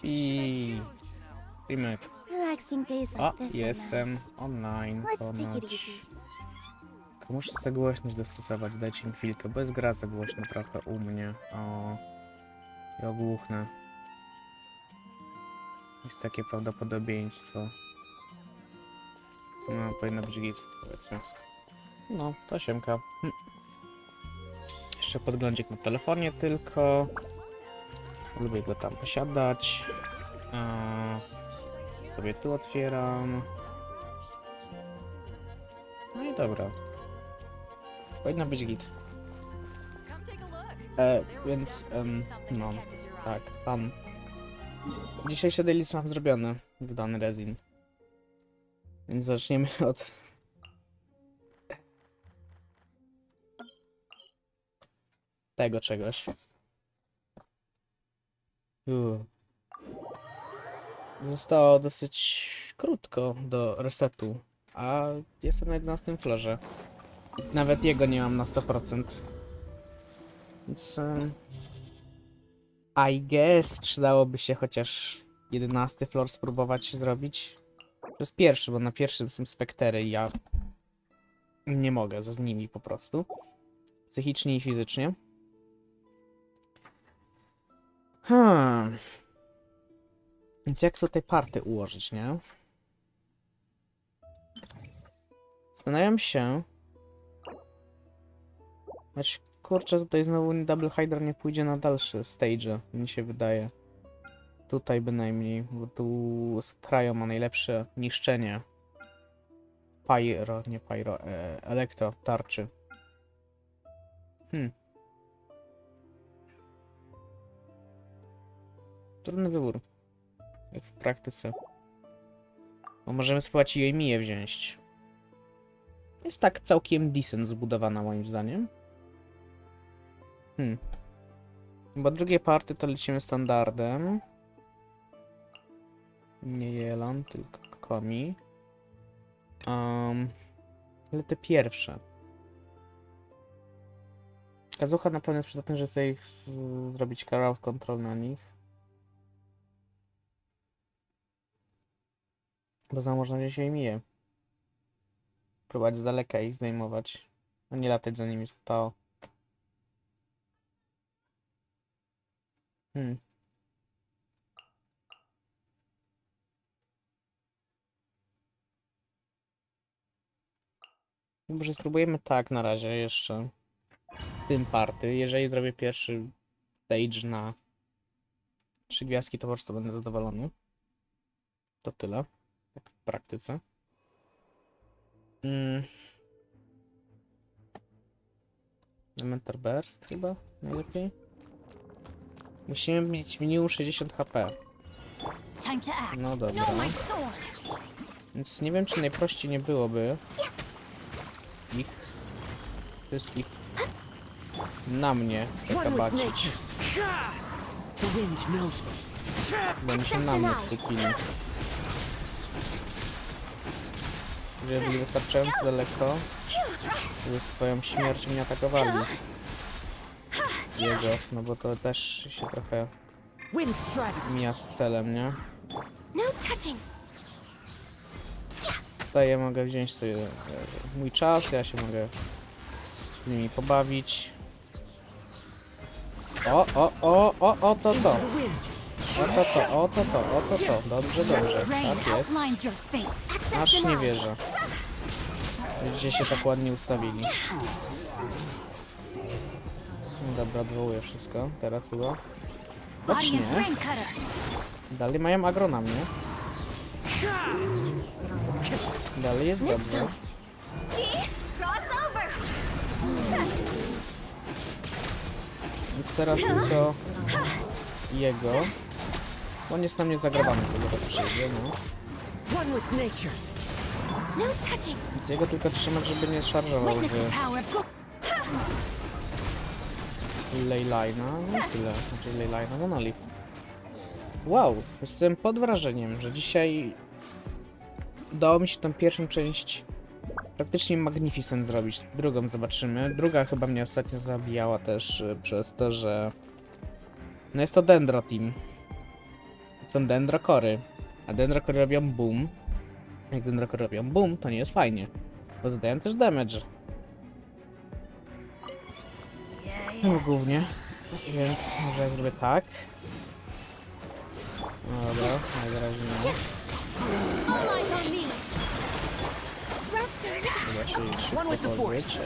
I streamek. Relaxing days O, like this are jestem nice. online. Let's take it Ponoć. easy. Tylko muszę sobie głośność dostosować, dajcie mi chwilkę, bo jest gra za głośno trochę u mnie. O, i ogłuchnę. Jest takie prawdopodobieństwo. No, powinno być git, powiedzmy. No, to siemka. Jeszcze podglądzik na telefonie tylko. Lubię go tam posiadać. Sobie tu otwieram. No i dobra. Powinno być git. Więc, no, tak, Dzisiejszy daily mam zrobiony w dany resin. Więc zaczniemy od... tego czegoś. Zostało dosyć krótko do resetu, a jestem na 11 florze. Nawet jego nie mam na 100%. Więc... I guess przydałoby się chociaż 11 floor spróbować zrobić. To jest pierwszy, bo na pierwszym są spektery i ja nie mogę z nimi po prostu. Psychicznie i fizycznie. Więc jak tutaj party ułożyć, nie? Zastanawiam się... Znaczy, kurczę, tutaj znowu Double Hydra nie pójdzie na dalsze stage, mi się wydaje. Tutaj bynajmniej, bo tu z Cryo ma najlepsze niszczenie. Pyro, nie Pyro, Elektro, tarczy. Trudny wybór. Jak w praktyce. Bo możemy spróbować jej Miję wziąć. Jest tak całkiem decent zbudowana moim zdaniem. Bo drugie party to lecimy standardem. Nie Jelan, tylko Komi. Ale te pierwsze. Kazucha na pewno jest przydatny, że sobie zrobić crowd control na nich. Bo za można wziąć jej Miję. Próbować z daleka ich zdejmować. A nie latać za nimi z to. Może spróbujemy tak na razie jeszcze w tym party. Jeżeli zrobię pierwszy stage na 3 gwiazdki, to po prostu będę zadowolony. To tyle, jak w praktyce. Elementar Burst chyba najlepiej. Musimy mieć minimum 60 HP. No dobra. Więc nie wiem, czy najprościej nie byłoby ich wszystkich na mnie przekabacić. Bo oni się na mnie skupili. Żeby byli wystarczająco daleko, żeby swoją śmiercią mnie atakowali. Jego, no bo to też się trochę mija z celem, nie? Tutaj ja mogę wziąć sobie mój czas, ja się mogę z nimi pobawić. O, to. O to. Dobrze. Tak jest. Aż nie wierzę. Gdzie się tak ładnie ustawili. Dobra, odwołuję wszystko. Teraz chyba. Choć nie. Dalej mają agro na mnie. Dalej jest dobrze. Więc teraz tylko jego. Bo on jest na mnie zagrabany, to zaraz przyjdzie, no. Jego tylko trzymać, żeby nie szarżował w Leyline'a. No i tyle. Znaczy Leyline'a, Monolith. Wow, jestem pod wrażeniem, że dzisiaj udało mi się tą pierwszą część praktycznie magnificent zrobić. Drugą zobaczymy. Druga chyba mnie ostatnio zabijała też przez to, że no jest to Dendro Team. są dendrokory. A dendrokory robią boom. Jak dendrokory robią boom, to nie jest fajnie. Bo zadają też damage. No głównie. Więc może ja zrobię tak. No dobra, najwyraźniej nie. Chyba się już pozbyć,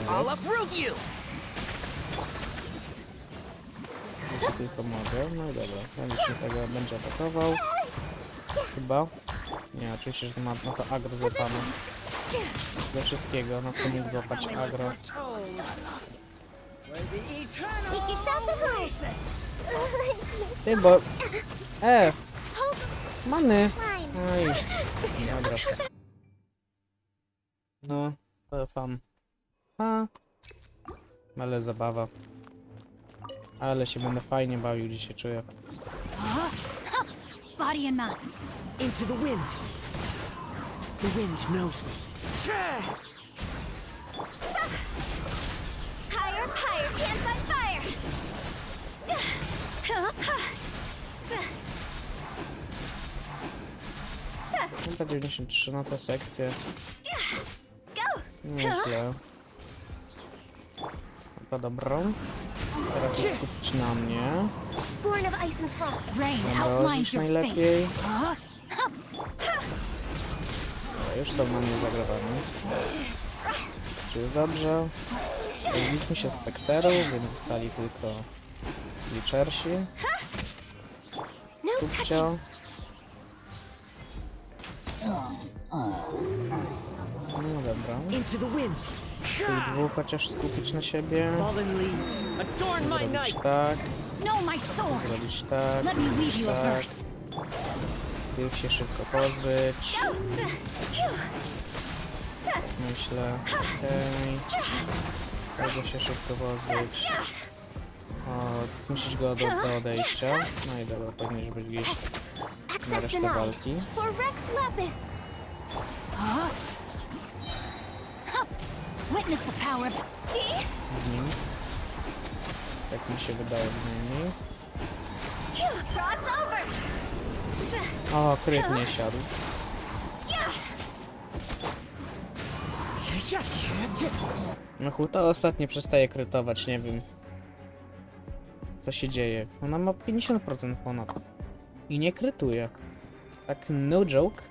jeśli tylko mogę. No i dobra, będziesz mi tego będzie atakował. Chyba. Nie, oczywiście, że ma na to agro złapane. Ze wszystkiego, na co mógł złapać agro. Ty, bo... Many! No i... Dobra. No, to fan. Ale zabawa. Ale się będę fajnie bawił, dzisiaj czuję. Body and mind. Into the wind. The wind knows me. Higher, higher, hands on fire. Chyba 93 na tę sekcję. Nieźle. Chyba dobrą. Teraz się skupić na mnie. Born of ice and frost. Rain Będę outlines robić your najlepiej. fate. Już są na mnie zagrawani. Czy jest dobrze? Zbiliśmy się z Pekteru, więc zostali tylko Glitchersi. Kupcio. No dobra. Into the wind. Tych dwóch chociaż skupić na siebie. Fallen leaves adorn my Zrobić night. tak, No, my sword. zrobić tak, Let me weave zrobić you a tak. verse. Tych się szybko pozbyć. Myślę, okej. Tego się szybko pozbyć. O, musisz go do odejścia. No i dobra, powinieneś być gdzieś na Access resztę denied. walki. For Rex Lapis. Witness the power. Tak mi się wydaje bynajmniej. Crossover. O, kryt nie siadł. No chuta ostatnio przestaje krytować, nie wiem. Co się dzieje. Ona ma 50% ponad. I nie krytuje. Tak no joke.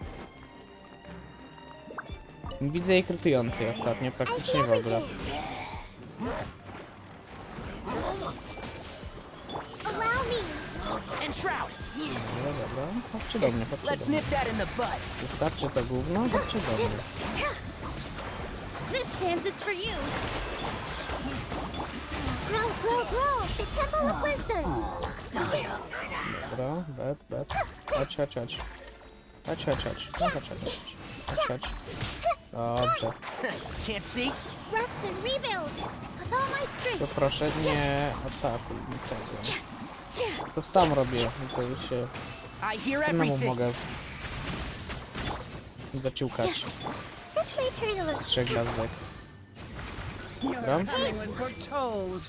Widzę jej krytującej ostatnio, praktycznie w ogóle. Allow me. And shroud. Dobra, dobra. Chodźcie do mnie, chodźcie Let's do mnie. nip that in the bud. Wystarczy to gówno, chodźcie do mnie. This dance is for you. Grow, grow, grow. The temple of wisdom. Dobra, bet. Chodź. Chodź. No, chodź. Dobrze. Can't see. Rest and rebuild. With all my strength. To proszę nie atakuj nikogo. To sam robię, to już się I hear samemu everything. mogę zaciukać. This may turn a little. 3 gwiazdek. Dobra. Coming was foretold.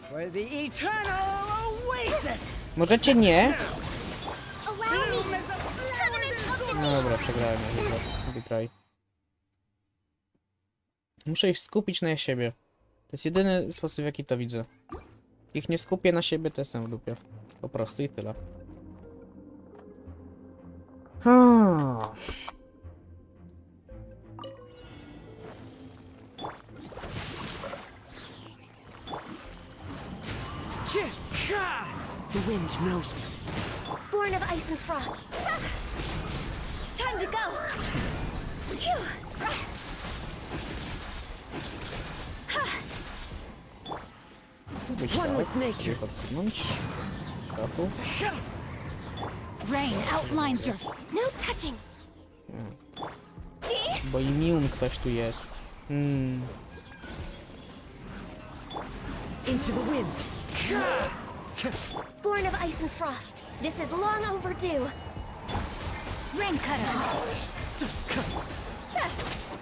For the eternal oasis. Możecie nie? Allow me. Covenant of the No deep. dobra, przegrałem ja wygraj. Muszę ich skupić na siebie. To jest jedyny sposób, w jaki to widzę. Ich nie skupię na siebie, to jestem w dupie. Po prostu i tyle. The wind knows me. Born of ice and frost. Time to go. Phew. Być One tak, with nature. żeby podsunąć. Trochu. Rain outlines your. No touching. Bo imium ktoś tu jest. Into the wind. Born of ice and frost. This is long overdue. Rain cutter.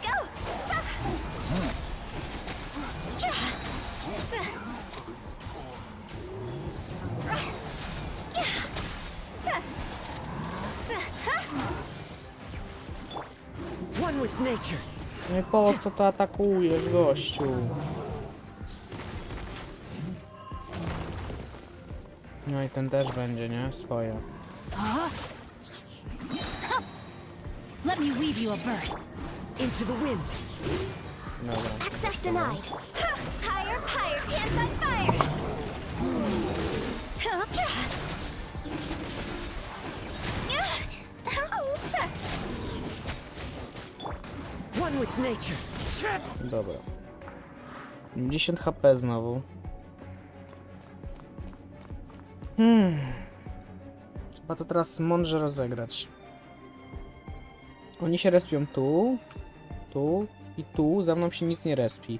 Go. with nature. No i po co to atakujesz, gościu? No i ten też będzie, nie? Swoje. Let me weave you a burst. Into the wind. Dobra. Access denied. Higher, higher, hands on fire. One with nature. Dobra. 50 HP znowu. Trzeba to teraz mądrze rozegrać. Oni się respią tu, tu i tu. Za mną się nic nie respi.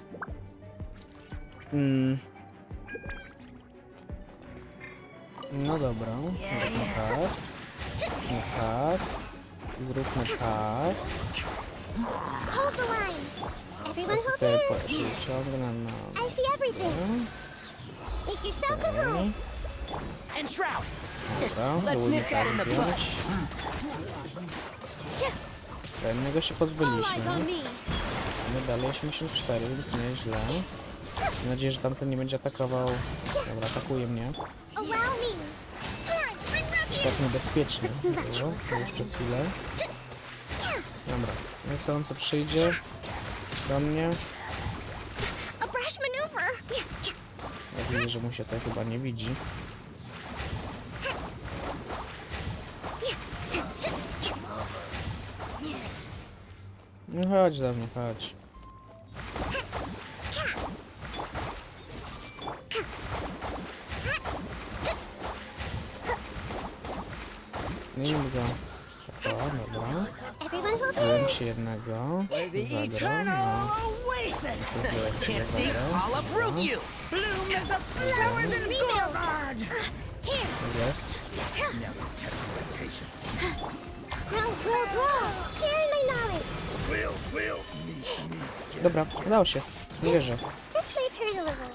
No dobra. Zróbmy tak. Zróbmy tak. Zróbmy tak. Hold the line. Everyone hold Sobie hands. przyciągnę na... I see everything. Make yourselves at home. And shroud. Dobra, Let's spróbujmy nip that tak in the wziąć. Jednego się All eyes pozbyliśmy. on me. My dalej 84, więc nieźle. Mam nadzieję, że tamten nie będzie atakował. Dobra, atakuje mnie. Allow me. Turn, bring ruffian. Tak niebezpiecznie było, to już przez chwilę. Dobra, jak sobie on co przyjdzie do mnie. A brash maneuver. Ja widzę, że mu się to chyba nie widzi. No chodź do mnie, chodź. Nim go. O, dobra. Everyone hold Dałem hands. się jednego. The Zagra, no. eternal oasis. Can't see, I'll uproot you. Bloom as the flowers in Rebuild. Gorgard. Here. Jest. Grow, grow, grow. Sharing my knowledge. Dobra, udało się. Nie wierzę. This way, turn a little.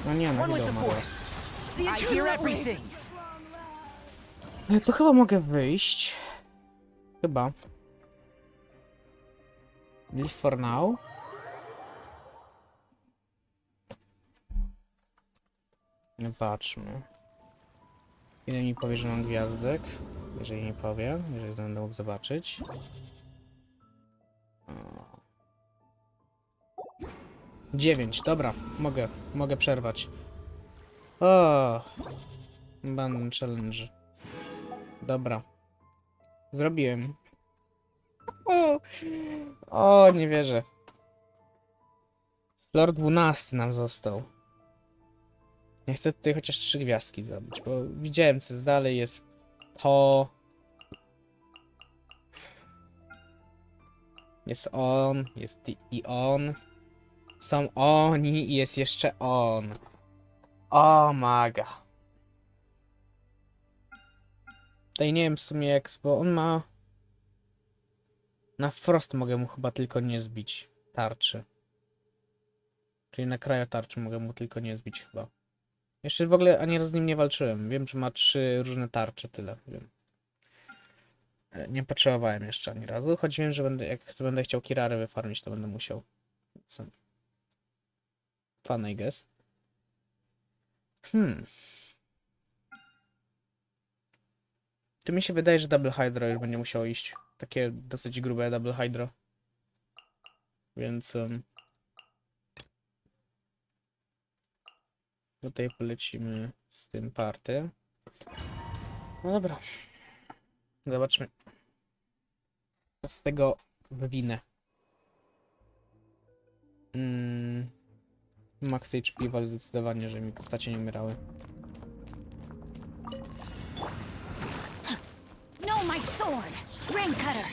No nie, no One with widzą the Mario. forest. I hear everything. Ale to chyba mogę wyjść. Chyba. Live for now. No patrzmy. Ile mi powie, że mam gwiazdek? Jeżeli nie powie, jeżeli będę mógł zobaczyć. O. 9, dobra, mogę przerwać. O, Abandon challenge. Dobra. Zrobiłem. O, nie wierzę. Lord 12 nam został. Ja chcę tutaj chociaż 3 gwiazdki zrobić, bo widziałem co jest dalej, jest to. Jest on, jest i on. Są oni i jest jeszcze on. O maga. Tutaj nie wiem w sumie jak, bo on ma... Na frost mogę mu chyba tylko nie zbić tarczy. Czyli na kraju tarczy mogę mu tylko nie zbić chyba. Jeszcze w ogóle ani razu z nim nie walczyłem. Wiem, że ma 3 różne tarcze, tyle wiem. Nie potrzebowałem jeszcze ani razu, choć wiem, że jak będę chciał Kirary wyfarmić, to będę musiał. So. Fun, I guess. Tu mi się wydaje, że Double Hydro już będzie musiało iść. Takie dosyć grube Double Hydro. Więc... tutaj polecimy z tym party. No dobra. Zobaczmy. Co z tego wywinę. Max HP wal zdecydowanie, że mi postacie nie umierały. No, my sword. Rain cutter.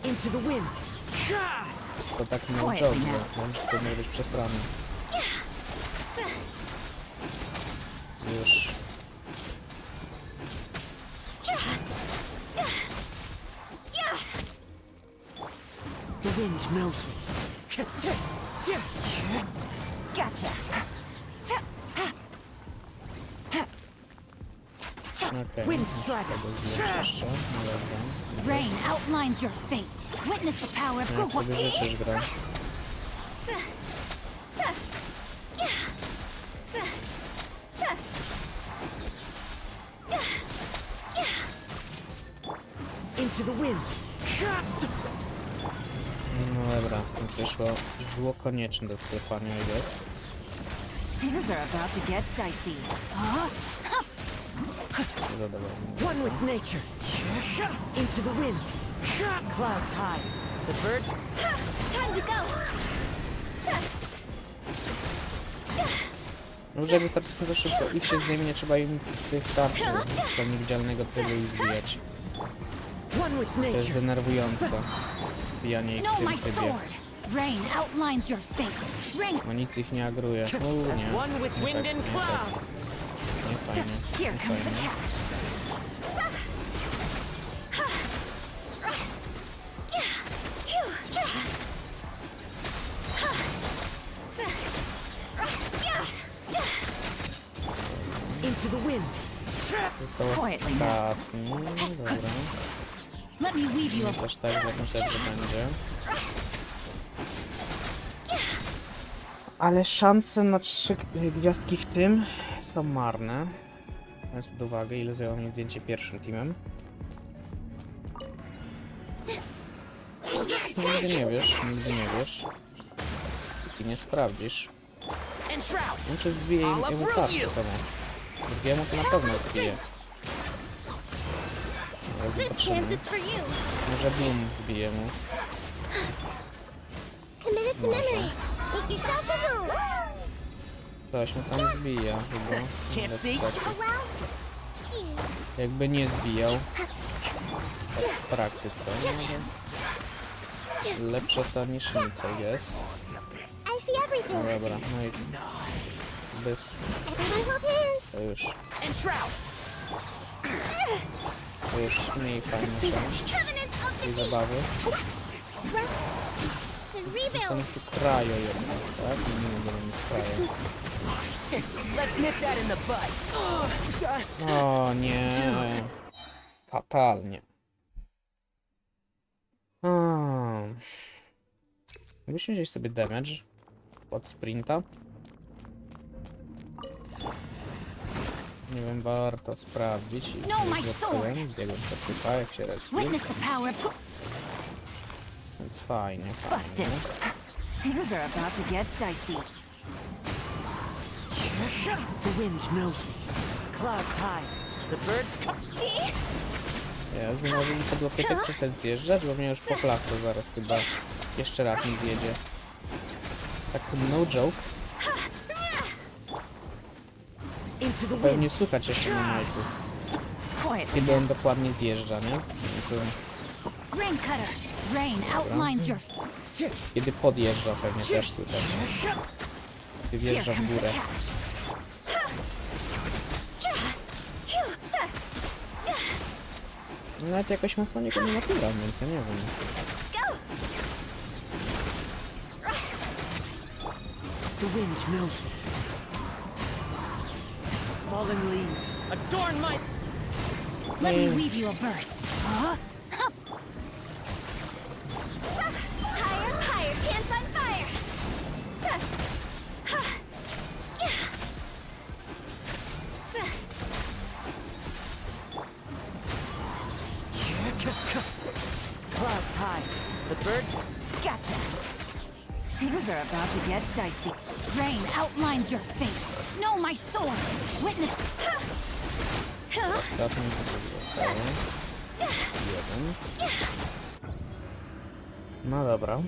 Into the wind. To tak męczące. Może to może być przestranne. Już. The wind knows me. Gotcha. Okej, Wind strike. tego zdjąć jeszcze. No dobra. Rain outlines your fate. Witness the power of Jak sobie Gugwa. życzysz, gra. Into the wind. No dobra, to wyszło zło konieczne do sklepania, I guess. Things are about to get dicey. Zadowolony. One with nature. Into the wind. Clouds high. The birds. Time to go. No, żeby wystarczy za szybko. Ich się zdejmie, nie trzeba im tych tarczy z tego niewidzialnego tyłu i zbijać. One with To jest nature. denerwujące. Zbijanie ich No, w my tym trybie. sword. Rain outlines your fate. Rain. No nic ich nie agruje. Nie. As one with Nie wind tak, and nie cloud. tak. Nie fajnie. Here Nie comes the fajnie. catch. Into the wind. To Quietly ostatni. Dobra. Let me weave you Nie a też tak, że myślę, że będzie. Ale szanse na 3 gwiazdki w tym są marne. Biorąc pod uwagę, ile zajęło mi zdjęcie pierwszym teamem. Nigdy nie wiesz, nigdy nie wiesz. I nie sprawdzisz. And shroud. Muszę zbije jemu tarczę temu. Drugiemu to na pewno zbije. Ale This zobaczymy. chance is for you. Może Bloom zbije mu. Commit it to memory. Make yourself a home. Ktoś mu tam zbija chyba. Can't see. Tak. Jakby nie zbijał. Tak w praktyce. No, lepsze to niż nic, I guess. I see No everything. dobra, no i bez Everyone hold hands. to już mniej fajna część Covenant of the tej deep. zabawy. The Są rebuild. tu krajo jednak, tak? Nie będziemy z krajem. Let's nip that in the bud. Dust. O nie. Fatalnie. Musimy wziąć sobie damage pod sprinta. Nie wiem, warto sprawdzić. I No, my zepsułem, biegłem co tutaj, jak się respił. Witness the power of Więc fajnie, Busted. fajnie. Things are about to get dicey. The wind knows me. Clouds high. The birds come. Ja może mi to było 5% zjeżdżać, bo mnie już po plastu zaraz chyba jeszcze raz mi zjedzie. Tak no joke. Into the wind. Pewnie słychać jeszcze na majku, Quietly. kiedy on dokładnie zjeżdża, nie? To, Rain cutter. Rain outlines your. kiedy podjeżdża pewnie też słychać. Kiedy Here wjeżdża w comes the górę. catch. No, nawet jakoś mocno niego nie napieram, więc ja nie wiem. The wind knows me. Fallen leaves adorn my. Let me weave you a verse. Higher, higher, pants on fire. Clouds high. The birds. Gotcha. Things are about to get dicey. Rain outlines your fate. No, my sword. Witness. Ostatni zostało. Jeden. No dobra.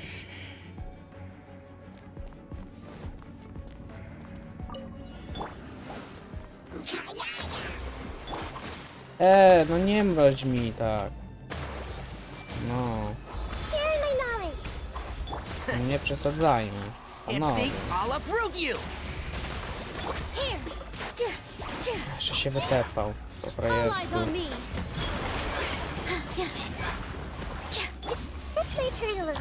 No nie mroź mi tak. No, Share my knowledge. nie przesadzajmy. Can't No, see. I'll uproot you. Here. jeszcze się wytepał. Po All eyes frajersku. on me. This may hurt a little.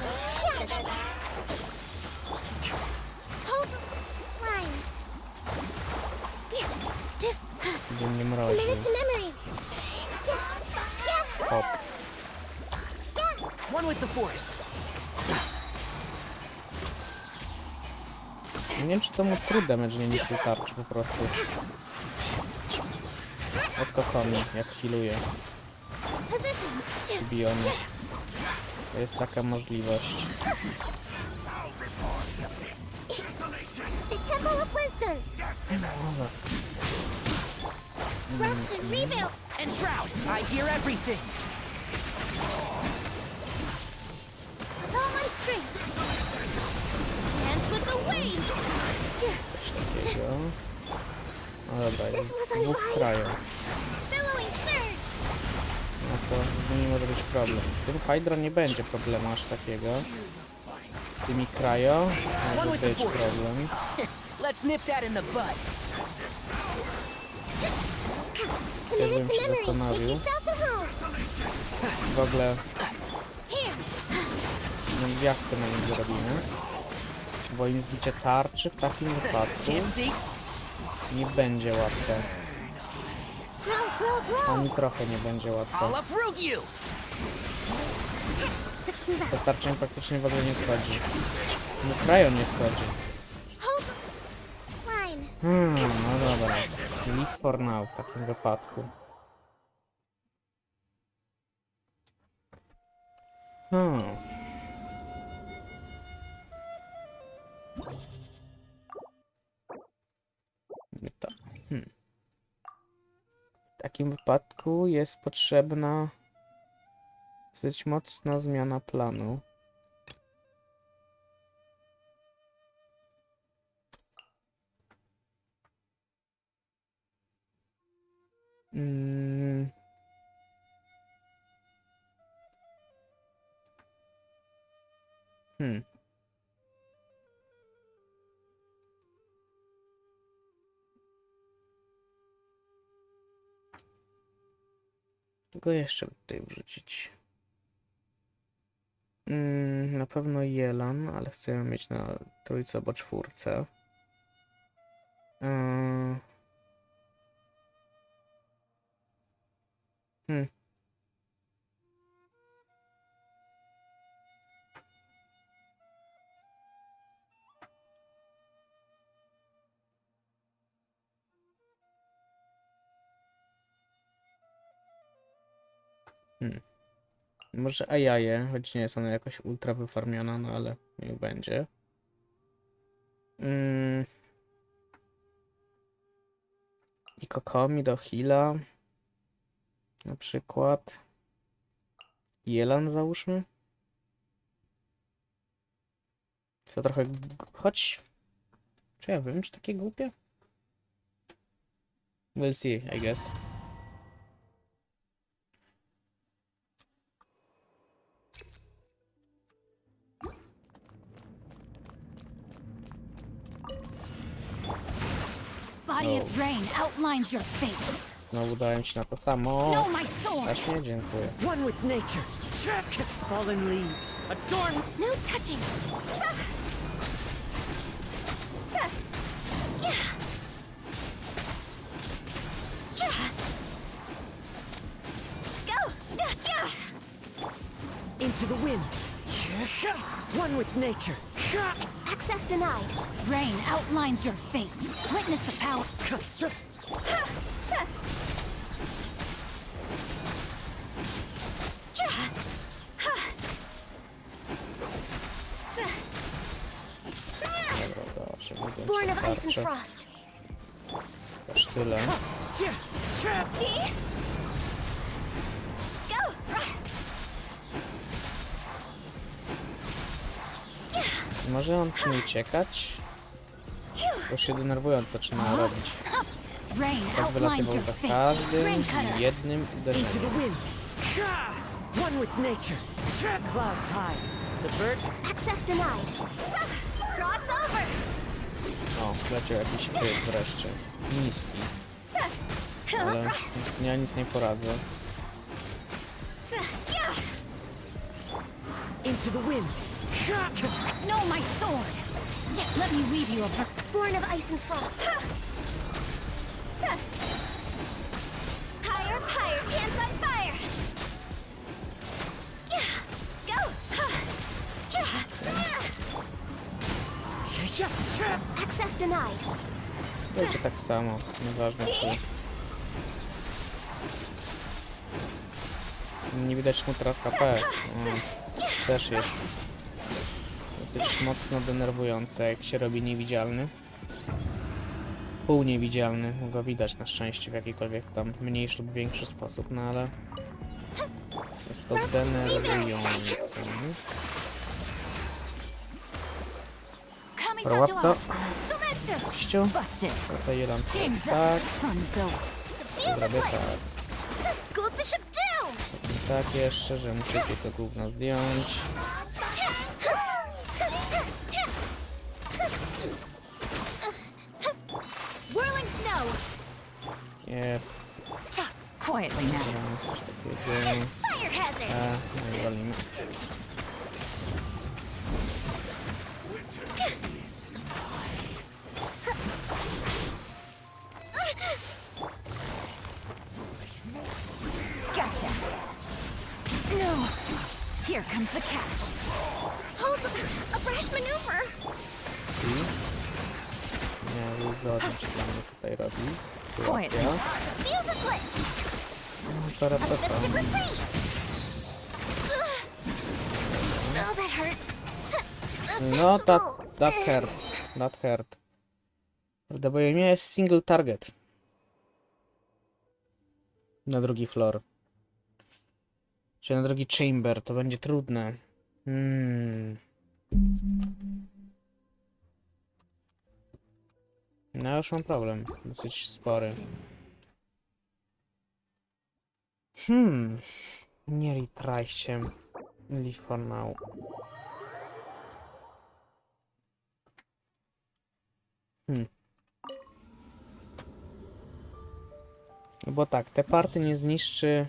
Hold the line. Gdzie mnie Commit mroził. it to memory. One with the force. Nie wiem, czy to mu true damage nie niszczy tarczy po prostu. Od kochani, jak healuje. Biony. To jest taka możliwość. The Temple of Wisdom. Rest and rebuild. And Shroud, I hear everything. With all my strength. Dance with the waves. Coś takiego. No dobra, This jest was dwóch unwise. krajów. Billowing surge. No to z nimi może być problem. W tym Hydro nie będzie problemu aż takiego. Z tymi krajo może być problem. Let's nip that in the bud. Ja Commit bym it to się memory. Make zastanowił. yourselves at home. W ogóle Here. gwiazdkę na nim zrobimy. Bo im zbicie tarczy w takim wypadku Can't see? nie będzie łatwe. Grow, grow, grow. Ani trochę nie będzie łatwe. I'll uproot you. Let's move To out. tarcza mi praktycznie w ogóle nie schodzi. No krajo nie schodzi. Hold. Line. No dobra. Leave for now w takim wypadku. To. W takim wypadku jest potrzebna dosyć mocna zmiana planu. Czego jeszcze tutaj wrzucić? Na pewno Jelan, ale chcę ją mieć na trójce albo czwórce. Może Ajaje, choć nie jest ona jakoś ultra wyfarmiona, no ale niech będzie. I Kokomi do heala. Na przykład. Jelan załóżmy. To trochę... Choć... Czy ja wiem, czy takie głupie? We'll see, I guess. Body of rain outlines your fate. Znowu dałem ci na to samo. Know my sword. Właśnie, dziękuję. One with nature. Fallen leaves. Adorn. No touching. Go. Into the wind. One with nature. Access denied. Rain outlines your fate. Witness the power. Dobra, dobrze, mówię Born ci of ice and tarczę. frost. Aż tyle. See? Go. Może on nie uciekać? Bo się denerwując zaczyna robić. Rain Tak outlines wylatywał your za fate. każdym Rain cutter. jednym Into uderzeniem. the wind. One with nature. Clouds high. The birds. Access denied. Cross over. O, leciał jakiś kryt wreszcie. Niski. Ale ja nic nie poradzę. Into the wind. Know my sword. Yet let me weave you a Born of ice and frost. Higher, higher, hands on fire. Go. side. Będzie tak samo, nieważne czy... Nie widać mu teraz HP. Też jest dosyć mocno denerwujące, jak się robi niewidzialny. Pół niewidzialny, go widać na szczęście w jakikolwiek tam mniejszy lub większy sposób, no ale jest to denerwujące. Prawda? Ściu. Tutaj jeden tak. Zrobię tak. Goldfish are down! Tak jeszcze, że muszę ci to gówno zdjąć. Whirling snow. Nie, Quietly now. coś takiego. Fire hazard! No i walimy. Gotcha. No. Here comes the catch. Hold a brash maneuver! I nie, wygodnie się dla mnie tutaj robi. Quietly. Ja. Fuse is lit! Teraz to Let's tam. give her freeze! Oh, that hurt. No, that hurts. That hurt. Prawda, bo imię jest single target. Na drugi floor. Czyli na drugi chamber, to będzie trudne. No już mam problem, dosyć spory. Nie retry się. Leave for now. No bo tak, te party nie zniszczy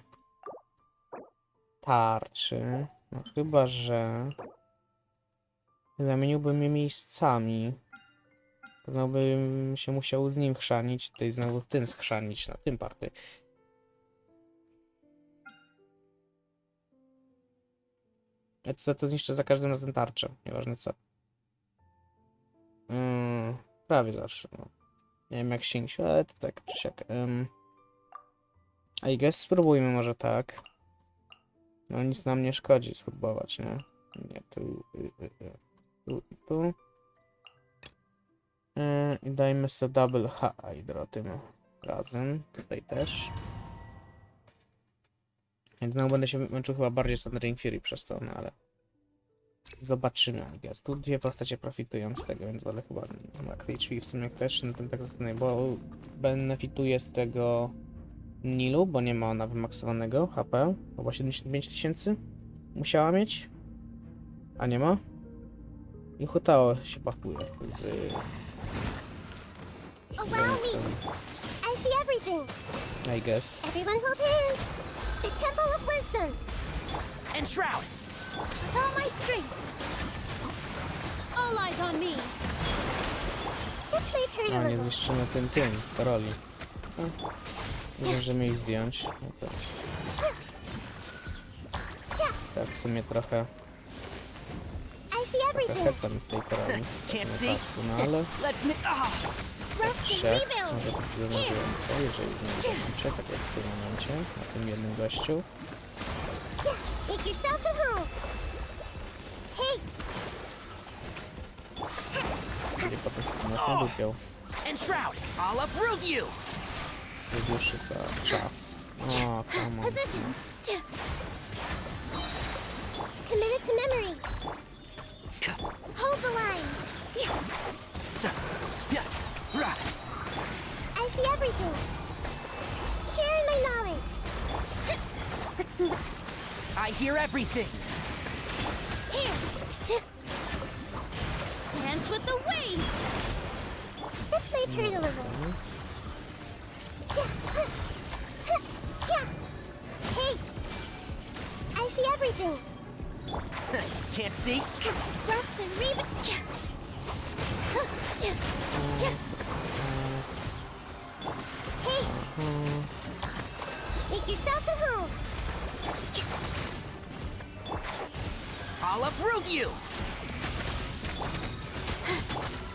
tarczy. No chyba, że zamieniłbym je miejscami. Znowu bym się musiał z nim chrzanić, tutaj znowu z tym schrzanić na tym party. Ja to zniszczę za każdym razem tarczę, nieważne co. Prawie zawsze, no. Nie wiem jak sięgsiu, ale to tak czy siak. I guess spróbujmy może tak. No nic nam nie szkodzi spróbować, nie? Nie, tu. I dajmy sobie double hydro tym razem. Tutaj też. Więc znowu będę się męczył chyba bardziej z Thundering Fury przez to, no ale... Zobaczymy, I guess. Tu dwie postacie profitują z tego, więc wolę chyba na HP w sumie też na tym tak zostanę, bo benefituje z tego Nilu, bo nie ma ona wymaksowanego HP. Chyba 75 000 musiała mieć, a nie ma. I Hutao się bafuje z... Allow me! I see everything! I guess. Everyone hold hands! The Temple of Wisdom! And Shroud! With all my strength! All eyes on me. This may hurt a A nie little. zniszczymy tym Karoli. Nie możemy ich zdjąć. No to... Tak w sumie trochę I see everything! hecam w tej Karoli. Can't see. No ale... Let's Rest and Trzech, rebuild! może potrzebujemy więcej, jeżeli nie będzie, tak jak w tym momencie, na tym jednym gościu. Make yourselves at home! Hey! Będzie potem sobie nas nadupiał. And Shroud! I'll uproot you! Dłuższy czas. O, come on. Positions! Committed to memory! Hold the line! So, yeah, right. I see everything! Share my knowledge! Let's move I hear everything. here! Dance with the waves. This may hurt a little. Hey! I see everything! Can't see? Rest and rebuild! Hey! Make yourselves at home! I'll uproot you!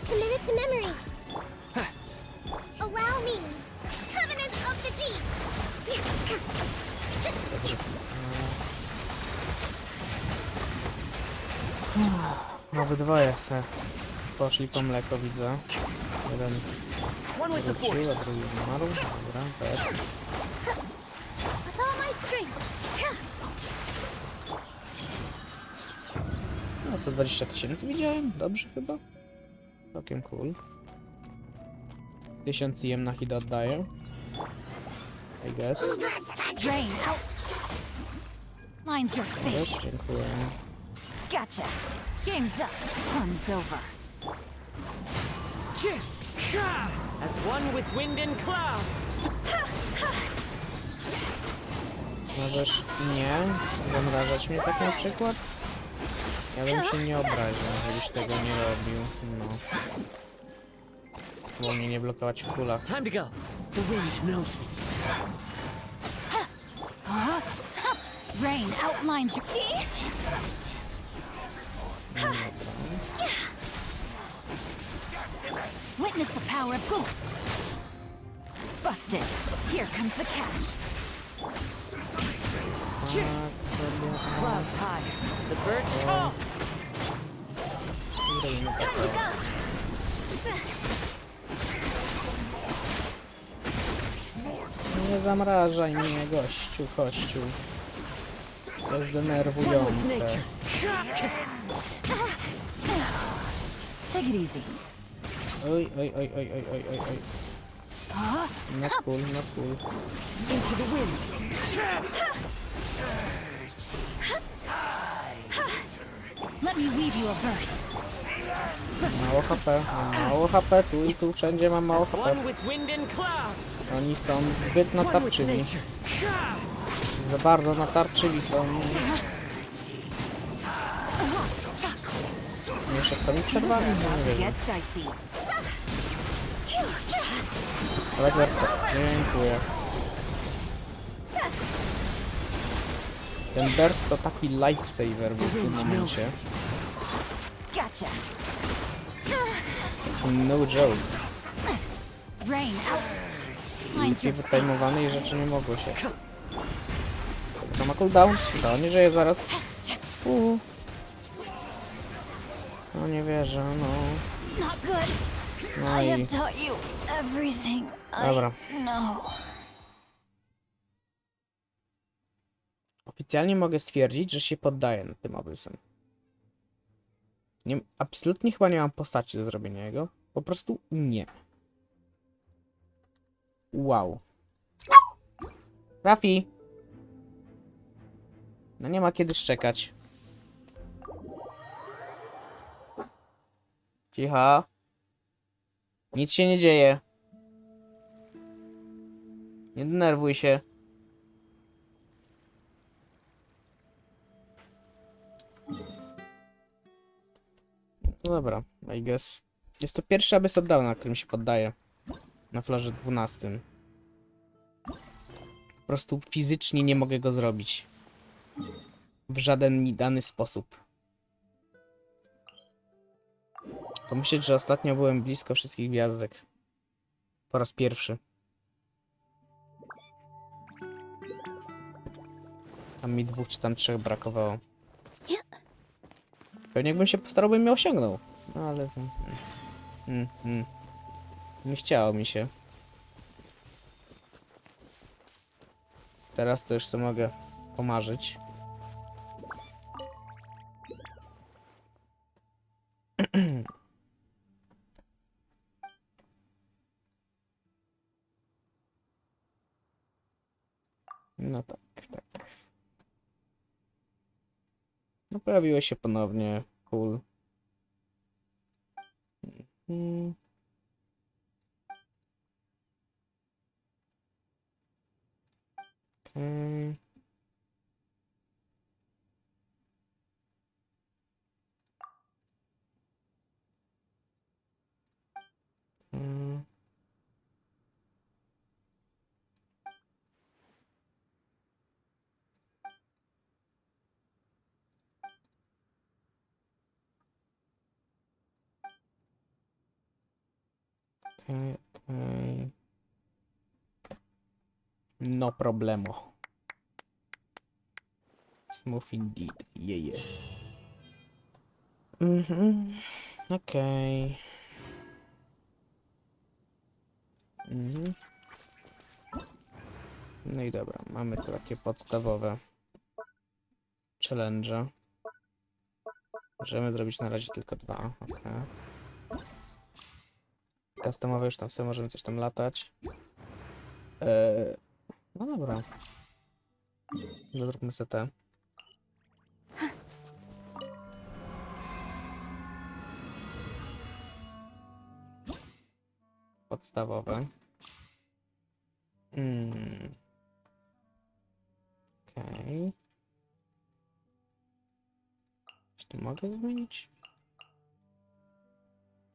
Committed to memory! Obydwoje se poszli po mleko, widzę. Jeden One with the wrócił, force. a drugi zmarł. Dobra, tak. With all my strength. No, 120 000 widziałem, dobrze chyba. Całkiem cool. 1000 jem na hit oddaję. I guess. Rain out. Lines your fate. Yes, dziękuję. Gotcha. Game's up. Fun's over. As one with wind and cloud. Możesz nie zamrażać mnie tak na przykład? Ja bym się nie obraził, żebyś tego nie robił. No. Bo mnie nie blokować w kulach. Time to go. The wind knows me. Rain outlines your... Witness the power of gold. Busted. Here comes the catch. Clouds high. The birds call. Robimy tak. Time to go. Nie zamrażaj mnie, gościu, kościu. To jest One with denerwujące. nature. Take it easy. Oj, oj, oj, oj, oj, oj, oj, oj. Not cool, not cool. Into the wind. Let me weave you a verse. Mało HP, mam mało HP, tu i tu wszędzie mam mało HP. One with wind and cloud. Oni są zbyt One with natarczywi. nature. Za bardzo natarczywi są. Jeszcze kto mi przerwali? No nie wiem. Get dicey. Ale wersa. Dziękuję. Ten burst to taki lifesaver był w tym momencie. Gotcha. No joke. Rain out. Lines Takie your wytajmowanej rzeczy nie mogło się. To ma cooldown? To nie żyje zaraz. No nie wierzę, no. not good. No I have i... taught you everything Dobra. I know. Oficjalnie mogę stwierdzić, że się poddaję nad tym obrysem. Nie, absolutnie chyba nie mam postaci do zrobienia jego. Po prostu nie. Wow. Rafi! No nie ma kiedy szczekać. Cicho. Nic się nie dzieje. Nie denerwuj się. No dobra, I guess. Jest to pierwszy abyss od dawna, na którym się poddaje. Na flarze 12. Po prostu fizycznie nie mogę go zrobić. W żaden mi dany sposób. Pomyśleć, że ostatnio byłem blisko wszystkich gwiazdek. Po raz pierwszy. Tam mi 2 czy tam 3 brakowało. Pewnie jakbym się postarał, bym je osiągnął. No ale... Nie chciało mi się. Teraz to już sobie mogę pomarzyć. No tak, tak. No pojawiło się ponownie. Cool. Okay. Okay. No problemo. Smooth indeed. Yeah. Mhm. Okej. Mhm. No i dobra, mamy tu takie podstawowe challenge. Możemy zrobić na razie tylko 2. Okay. Customowe już tam sobie możemy coś tam latać. No dobra. Zróbmy sobie te. Podstawowe. Okej. Czy tu mogę zmienić?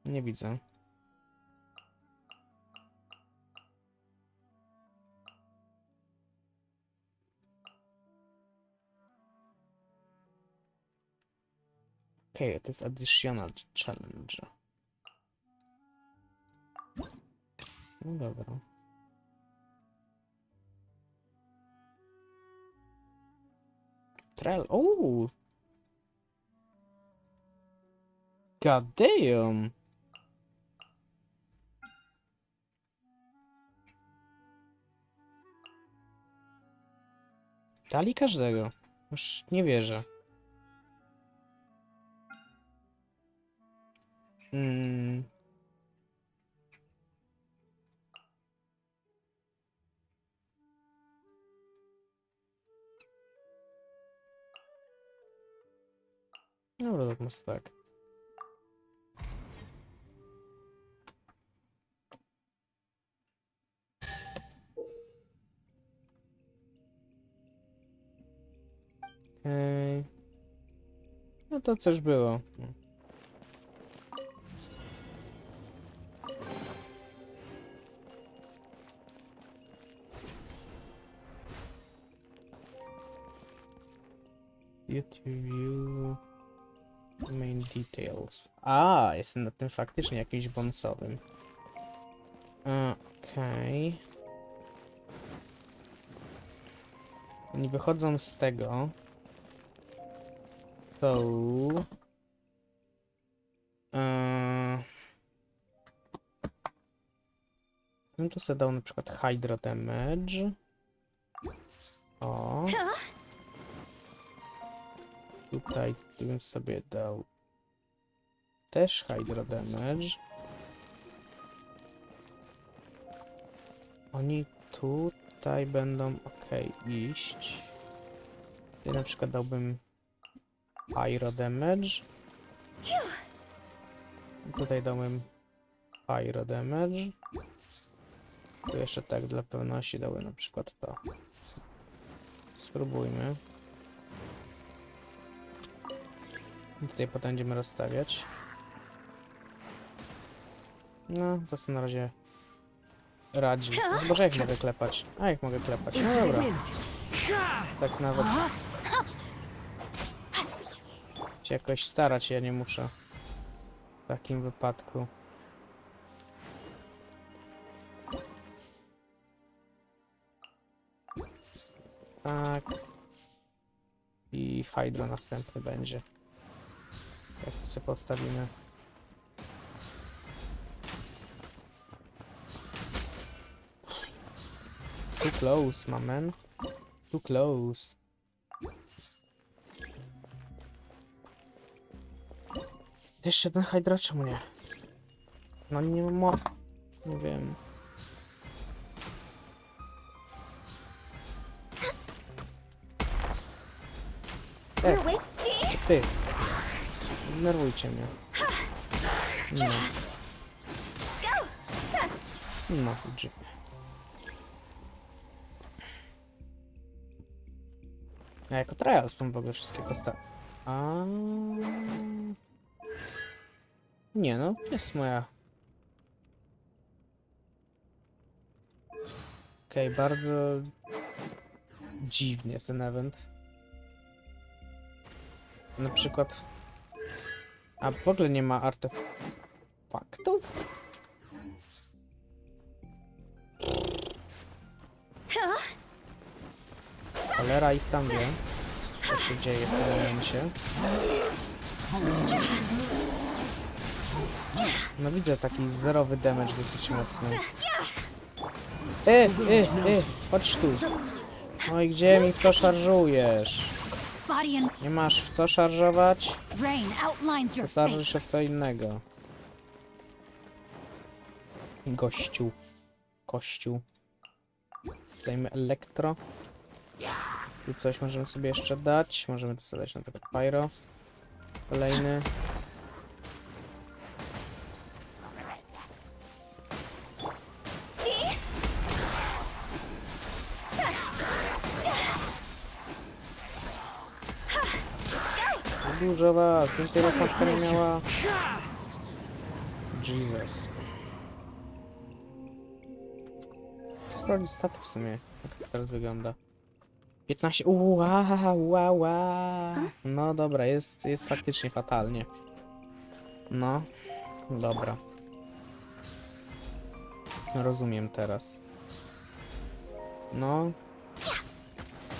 Nie widzę. Okej, to jest additional challenge. No dobra. Trail. Oh! God damn! Dali każdego. Już nie wierzę. Dobra, tak może tak. Okej. No to coś było. YouTube view main details. A, jestem na tym faktycznie jakimś bonusowym. Okej. Oni wychodzą z tego. To... No to sobie dał na przykład Hydro Damage. O. Tutaj bym sobie dał też Hydro Damage. Oni tutaj będą iść. Ja na przykład dałbym Pyro Damage. Tutaj dałem Pyro Damage. Tu jeszcze tak dla pewności dałem na przykład to. Spróbujmy. I tutaj potem będziemy rozstawiać. No, to sobie na razie radzi. No, chyba, że jak mogę klepać. A jak mogę klepać? No dobra. Tak nawet się jakoś starać, ja nie muszę w takim wypadku. Tak. I Hydro następny będzie. Jak sobie postawimy. Too close, my man. Too close. Jeszcze ten Hydra, czemu nie? No nie ma... Nie wiem. Ty. Denerwujcie mnie. No. No, gdzie? A jako trial są w ogóle wszystkie postawy. A nie no, jest moja. Okej, bardzo dziwnie jest ten event. Na przykład... A w ogóle nie ma artefaktów? Cholera ich tam wie, co się dzieje w tym momencie. No widzę taki zerowy damage dosyć mocny. Chodź tu. No i gdzie mi w co szarżujesz? Body and Nie masz w co szarżować? rain outlines your fate. Postarzysz się w co innego. Gościu. Kościół. Dajmy elektro. Tu coś możemy sobie jeszcze dać. Możemy to sobie dać na przykład pyro. Kolejny. Dużo was, więcej raz matka nie miała. Jesus. Chcę sprawdzić staty w sumie, jak to teraz wygląda. 15. No dobra, jest faktycznie fatalnie. No, dobra. Rozumiem teraz. No.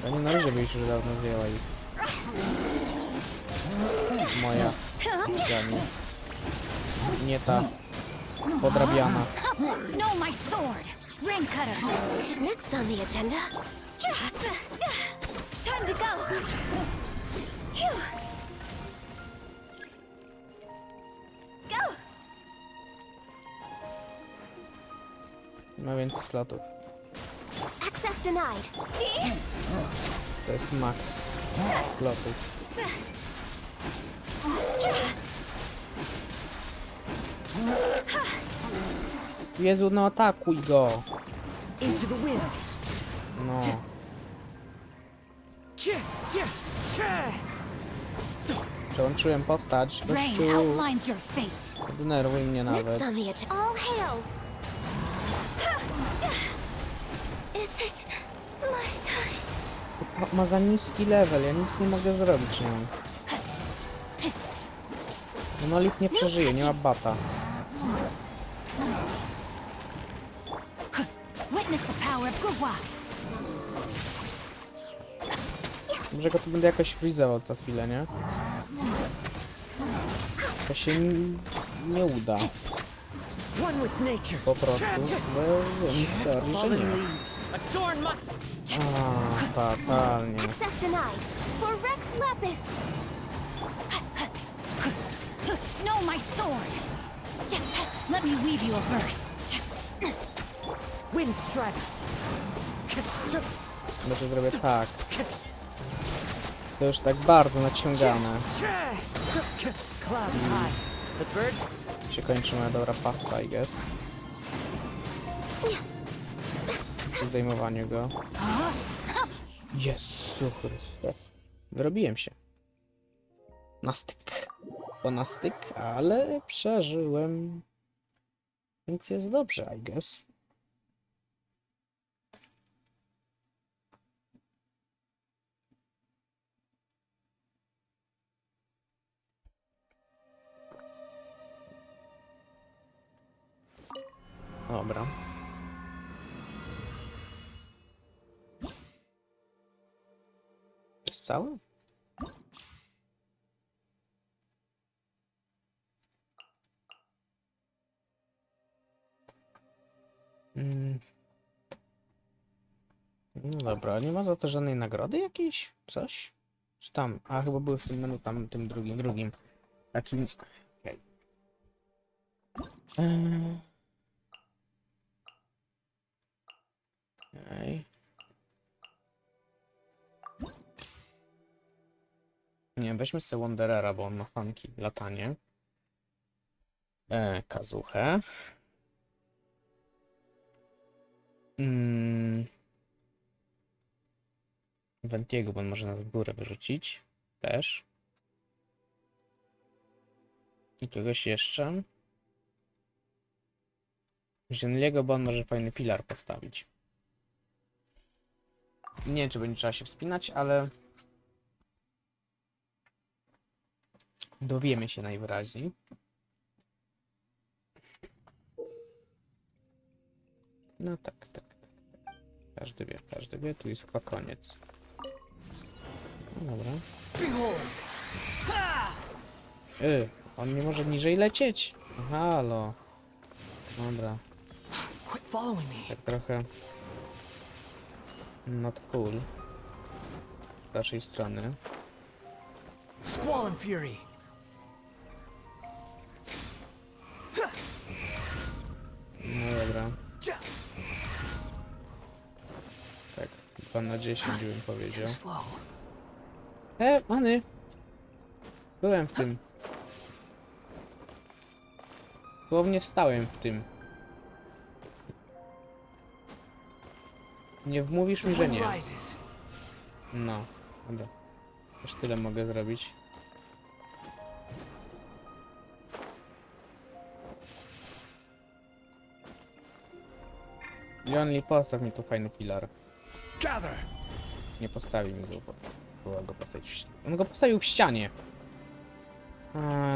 Ja nie należy być, że dawno wzięła ich. Moja. Zami. Nie ta. Podrabiana. No, my sword! Rain cutter! Next on the agenda. Time to go. Phew. Go. Ma więcej slotów. Access denied. See? To jest max slotów. Jezu, no atakuj go! Into the wind. No. Przełączyłem postać. Rain Gościu, outlines your fate. denerwuj mnie Next nawet. on the agenda. All hail. Is it my time? Ma za niski level, ja nic nie mogę zrobić nią. Monolith nie przeżyje, nie ma bata. Witness the power of Gurwa. Może go tu będę jakoś freezował co chwilę, nie? To się nie uda. One with nature. Po prostu, bo wiem w teorii, że Fallen nie. leaves adorn my. A, fatalnie. Access denied. For Rex Lapis. No, my sword! Let me weave you a verse. Wind strider. Może zrobię tak. To już tak bardzo naciągane. Clouds high. The birds. Się kończy moja dobra pasa, I guess. Przy zdejmowaniu go. Jezu Chryste. Wyrobiłem się. Na styk. Po na styk, ale przeżyłem. Więc jest dobrze, I guess. Dobra. To jest całe? No dobra, nie ma za to żadnej nagrody jakiejś? Coś? Czy tam? A chyba były w tym menu tam, tym drugim. Takim... Okej. Okej. Nie, weźmy sobie Wanderera, bo on ma funky latanie. Kazuchę. Ventiego, bo on może nas w górę wyrzucić. Też. I kogoś jeszcze. Zienliego, bo on może fajny filar postawić. Nie wiem, czy będzie trzeba się wspinać, ale... dowiemy się najwyraźniej. No tak. Każdy wie, tu jest chyba koniec. No dobra. Behold. Ha! On nie może niżej lecieć? Halo. Dobra, Quit following me. tak trochę... Not cool. Z naszej strony. Squall and fury. No dobra. Tak, 2 na 10 bym powiedział. Too slow. Many! Byłem w tym. Słownie stałem w tym. Nie wmówisz mi, że Wind nie. rises. No, dobra. Też tyle mogę zrobić. Jonli, postaw mi tu fajny pilar. Gather. Nie postawi mi go, bo było go postawić w ścianie. On go postawił w ścianie.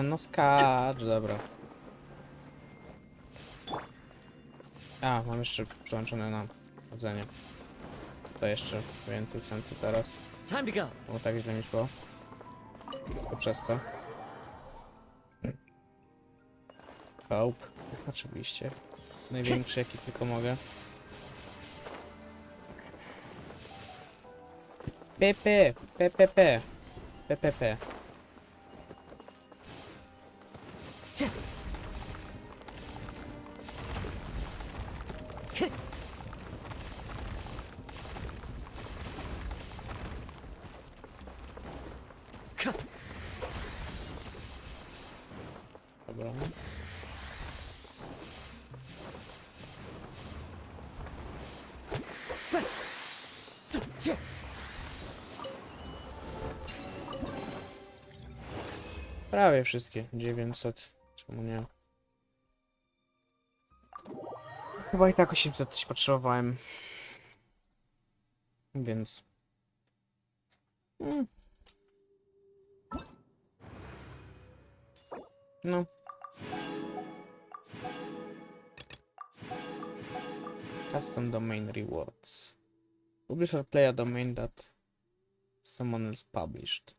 No skacz, dobra. Mam jeszcze przełączone na chodzenie. To jeszcze więcej sensu teraz. Time to go. Bo tak źle mi szło. Tylko przez to. Hope. Oczywiście. Największy jaki tylko mogę. PP. PPP. PPP. Dobra. Prawie wszystkie. 900. Czemu nie? Chyba i tak 800 coś potrzebowałem. Więc... No. Custom domain rewards. Publish or play a domain that someone else published.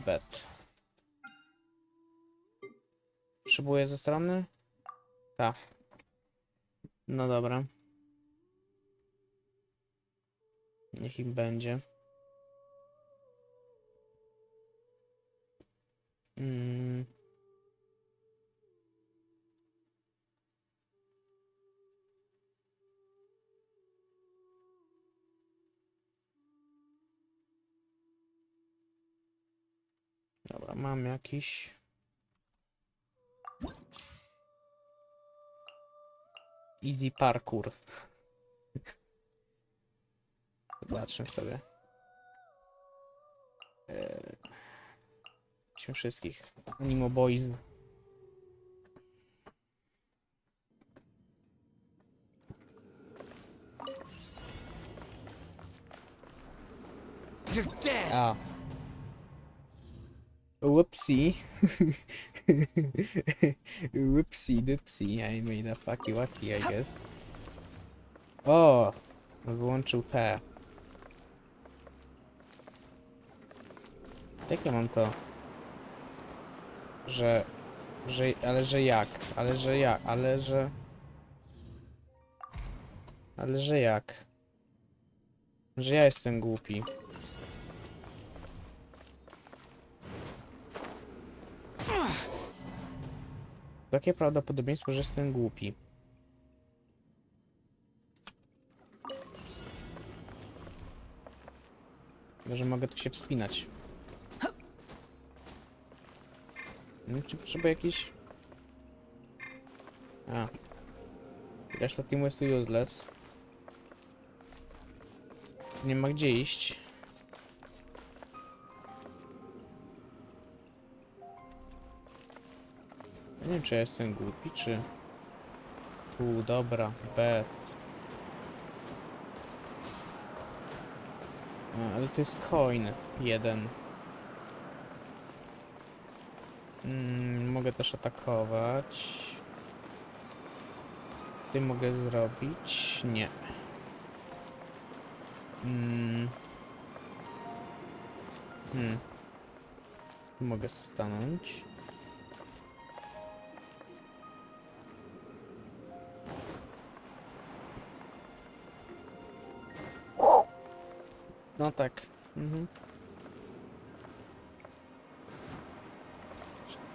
Bet. Potrzebuję ze strony? Tak. No dobra. Niech im będzie. Dobra, mam jakiś. Easy parkour. Zobaczmy sobie. Wszystkich. Animo Boys. You're dead. A. Whoopsie. Whoopsie doopsie. I made a fucky wacky, I guess. O! Wyłączył P. Jak ja mam to? Ale że jak? Ale że jak? Ale że jak? Że ja jestem głupi. Takie prawdopodobieństwo, że jestem głupi. Że mogę tu się wspinać. Nie wiem, czy potrzebuję jakiś... Reszta teamu jest tu useless. Nie ma gdzie iść. Ja nie wiem, czy ja jestem głupi, czy... Dobra, B. Ale to jest coin. 1. Mogę też atakować. Ty mogę zrobić? Nie. Mogę stanąć. No tak. Mhm.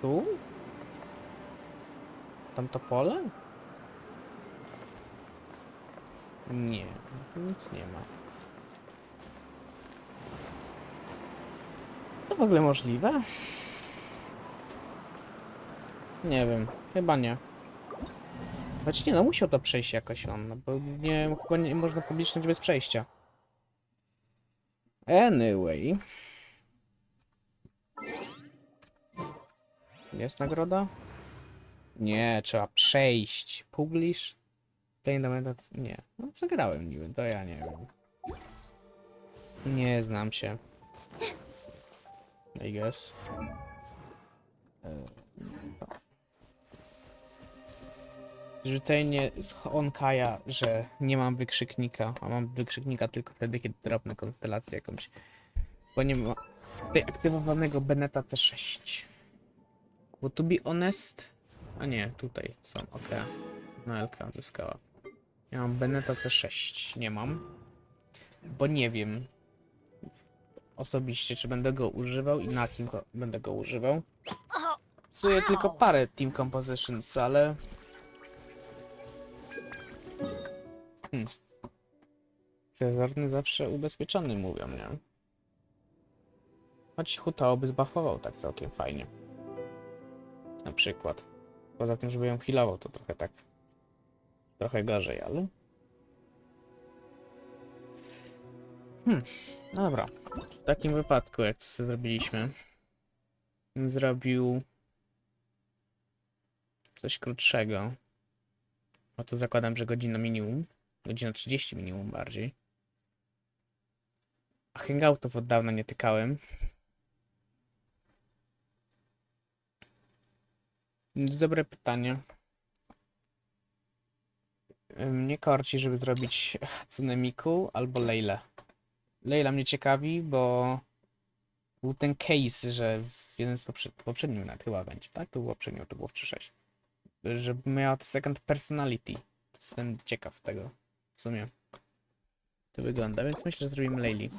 Tu? Tam to pole? Nie, nic nie ma. To w ogóle możliwe? Nie wiem, chyba nie. Znaczy nie, no musiał to przejść jakoś on, no bo nie, chyba nie można publiczność bez przejścia. Anyway. Jest nagroda? Nie, trzeba przejść. Publish? Play the meta... Nie. No przegrałem niby, to ja nie wiem. Nie znam się. I guess. Rzucenie z Honkaja, że nie mam wykrzyknika, a mam wykrzyknika tylko wtedy, kiedy drobnę konstelację jakąś. Bo nie ma tutaj aktywowanego Beneta C6. Bo to be honest... A nie, tutaj są, ok. No LK zyskała. Ja mam Beneta C6, nie mam. Bo nie wiem osobiście, czy będę go używał i na kim będę go używał. Psuję tylko parę team compositions, ale... Przezorny zawsze ubezpieczony, mówią, nie? Choć Hutao by zbuffował tak całkiem fajnie. Na przykład. Poza tym, żeby ją healował, to trochę tak... Trochę gorzej, ale... Dobra. W takim wypadku, jak to sobie zrobiliśmy... Zrobił... Coś krótszego. No to zakładam, że godzina minimum. Godzina 30 minimum bardziej. A hangoutów od dawna nie tykałem. Więc dobre pytanie. Mnie korci, żeby zrobić Hatsune Miku albo Leilę. Leila mnie ciekawi, bo był ten case, że w jednym z poprzednim nawet chyba będzie, tak? To było poprzednio, to było w 3.6. Żeby miała to second personality. Jestem ciekaw tego. W sumie. To wygląda, więc myślę, że zrobimy Leili.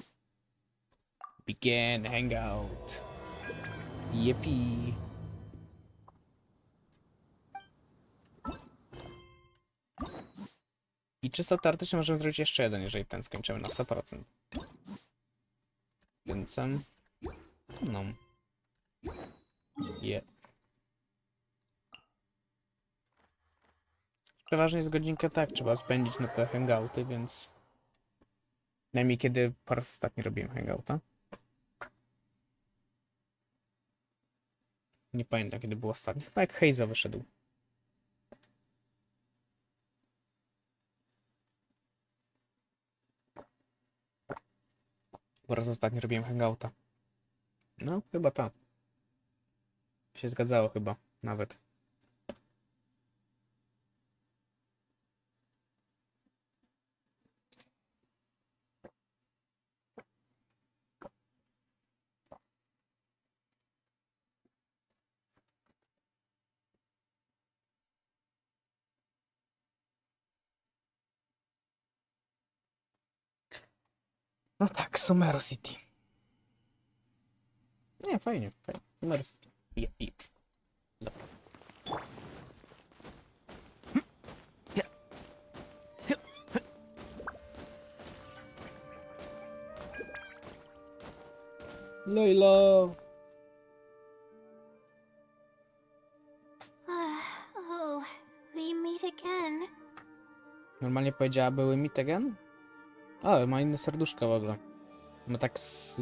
Begin hangout. Yippee. I czysto teoretycznie możemy zrobić jeszcze jeden, jeżeli ten skończymy na 100%. Więc... no. Przeważnie z godzinkę tak trzeba spędzić na te hangouty, więc... Najmniej kiedy po raz ostatni robiłem hangouta. Nie pamiętam kiedy był ostatni. Chyba jak Heiza wyszedł. Po raz ostatni robiłem hangouta. No, chyba tak. Się zgadzało chyba, nawet. No tak, Sumeru City. Nie, fajnie, fajnie. Sumeru City. Dobra. Leila! Oh, we meet again. Normalnie powiedziała były meet again? Ale ma inne serduszko w ogóle. Ma tak z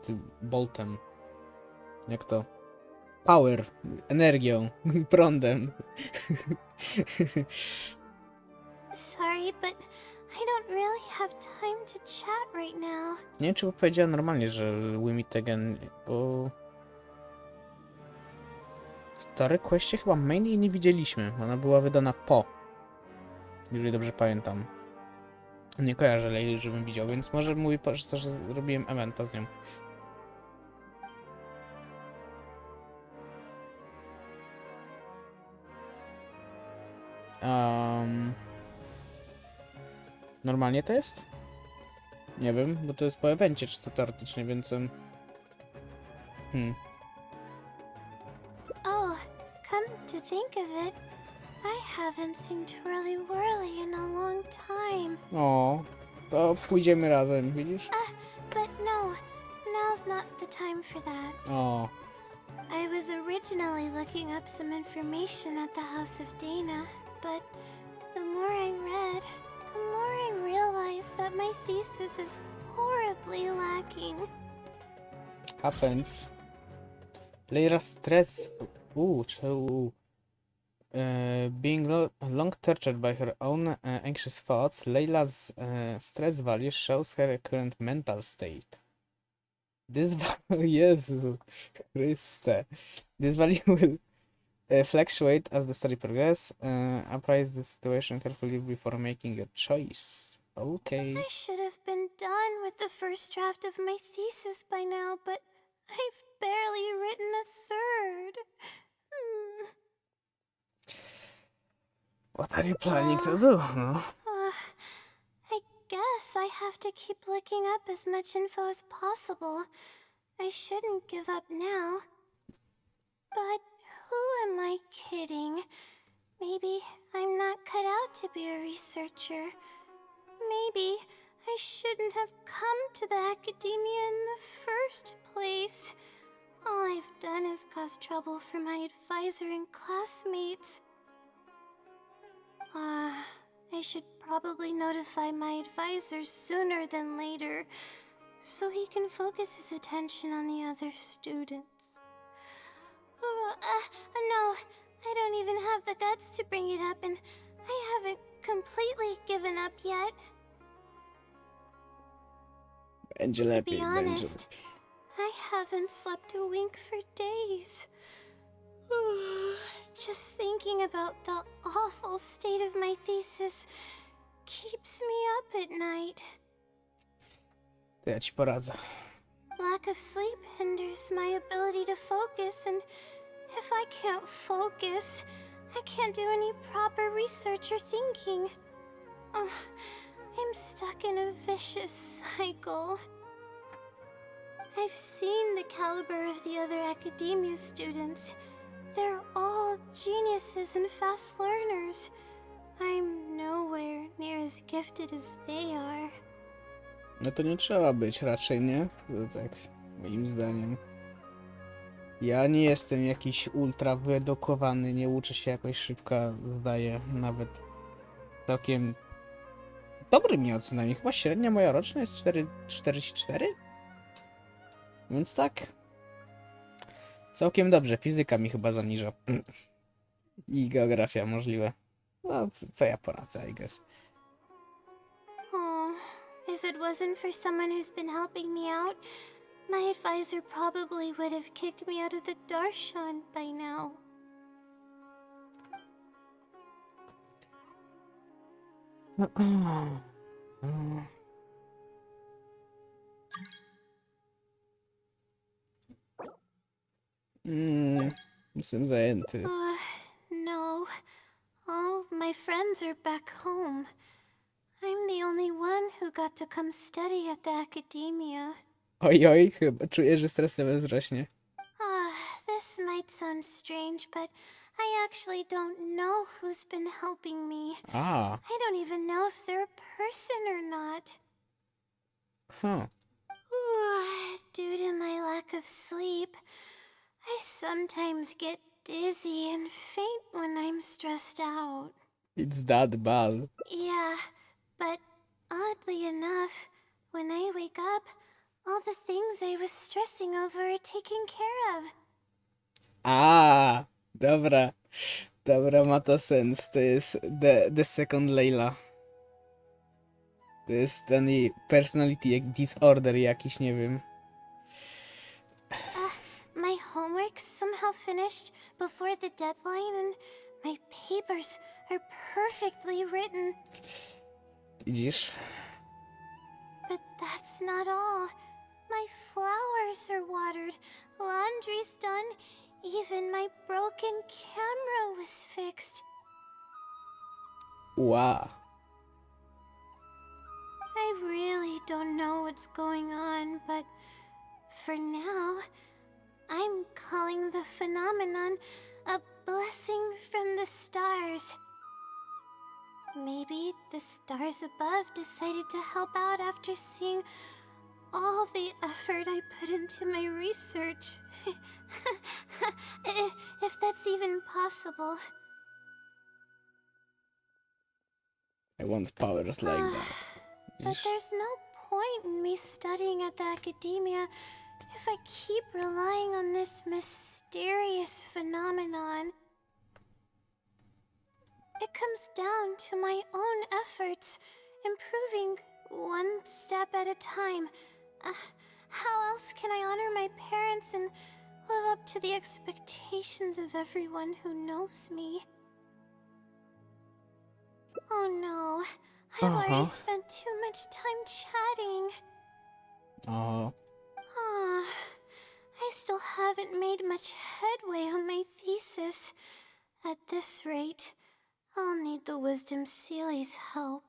tym boltem. Jak to? Power, energią, prądem. Sorry, but I don't really have time to chat right now. Nie wiem, czy powiedziała normalnie, że we meet again, bo... W Stary Questie chyba main jej nie widzieliśmy. Ona była wydana po. Jeżeli dobrze pamiętam. Nie kojarzę Leili, żebym widział, więc może mówi po prostu, że zrobiłem eventa z nią. Normalnie to jest? Nie wiem, bo to jest po evencie czysto teoretycznie, więc... Oh, come to think of it, I haven't seen Twirly Whirly in a long time. O, to pójdziemy razem, widzisz? But no, now's not the time for that. O, I was originally looking up some information at the House of Dana, but the more I read, the more I realized that my thesis is horribly lacking. happens. Leira stress... being long tortured by her own anxious thoughts, Layla's stress value shows her current mental state. This Jezu Chryste. This value will fluctuate as the story progresses. Appraise the situation carefully before making a choice. Okay. I should have been done with the first draft of my thesis by now, but I've barely written a third. What are you planning to do? No? I guess I have to keep looking up as much info as possible. I shouldn't give up now. But who am I kidding? Maybe I'm not cut out to be a researcher. Maybe I shouldn't have come to the academia in the first place. All I've done is cause trouble for my advisor and classmates. I should probably notify my advisor sooner than later, so he can focus his attention on the other students. No, I don't even have the guts to bring it up, and I haven't completely given up yet. To be honest, I haven't slept a wink for days. Just thinking about the awful state of my thesis keeps me up at night. To ja ci poradzę. Lack of sleep hinders my ability to focus, and if I can't focus, I can't do any proper research or thinking. I'm stuck in a vicious cycle. I've seen the caliber of the other academia students. They're all geniuses and fast learners. I'm nowhere near as gifted as they are. No to nie trzeba być raczej, nie? To tak, moim zdaniem. Ja nie jestem jakiś ultra wyedukowany, nie uczę się jakoś szybko, zdaję nawet całkiem dobrymi ocenami. Chyba średnia moja roczna jest 4,44? Więc tak. Całkiem dobrze. Fizyka mi chyba zaniża. I geografia możliwe. No, co ja poradzę, I guess. Oh, if it wasn't for someone who's been helping me out, my advisor probably would have kicked me out of the Darshan by now. Jestem zajęty. No. All of my friends are back home. I'm the only one who got to come study at the academia. Oj, chyba czuję, że stres level wzrośnie. This might sound strange, but I actually don't know who's been helping me. I don't even know if they're a person or not. Huh. Due to my lack of sleep, I sometimes get dizzy and faint when I'm stressed out. It's that bad. Yeah, but oddly enough, when I wake up, all the things I was stressing over are taken care of. Dobra. Dobra, ma to sens. To jest the second Layla. To jest ten jej personality disorder jakiś, nie wiem. My homework's somehow finished before the deadline, and my papers are perfectly written. Widzisz? But that's not all. My flowers are watered, laundry's done, even my broken camera was fixed. Wow. I really don't know what's going on, but for now, I'm calling the phenomenon a blessing from the stars. Maybe the stars above decided to help out after seeing all the effort I put into my research. If that's even possible. I want powers like that. But Iż- there's no point in me studying at the academia if I keep relying on this mysterious phenomenon. It comes down to my own efforts, improving one step at a time. How else can I honor my parents and live up to the expectations of everyone who knows me? Oh no, I've already spent too much time chatting. O, I still haven't made much headway on my thesis. At this rate, I'll need the Wisdom Sealy's help.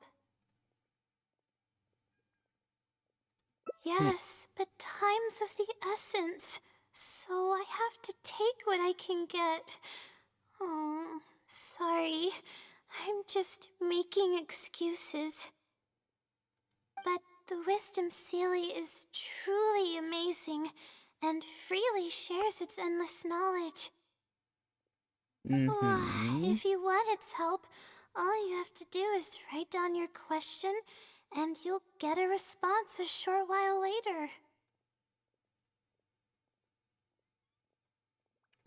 Yes, but time's of the essence, so I have to take what I can get. Oh, sorry. I'm just making excuses. But the Wisdom Sealy is truly amazing and freely shares its endless knowledge. If you want its help, all you have to do is write down your question, and you'll get a response a short while later.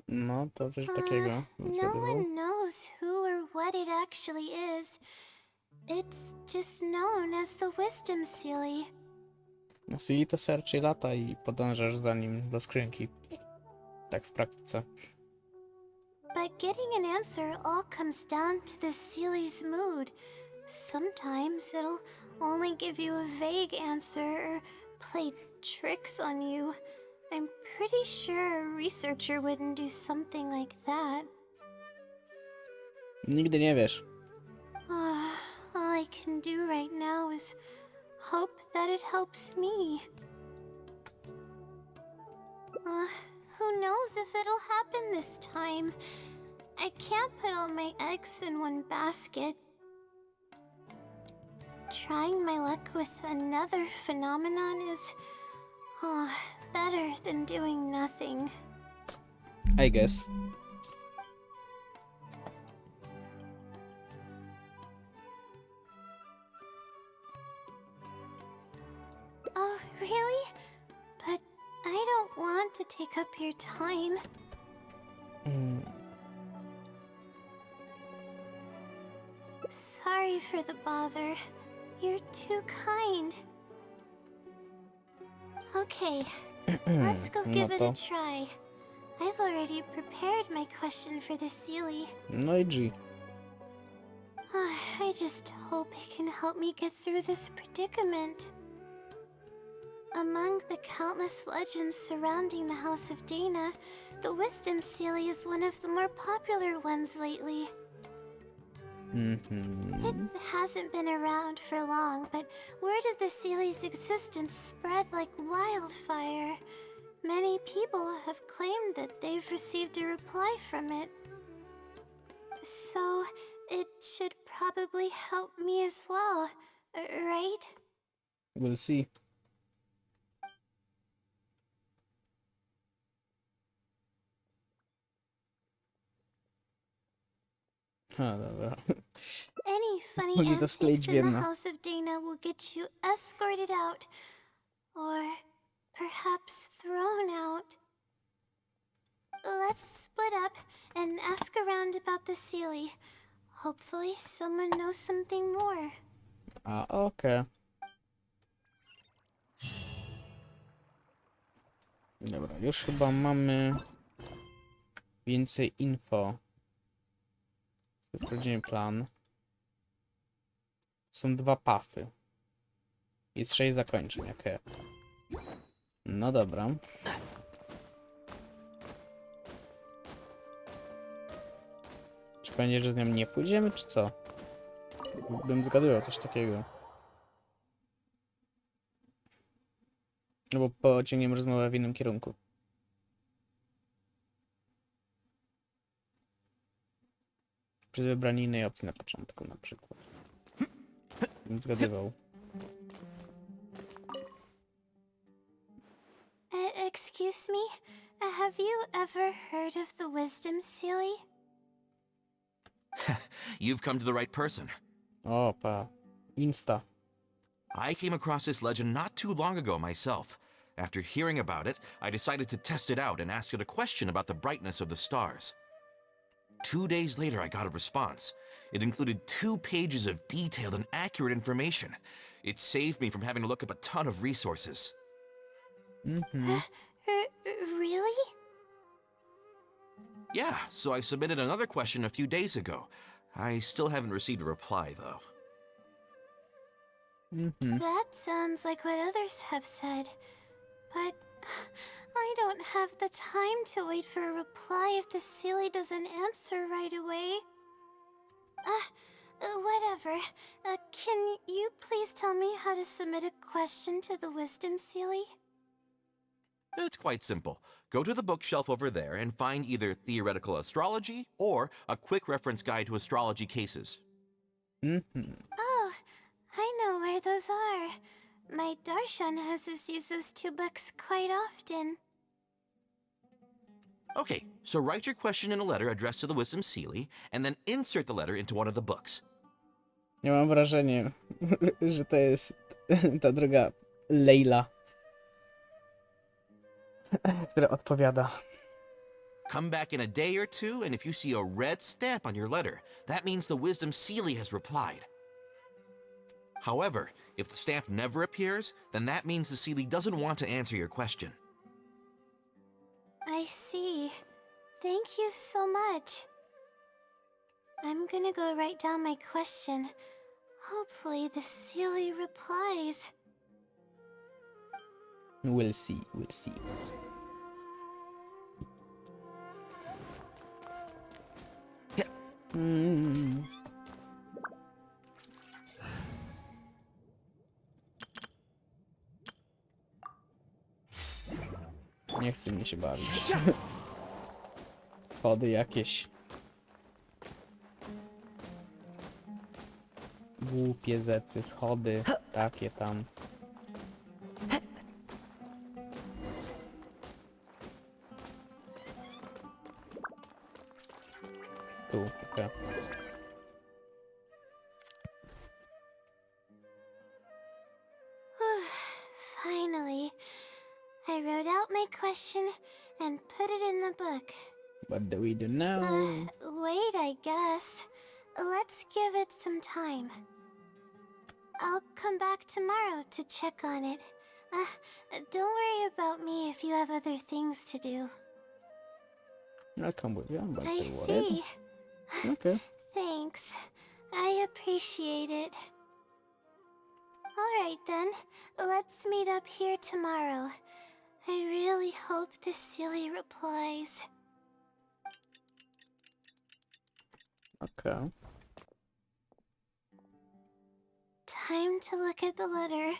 no to coś takiego. bym No spróbował. one knows who or what it actually is. It's just known as the Wisdom Sealy. No CD to serczy lata i podążasz za nim do skrzynki. Tak w praktyce. But getting an answer all comes down to the Sealy's mood. Sometimes it'll only give you a vague answer or play tricks on you. I'm pretty sure a researcher wouldn't do something like that. Nigdy nie wiesz. All I can do right now is hope that it helps me. Who knows if it'll happen this time? I can't put all my eggs in one basket. Trying my luck with another phenomenon is better than doing nothing. I guess. Oh, really? But I don't want to take up your time. Sorry for the bother. You're too kind. Okay, let's go No give it to. a try. I've already prepared my question for the Sealy. No i G. I just hope it can help me get through this predicament. Among the countless legends surrounding the House of Dana, the Wisdom Sealy is one of the more popular ones lately. It hasn't been around for long, but word of the Sealy's existence spread like wildfire. Many people have claimed that they've received a reply from it. So, it should probably help me as well, right? We'll see. Dobra. Any funny Mogli to antics skleić w in the jedno. House of Dana will get you escorted out. Or perhaps thrown out. Let's split up and ask around about the Sealy. Hopefully someone knows something more. A, okej. Dobra, już chyba mamy więcej info. Sprawdzimy plan. Są 2 pafy. Jest 6 zakończeń, okej. No dobra. Czy będzie, że z nią nie pójdziemy, czy co? Bym zgadywał coś takiego. No bo pociągniemy rozmowę w innym kierunku. Przy wybraniu innej opcji na początku na przykład. Bym zgadywał. Excuse me? Have you ever heard of the Wisdom Sealy? You've come to the right person. O, pa. Insta. I came across this legend not too long ago myself. After hearing about it, I decided to test it out and ask it a question about the brightness of the stars. 2 days later, I got a response. It included 2 pages of detailed and accurate information. It saved me from having to look up a ton of resources. Really? Yeah, so I submitted another question a few days ago. I still haven't received a reply, though. That sounds like what others have said. But I don't have the time to wait for a reply if the Sealy doesn't answer right away. Whatever. Can you please tell me how to submit a question to the Wisdom Sealy? It's quite simple. Go to the bookshelf over there and find either Theoretical Astrology or a quick reference guide to astrology cases. Oh, I know where those are. My Darshan has us use those 2 books quite often. Okay, so write your question in a letter addressed to the Wisdom Sealy, and then insert the letter into one of the books. Ja mam wrażenie, że to jest ta druga Leila, która odpowiada. Come back in a day or 2, and if you see a red stamp on your letter, that means the Wisdom Sealy has replied. However, if the stamp never appears, then that means the Sealy doesn't want to answer your question. I see. Thank you so much. I'm gonna go write down my question. Hopefully the Sealy replies. We'll see, we'll see. Yeah. Nie chce mi się bawić. Chody jakieś. Głupie zecy, schody, takie tam. Tu, okej. Finally, I wrote out my question and put it in the book. What do we do now? Wait, I guess. Let's give it some time. I'll come back tomorrow to check on it. Don't worry about me if you have other things to do. I'll come with you, but I whatever. see. Okay. Thanks. I appreciate it. Alright then, let's meet up here tomorrow. I really hope the Sealy replies. Okay. Time to look at the letter.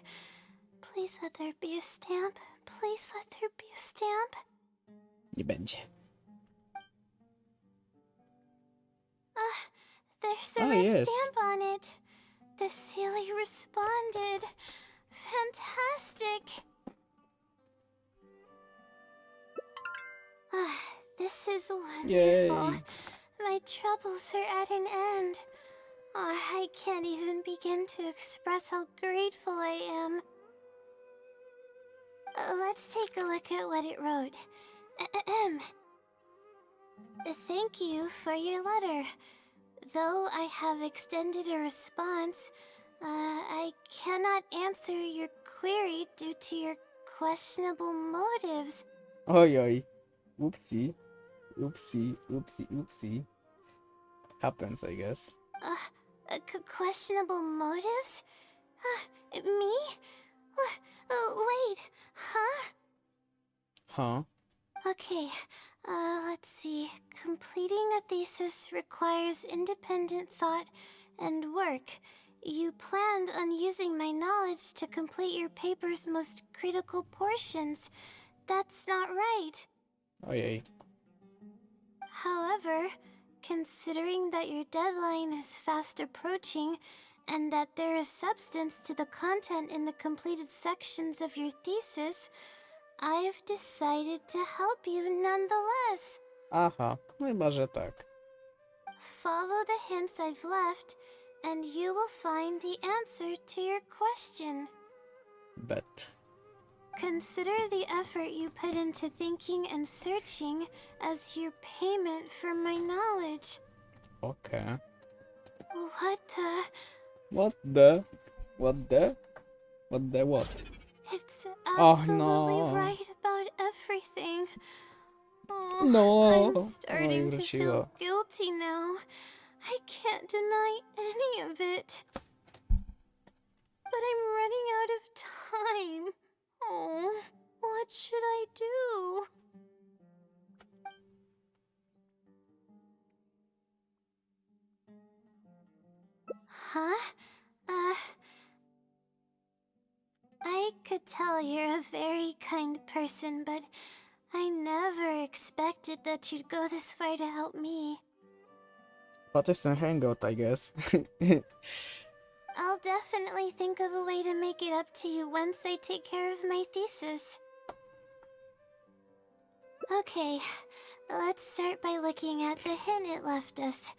Please let there be a stamp. Please let there be a stamp. Nie będzie. There's a Oh, red yes. stamp on it. The Sealy responded. Fantastic. This is wonderful. Yay. My troubles are at an end. I can't even begin to express how grateful I am. Let's take a look at what it wrote. Thank you for your letter. Though I have extended a response, I cannot answer your query due to your questionable motives. Oj, oj. Oopsie. Oopsie, oopsie, oopsie. Happens, I guess. Questionable motives? Me? Wait, huh? Huh? Okay, let's see. Completing a thesis requires independent thought and work. You planned on using my knowledge to complete your paper's most critical portions. That's not right. Ojej. However, considering that your deadline is fast approaching and that there is substance to the content in the completed sections of your thesis, I've decided to help you nonetheless. Aha, no chyba, że tak. Follow the hints I've left, and you will find the answer to your question. Bet. Consider the effort you put into thinking and searching as your payment for my knowledge. Okej. What the? What the? What the? What the what? It's Oh, absolutely no. right about everything. Oh, No. I'm Oj, starting to feel wróciło. guilty now. I can't deny any of it. But I'm running out of time. Oh, what should I do? Huh? I could tell you're a very kind person, but I never expected that you'd go this far to help me. Po to jest ten hangout, I guess. I'll definitely think of a way to make it up to you once I take care of my thesis. Okay, let's start by looking at the hint it left us.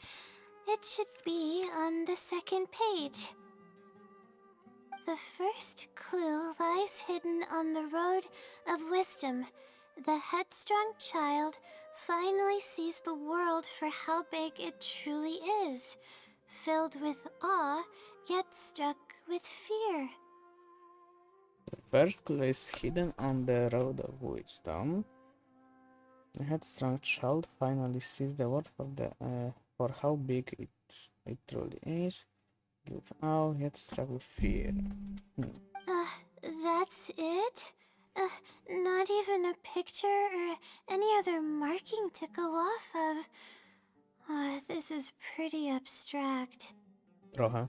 It should be on the second page. The first clue lies hidden on the road of wisdom. The headstrong child finally sees the world for how big it truly is, filled with awe, yet struck with fear. The first clue is hidden on the road of wisdom. The headstrong child finally sees the world for how big it truly is, with awe, yet struck with fear. That's it? Not even a picture or any other marking to go off of. This is pretty abstract. Trochę.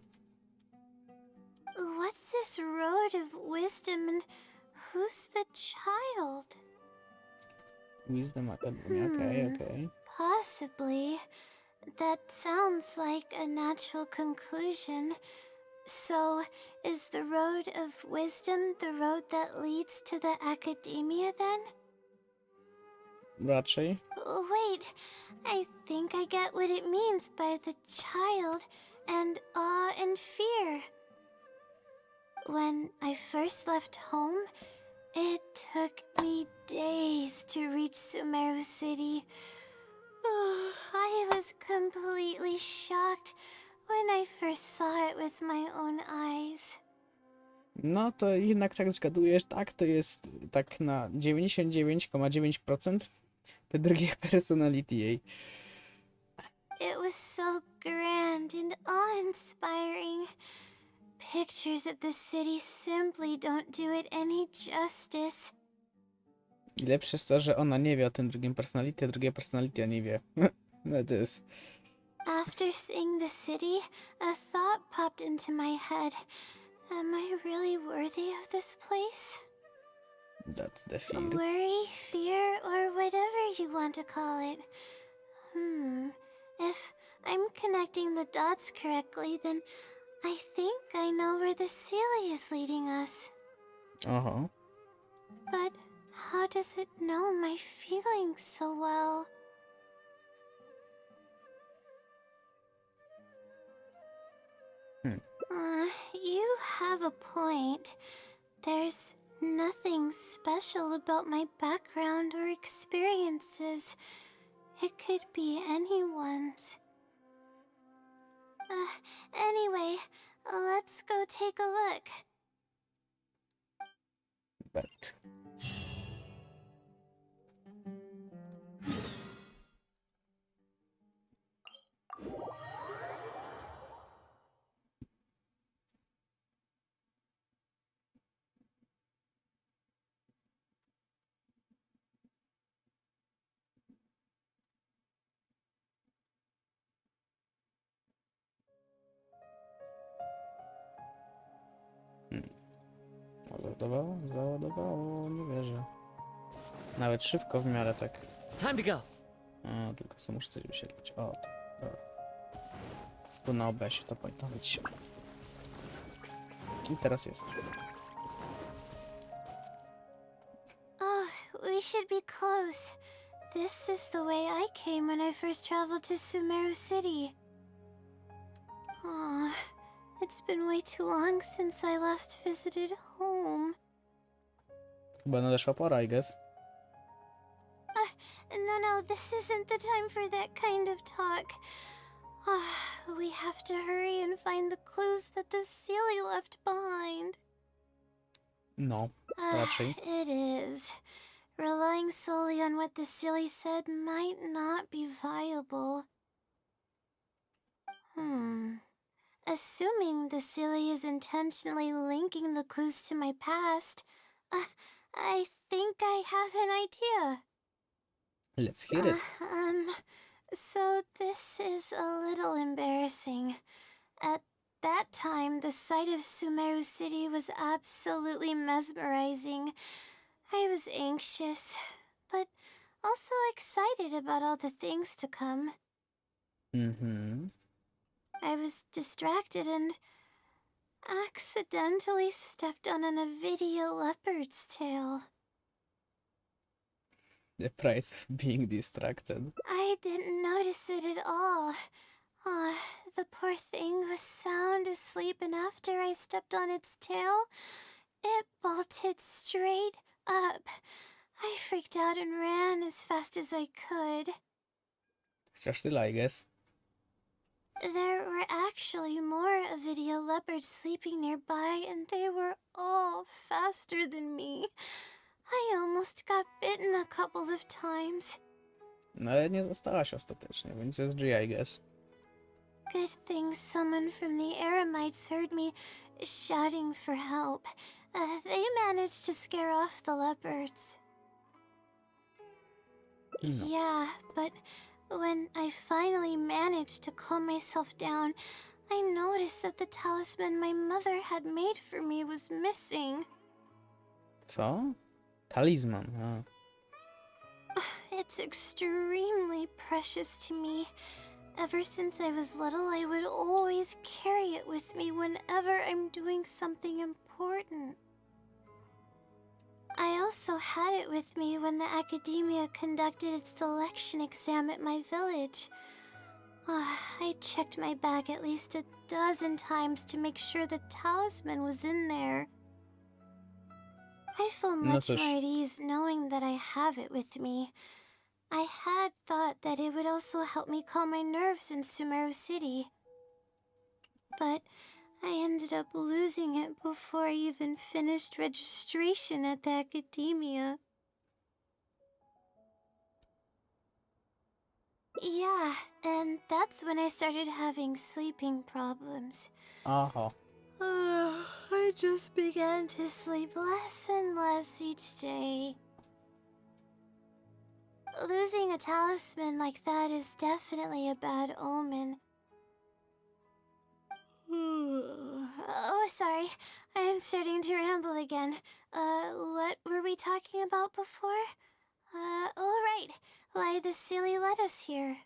What's this road of wisdom and who's the child? Wisdom Academy, okay. Possibly. That sounds like a natural conclusion. So, is the road of wisdom the road that leads to the academia then? Raczej. Wait, I think I get what it means by the child and awe and fear. When I first left home, it took me days to reach Sumeru City. I was completely shocked when I first saw it with my own eyes. No to jednak tak zgadujesz, tak, to jest tak na 99,9% to drugie personality jej. It was so grand and awe-inspiring. Pictures of the city simply don't do it any justice. I lepsze jest to, że ona nie wie o tym drugim personality, a drugie personality nie wie. No to jest... After seeing the city, a thought popped into my head. Am I really worthy of this place? That's the fear. Worry, fear, or whatever you want to call it. If I'm connecting the dots correctly, then I think I know where the Sealy is leading us. Oho. But how does it know my feelings so well? You have a point. There's nothing special about my background or experiences. It could be anyone's. Anyway, let's go take a look. Bet. Załadowało? Załadowało, nie wierzę. Nawet szybko w miarę tak. Time to go. A, tylko sobie muszę coś wyświetlić. O, to. Tu na OBS-ie to powinno być. I teraz jest. Oh, we should be close. This is the way I came when I first traveled to Sumeru City. Oh, it's been way too long since I last visited home. Chyba nadeszła pora, I guess. No, this isn't the time for that kind of talk. We have to hurry and find the clues that the Sealy left behind. No, raczej. It is. Relying solely on what the Sealy said might not be viable. Assuming the Sealy is intentionally linking the clues to my past, I think I have an idea. Let's hit it. So this is a little embarrassing. At that time, the sight of Sumeru City was absolutely mesmerizing. I was anxious, but also excited about all the things to come. I was distracted and accidentally stepped on an Avidia leopard's tail. The price of being distracted. I didn't notice it at all. The poor thing was sound asleep, and after I stepped on its tail, it bolted straight up. I freaked out and ran as fast as I could. Chociaż tyle, I guess. There were actually more Avidia leopards sleeping nearby, and they were all faster than me. I almost got bitten a couple of times. No ale nie zostałaś ostatecznie, więc jest G, I guess. Good thing someone from the Eremites heard me shouting for help. They managed to scare off the leopards. No. Yeah, but when I finally managed to calm myself down, I noticed that the talisman my mother had made for me was missing. Co? Talizman, a. It's extremely precious to me. Ever since I was little, I would always carry it with me whenever I'm doing something important. I also had it with me when the academia conducted its selection exam at my village. I checked my bag at least a dozen times to make sure the talisman was in there. I feel No much cóż. more at ease knowing that I have it with me. I had thought that it would also help me calm my nerves in Sumeru City. But I ended up losing it before I even finished registration at the academia. Yeah, and that's when I started having sleeping problems. Aha. I just began to sleep less and less each day. Losing a talisman like that is definitely a bad omen. Oh, sorry. I'm starting to ramble again. What were we talking about before? Right. Why the Sealy led us here.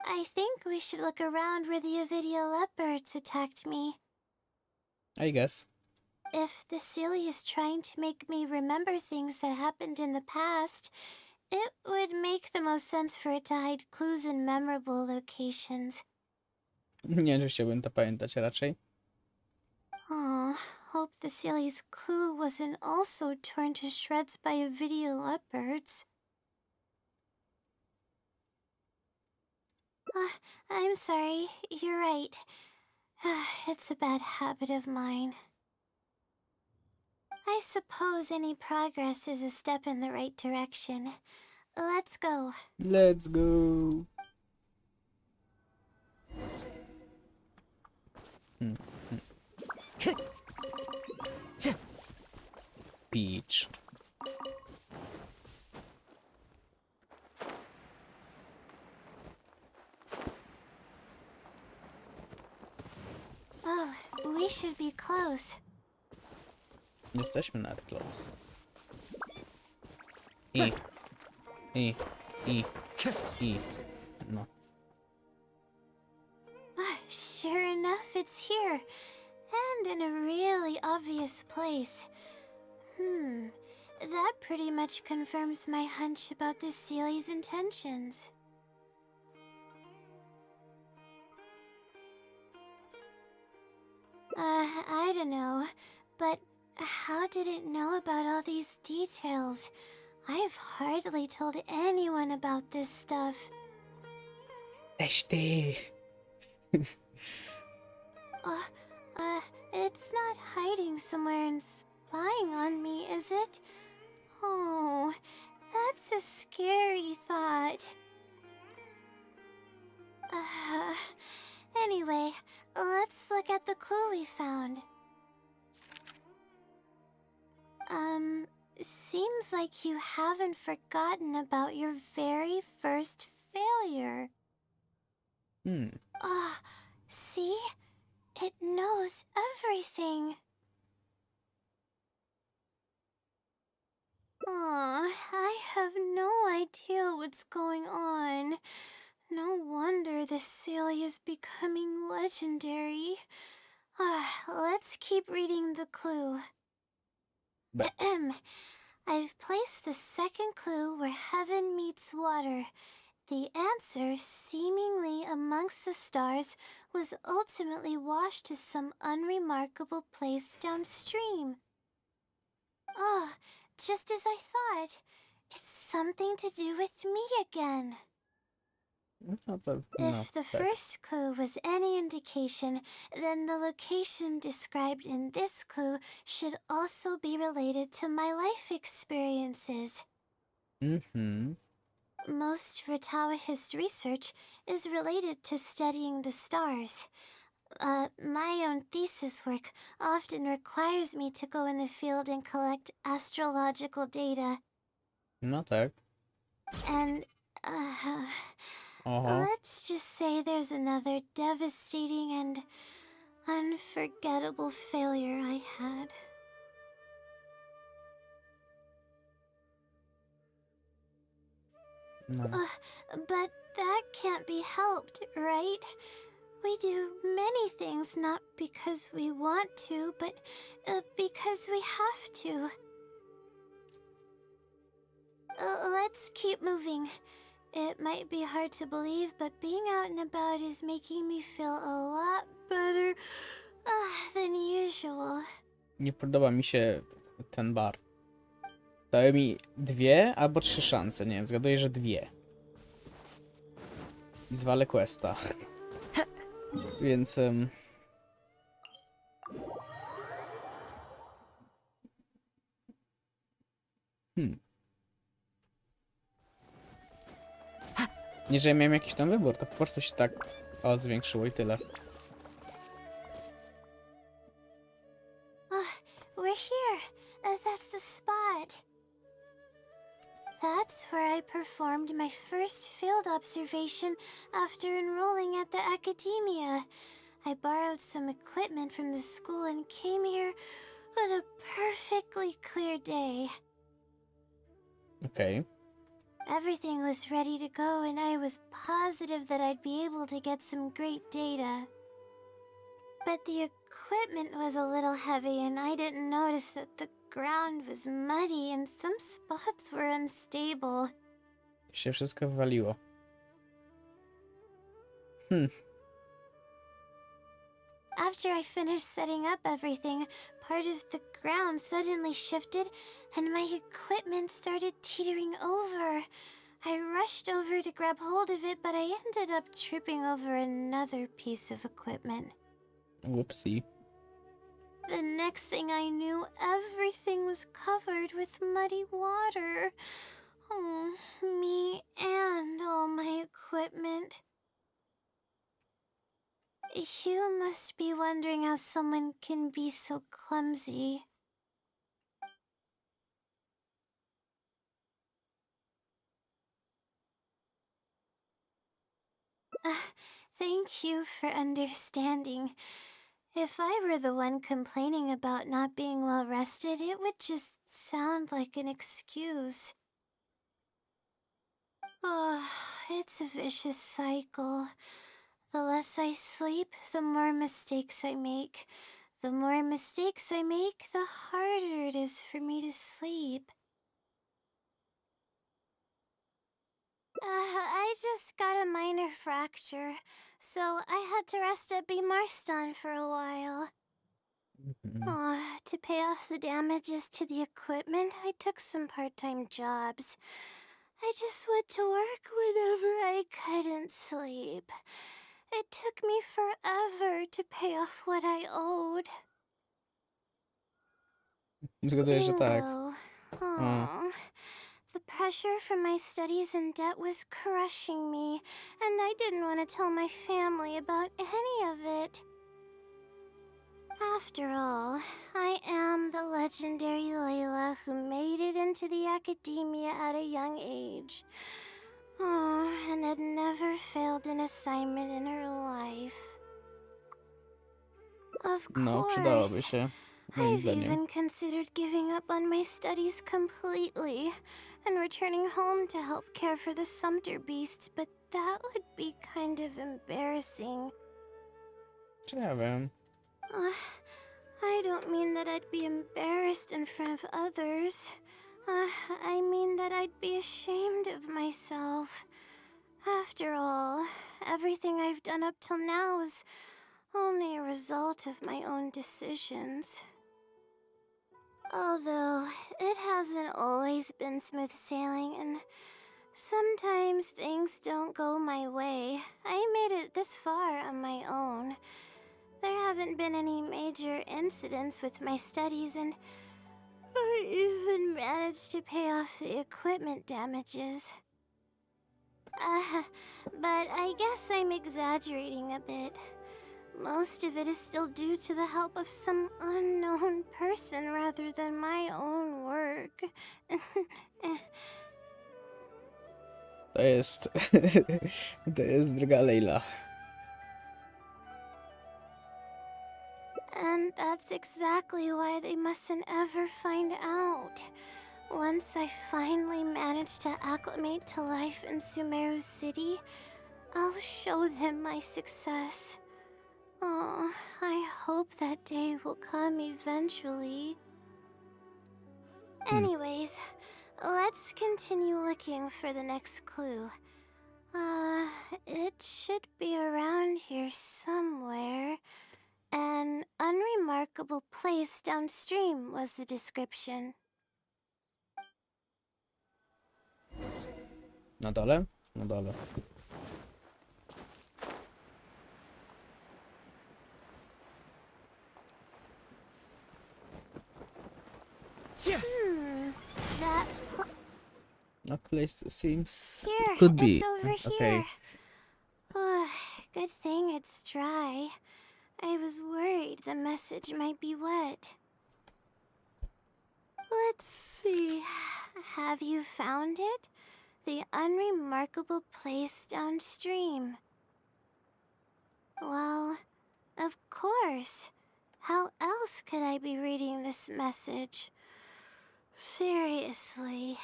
I think we should look around where the Avidia leopards attacked me. I guess. If the Sealy is trying to make me remember things that happened in the past, it would make the most sense for it to hide clues in memorable locations. Nie wiem, czy chciałbym to pamiętać raczej. Aw, hope the Sealy's clue wasn't also torn to shreds by Avidia leopards. I'm sorry, you're right. It's a bad habit of mine. I suppose any progress is a step in the right direction. Let's go. Let's go. Peach. Oh, we should be close. Jesteśmy nawet close. I. No. Sure enough, it's here. And in a really obvious place. That pretty much confirms my hunch about the Sealy's intentions. I don't know, but how did it know about all these details? I've hardly told anyone about this stuff. Też ty. It's not hiding somewhere and spying on me, is it? Oh, that's a scary thought. Anyway, let's look at the clue we found. Seems like you haven't forgotten about your very first failure. See? It knows everything. I have no idea what's going on. No wonder the Sealy is becoming legendary. Let's keep reading the clue. I've placed the second clue where heaven meets water. The answer, seemingly amongst the stars, was ultimately washed to some unremarkable place downstream. Just as I thought. It's something to do with me again. If the first clue was any indication, then the location described in this clue should also be related to my life experiences. Most Ratawahist research is related to studying the stars. My own thesis work often requires me to go in the field and collect astrological data. No tak. And, let's just say there's another devastating and unforgettable failure I had. No. But that can't be helped, right? We do many things not because we want to, but because we have to. Let's keep moving. It might be hard to believe, but being out and about is making me feel a lot better than usual. Nie podoba mi się ten bar. Dały mi 2 albo 3 szanse, nie wiem, zgaduję, że 2. I zwalę questa. Więc... Nie, że ja miałem jakiś tam wybór, to po prostu się tak zwiększyło i tyle. We're here. That's the spot. That's where I performed my first field observation after enrolling at the academia. I borrowed some equipment from the school and came here on a perfectly clear day. Okej. Everything was ready to go and I was positive that I'd be able to get some great data. But the equipment was a little heavy and I didn't notice that the ground was muddy and some spots were unstable. Się wszystko wywaliło. After I finished setting up everything, part of the ground suddenly shifted and my equipment started teetering over. I rushed over to grab hold of it, but I ended up tripping over another piece of equipment. Whoopsie. The next thing I knew, everything was covered with muddy water. Oh, me and all my equipment. You must be wondering how someone can be so clumsy. Thank you for understanding. If I were the one complaining about not being well rested, it would just sound like an excuse. Oh, it's a vicious cycle. The less I sleep, the more mistakes I make. The more mistakes I make, the harder it is for me to sleep. I just got a minor fracture, so I had to rest at B. Marston for a while. Mhm. To pay off the damages to the equipment, I took some part-time jobs. I just went to work whenever I couldn't sleep. It took me forever to pay off what I owed. Zgaduję, że tak. Bingo. O. Oh. The pressure from my studies and debt was crushing me, and I didn't want to tell my family about any of it. After all, I am the legendary Layla who made it into the academia at a young age. Oh, and had never failed an assignment in her life. Of No, przydałoby course. się, moim I've zdaniem. even considered giving up on my studies completely and returning home to help care for the Sumter beast, but that would be kind of embarrassing. Czy ja wiem. I don't mean that I'd be embarrassed in front of others. I mean that I'd be ashamed of myself. After all, everything I've done up till now is only a result of my own decisions. Although, it hasn't always been smooth sailing, and sometimes things don't go my way. I made it this far on my own. There haven't been any major incidents with my studies, and I even managed to pay off the equipment damages. But I guess I'm exaggerating a bit. Most of it is still due to the help of some unknown person rather than my own work. To jest... to jest druga Layla. And that's exactly why they mustn't ever find out. Once I finally manage to acclimate to life in Sumeru City, I'll show them my success. Oh, I hope that day will come eventually. Anyways, let's continue looking for the next clue. It should be around here somewhere. An unremarkable place downstream was the description. Na dole? Na dole. That A place seems... here, could be. it's over Okay. here. Good thing it's dry. I was worried the message might be wet. Let's see. Have you found it? The unremarkable place downstream. Well, of course. How else could I be reading this message? Seriously.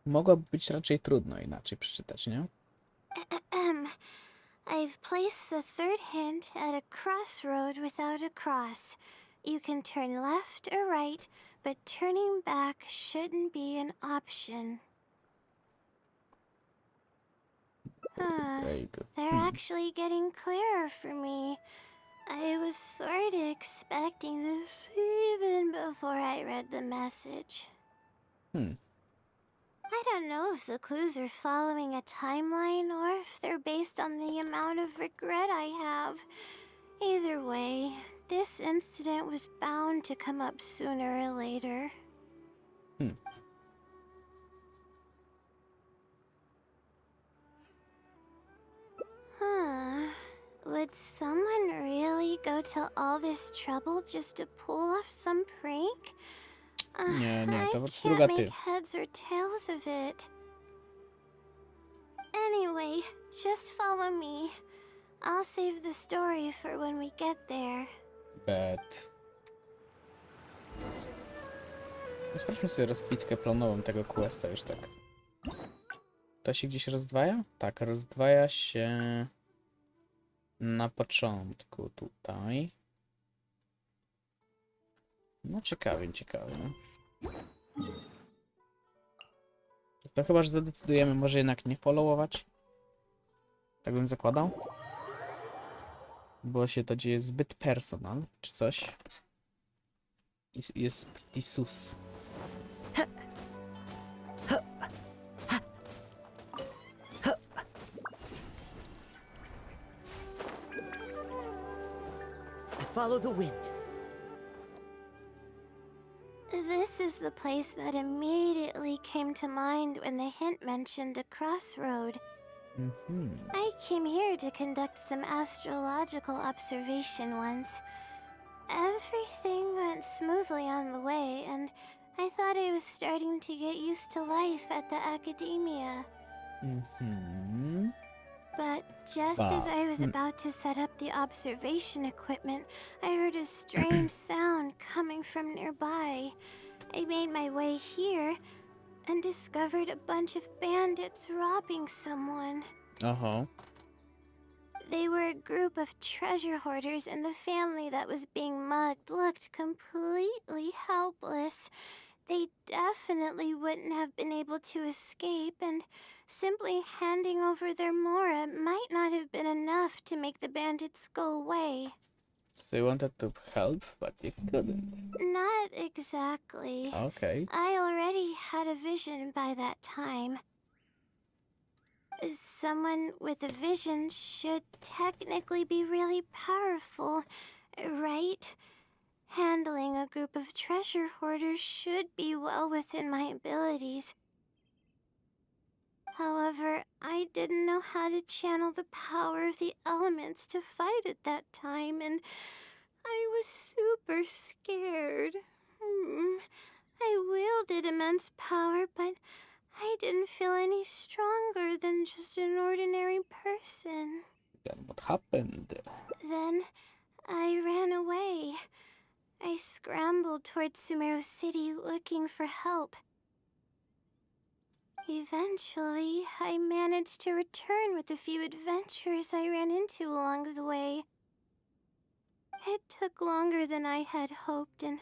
Mogłoby być raczej trudno inaczej przeczytać, nie? I've placed the third hint at a crossroad without a cross. You can turn left or right, but turning back shouldn't be an option. Very good. They're actually getting clearer for me. I was sort of expecting this even before I read the message. I don't know if the clues are following a timeline or if they're based on the amount of regret I have. Either way, this incident was bound to come up sooner or later. Would someone really go to all this trouble just to pull off some prank? Nie, nie, to I druga can't ty. make heads or tails of it. Anyway, just follow me. I'll save the story for when we get there. Bet. Sprawdźmy sobie rozpitkę planową tego questa już tak. To się gdzieś rozdwaja? Tak, rozdwaja się na początku tutaj. No ciekawie, ciekawie. To chyba, że zadecydujemy może jednak nie followować. Tak bym zakładał. Bo się to dzieje zbyt personal, czy coś. Jest pretty sus. I follow the wind. This is the place that immediately came to mind when the hint mentioned a crossroad. I came here to conduct some astrological observation once. Everything went smoothly on the way, and I thought I was starting to get used to life at the academia. But just as I was about to set up the observation equipment, I heard a strange sound coming from nearby. I made my way here and discovered a bunch of bandits robbing someone. They were a group of treasure hoarders, and the family that was being mugged looked completely helpless. They definitely wouldn't have been able to escape, and simply handing over their mora might not have been enough to make the bandits go away. So you wanted to help, but you couldn't. Not exactly. Okay. I already had a vision by that time. Someone with a vision should technically be really powerful, right? Handling a group of treasure hoarders should be well within my abilities. However, I didn't know how to channel the power of the elements to fight at that time, and I was super scared. I wielded immense power, but I didn't feel any stronger than just an ordinary person. Then what happened? Then I ran away. I scrambled towards Sumeru City looking for help. Eventually, I managed to return with a few adventures I ran into along the way. It took longer than I had hoped, and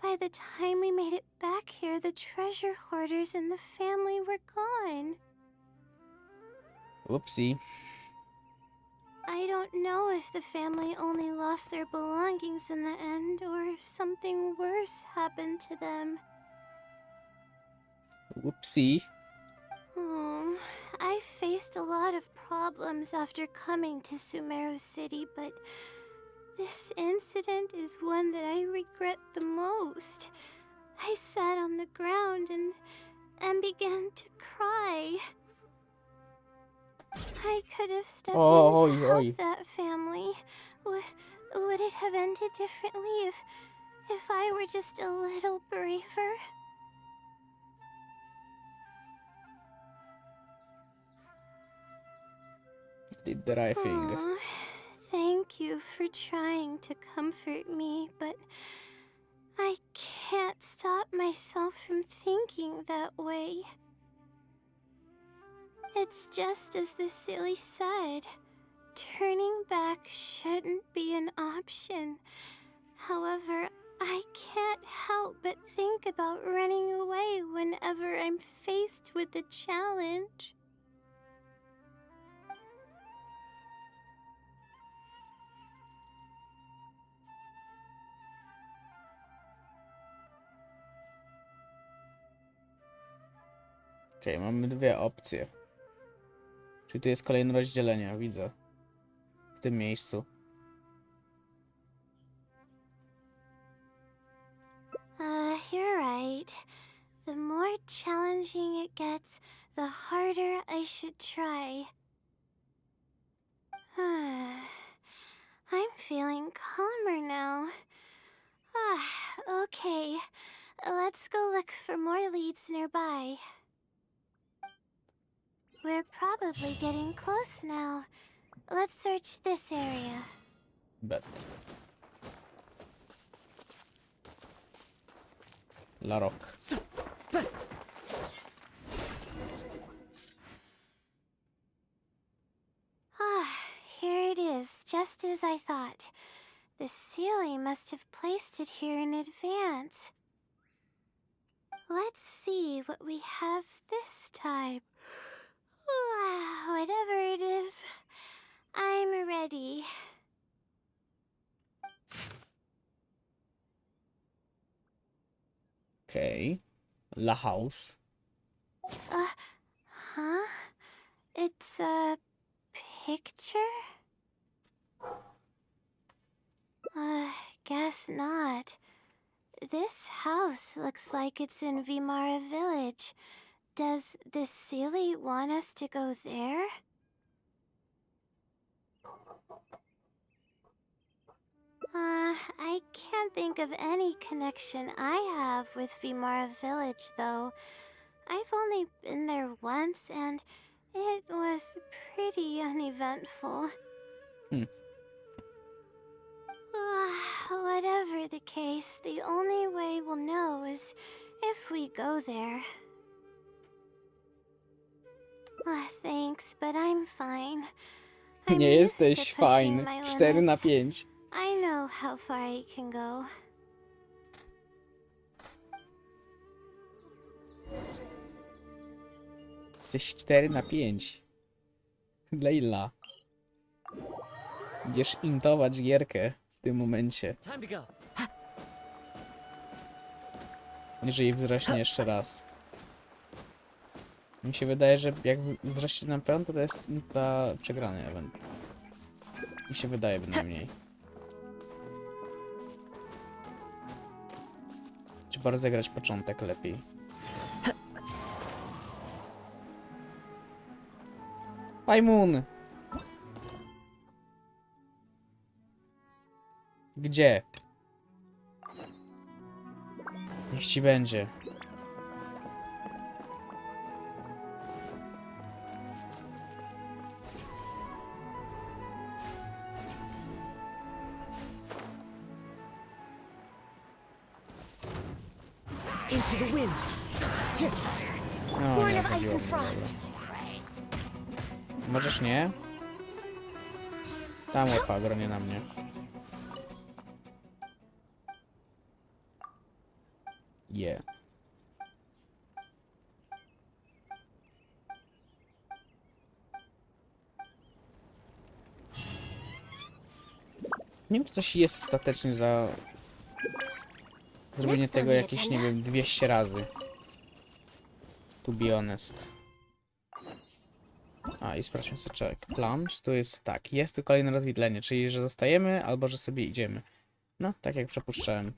by the time we made it back here, the treasure hoarders and the family were gone. Whoopsie. I don't know if the family only lost their belongings in the end, or if something worse happened to them. Whoopsie. I faced a lot of problems after coming to Sumeru City, but this incident is one that I regret the most. I sat on the ground and began to cry. I could have stepped in to help that family. Would it have ended differently if I were just a little braver? Did the right thing. Aw, thank you for trying to comfort me, but I can't stop myself from thinking that way. It's just as the silly said. Turning back shouldn't be an option. However, I can't help but think about running away whenever I'm faced with a challenge. Okej, mamy dwie opcje. Czyli tu jest kolejne rozdzielenie, widzę. W tym miejscu. You're right. The more challenging it gets, the harder I should try. I'm feeling calmer now. Okay. Let's go look for more leads nearby. We're probably getting close now. let's search this area. Bet. La Rock. Ah, here it is, just as I thought. The Sealy must have placed it here in advance. Let's see what we have this time. Whatever it is, I'm ready. Okay. La House. Huh? It's a picture? Guess not. This house looks like it's in Vimara Village. Does the Sealy want us to go there? I can't think of any connection I have with Vimara Village, though. I've only been there once, and it was pretty uneventful. Whatever the case, the only way we'll know is if we go there. Thanks, but I'm fine. I'm Nie used to jesteś pushing fajny. my 4 na limits. 5. I know how far I can go. Jesteś 4 na 5. Leila. Idziesz intować gierkę w tym momencie. Time to go. Jeżeli wzrośnie jeszcze raz. Mi się wydaje, że jak wzrośnie na pełno, to jest za przegrany event. Mi się wydaje bynajmniej. Trzeba rozegrać początek lepiej. Pajmun! Gdzie? Niech ci będzie. Into the wind. No, Born nie of ice chodziło and mi. frost. Możesz nie? Tam łapa, bronie na mnie. Yeah. Nie wiem, czy coś jest ostatecznie za zrobienie Next on tego the jakieś, nie agenda. wiem, 200 razy. To be honest. A, i sprawdźmy sobie czek. Plunge, tu jest tak, jest tu kolejne rozwidlenie, czyli że zostajemy, albo że sobie idziemy. No, tak jak przypuszczałem.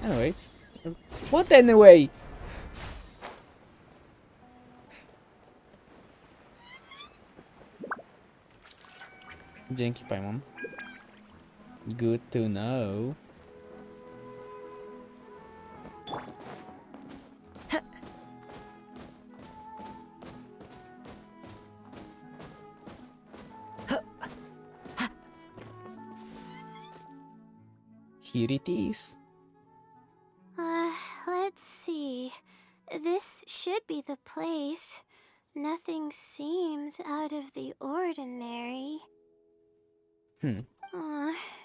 Anyway. What anyway? Dzięki, Paimon. Good to know. Here it is. Let's see. This should be the place. Nothing seems out of the ordinary.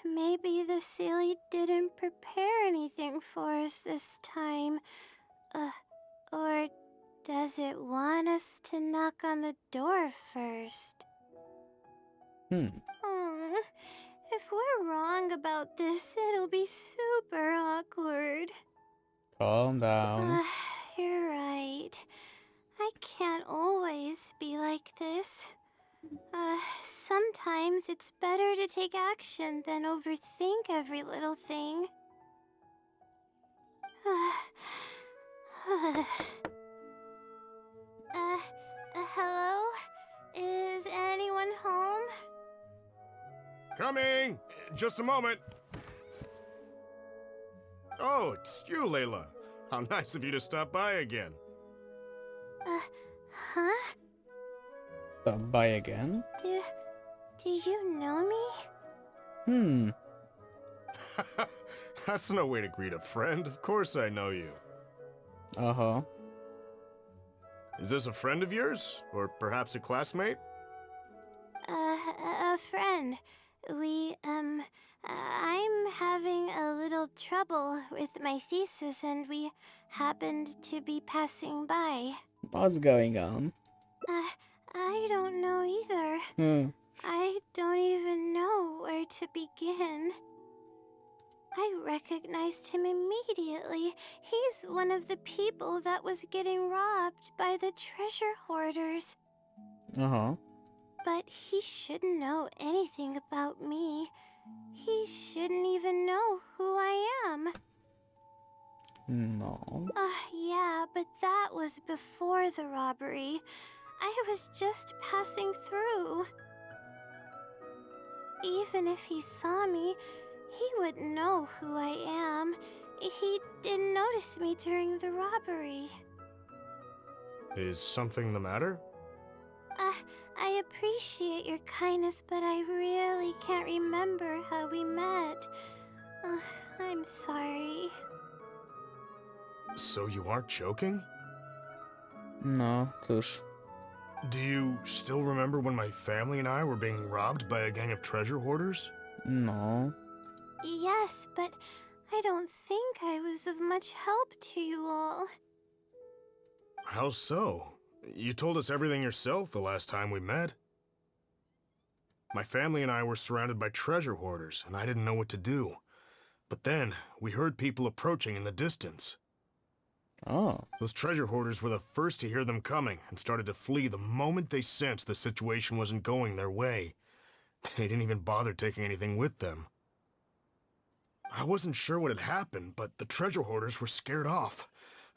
Maybe the Sealy didn't prepare anything for us this time. Or does it want us to knock on the door first? If we're wrong about this, it'll be super awkward. Calm down. You're right. I can't always be like this. Sometimes it's better to take action than overthink every little thing. Hello? Is anyone home? Coming! Just a moment. Oh, it's you, Layla. How nice of you to stop by again. Huh? Bye again. Do you know me? Hmm. That's no way to greet a friend. Of course I know you. Uh-huh. Is this a friend of yours? Or perhaps a classmate? A friend. I'm having a little trouble with my thesis and we happened to be passing by. What's going on? I don't know either. Hmm. I don't even know where to begin. I recognized him immediately. He's one of the people that was getting robbed by the treasure hoarders. Uh-huh. But he shouldn't know anything about me. He shouldn't even know who I am. No. Yeah, but that was before the robbery. I was just passing through. Even if he saw me, he wouldn't know who I am. He didn't notice me during the robbery. Is something the matter? I appreciate your kindness, but I really can't remember how we met. I'm sorry. So you aren't joking? No, cóż. Do you still remember when my family and I were being robbed by a gang of treasure hoarders? No. Yes, but I don't think I was of much help to you all. How so? You told us everything yourself the last time we met. My family and I were surrounded by treasure hoarders, and I didn't know what to do. But then, we heard people approaching in the distance. O. Those treasure hoarders were the first to hear them coming, and started to flee the moment they sensed the situation wasn't going their way. They didn't even bother taking anything with them. I wasn't sure what had happened, but the treasure hoarders were scared off.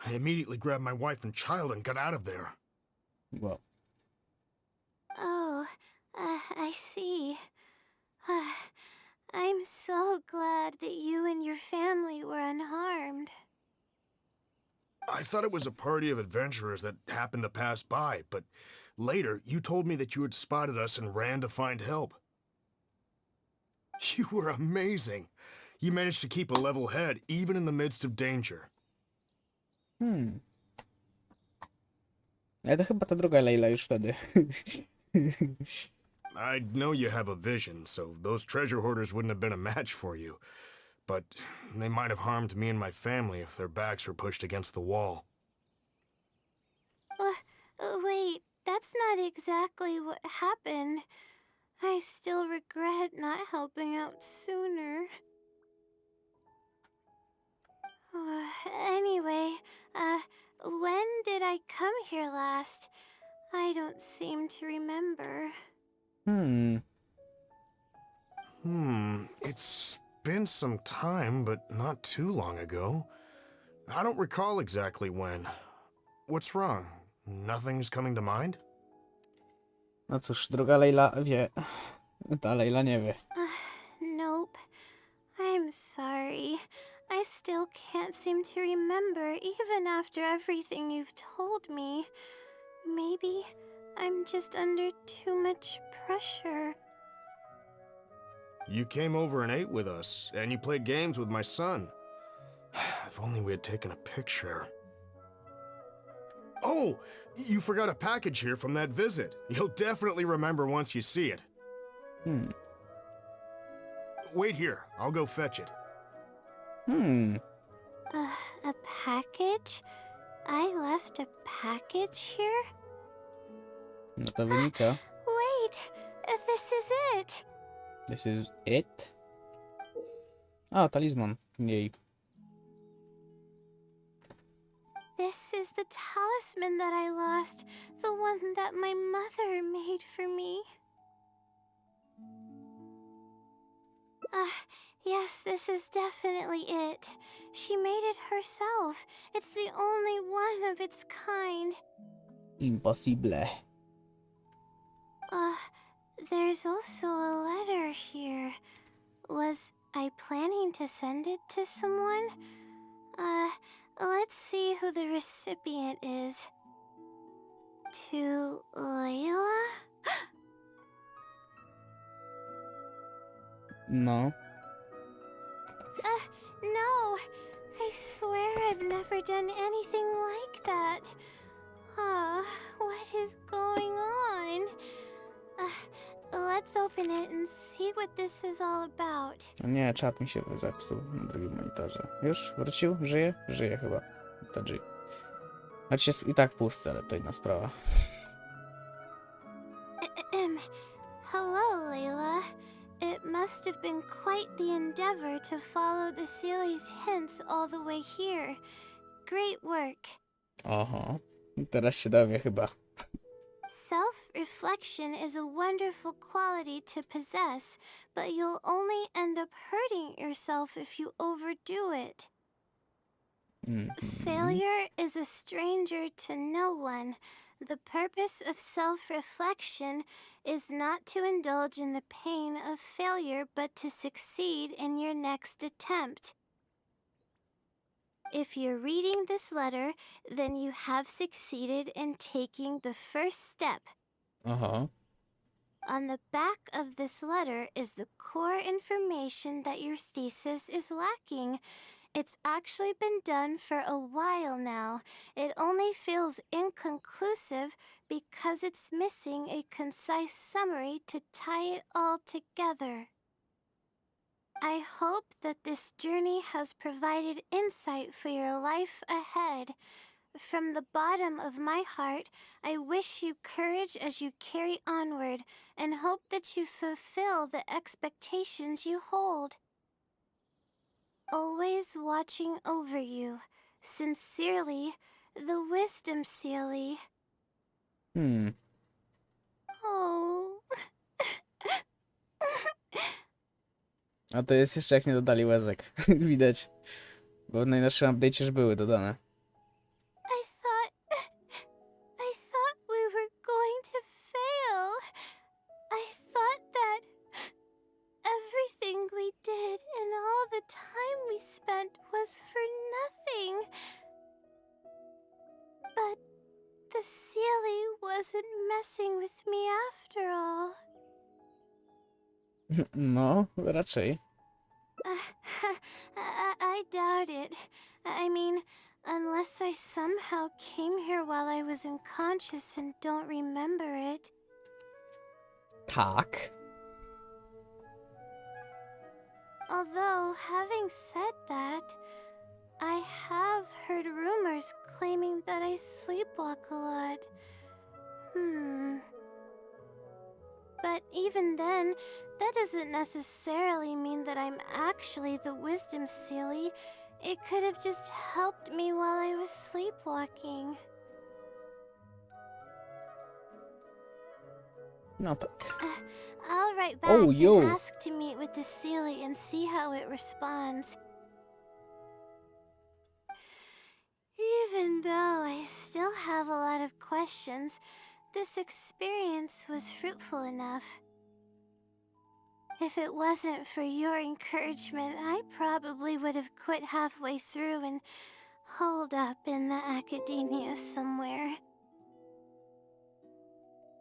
I immediately grabbed my wife and child and got out of there. Wow. Oh, I see. I'm so glad that you and your family were unharmed. I thought it was a party of adventurers that happened to pass by, but later you told me that you had spotted us and ran to find help. You were amazing. You managed to keep a level head even in the midst of danger. Ale to chyba ta druga Layla już wtedy. I know you have a vision, so those treasure hoarders wouldn't have been a match for you. But they might have harmed me and my family if their backs were pushed against the wall. Wait, that's not exactly what happened. I still regret not helping out sooner. Anyway, when did I come here last? I don't seem to remember. It's been some time, but not too long ago. I don't recall exactly when. What's wrong? Nothing's coming to mind? No cóż, druga Layla wie. Ta Layla nie wie. Nope. I'm sorry. I still can't seem to remember even after everything you've told me. Maybe I'm just under too much pressure. You came over and ate with us, and you played games with my son. If only we had taken a picture. Oh, you forgot a package here from that visit. You'll definitely remember once you see it. Wait here, I'll go fetch it. A package? I left a package here? No to wynika. Wait, this is it. This is it? A, talizman jej. This is the talisman that I lost, the one that my mother made for me. Yes, this is definitely it. She made it herself. It's the only one of its kind. Impossible. There's also a letter here. Was I planning to send it to someone? Let's see who the recipient is. To Layla? No. No. I swear I've never done anything like that. What is going on? Let's open it and see what this is all about. No nie, czat mi się zepsuł na drugim monitorze. Już? Wrócił? Żyje? Żyje chyba. To G. Choć jest i tak pusty, ale to inna sprawa. Hello, Layla. It must have been quite the endeavor to follow the Sealy's hints all the way here. Great work. Oho. Teraz się dowie chyba. Self-reflection is a wonderful quality to possess, but you'll only end up hurting yourself if you overdo it. Failure is a stranger to no one. The purpose of self-reflection is not to indulge in the pain of failure, but to succeed in your next attempt. If you're reading this letter, then you have succeeded in taking the first step. Aha. On the back of this letter is the core information that your thesis is lacking. It's actually been done for a while now. It only feels inconclusive because it's missing a concise summary to tie it all together. I hope that this journey has provided insight for your life ahead. From the bottom of my heart, I wish you courage as you carry onward and hope that you fulfill the expectations you hold. Always watching over you. Sincerely, the Wisdom Sealy. Oh. A to jest jeszcze jak nie dodali łezek. Widać. Bo w najnowszym update'cie już były dodane. I thought we were going to fail. I thought that everything we did and all the time we spent was for nothing. But the Sealy wasn't messing with me after all. No, raczej. I doubt it. I mean, unless I somehow came here while I was unconscious and don't remember it. Tak. Although, having said that, I have heard rumors claiming that I sleepwalk a lot. But even then, that doesn't necessarily mean that I'm actually the Wisdom Sealy. It could have just helped me while I was sleepwalking. No tak. I'll write back Oh, yo. and ask to meet with the Sealy and see how it responds. Even though I still have a lot of questions, this experience was fruitful enough. If it wasn't for your encouragement, I probably would have quit halfway through and holed up in the academia somewhere.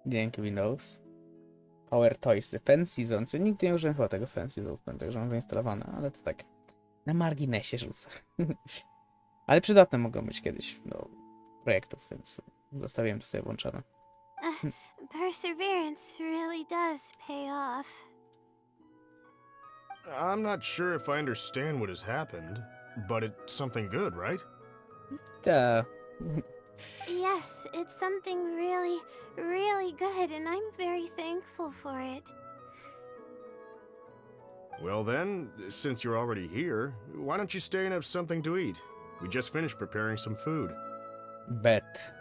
Dzięki Windows. Power Toys, Fan Seasons. Nigdy nie użyłem chyba tego Fan Seasons, także mam zainstalowane, ale to tak na marginesie rzucę. Ale przydatne mogą być kiedyś do projektów, więc zostawiłem to sobie włączone. Perseverance really does pay off. I'm not sure if I understand what has happened, but it's something good, right? Ta. Yes, it's something really, really good, and I'm very thankful for it. Well then, since you're already here, why don't you stay and have something to eat? We just finished preparing some food. Bet.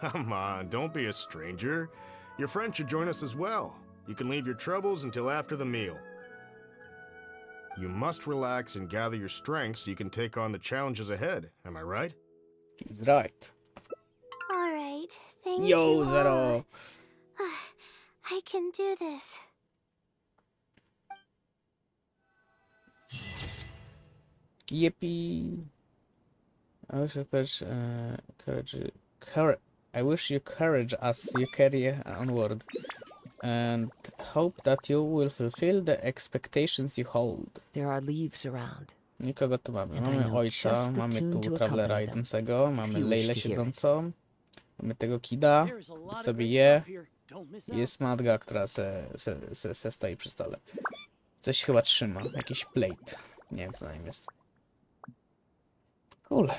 Come on, don't be a stranger. Your friend should join us as well. You can leave your troubles until after the meal. You must relax and gather your strength so you can take on the challenges ahead, am I right? He's right. All right, thank Yo, you. Zero. I can do this. Yippee. I wish I could courage. I wish you courage as you carry onward. And hope that you will fulfill the expectations you hold. There are leaves around. Nikogo tu mamy? And I Mamy know ojca, just the mamy tune tu to Travelera accompany them, idącego, mamy you wish Leilę to hear it. siedzącą, mamy tego kida, sobie je. Jest matka, która se stoi przy stole. Coś chyba trzyma, jakiś plate. Nie wiem co na nim jest. Cool.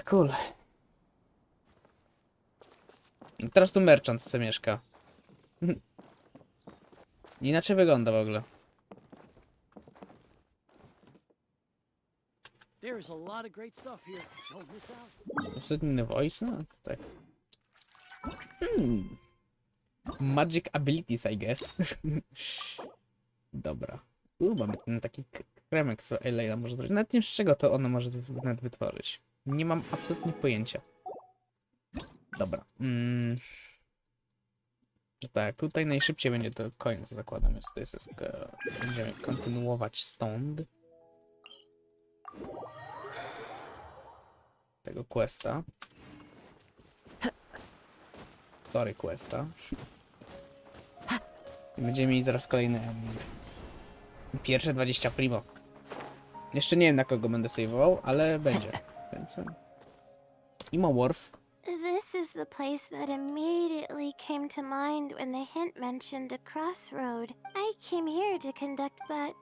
I teraz tu merchant co mieszka. Inaczej wygląda w ogóle. There's a lot of great stuff here. Don't miss out. Absolutnie inny voice? No, tak. Magic abilities, I guess. Dobra. Mamy ten taki kremek, co Layla może zrobić. Nawet nie wiem z czego to ona może nawet wytworzyć. Nie mam absolutnie pojęcia. Dobra. No tak, tutaj najszybciej będzie to koniec, zakładam. Jest tutaj będziemy kontynuować stąd. Tego questa. Story questa. I będziemy mieli zaraz kolejny ending. Pierwsze 20 primo. Jeszcze nie wiem na kogo będę saveował, ale będzie. Więc... Imo Wharf. This is the place that immediately came to mind when the hint mentioned a crossroad. I came here to conduct, but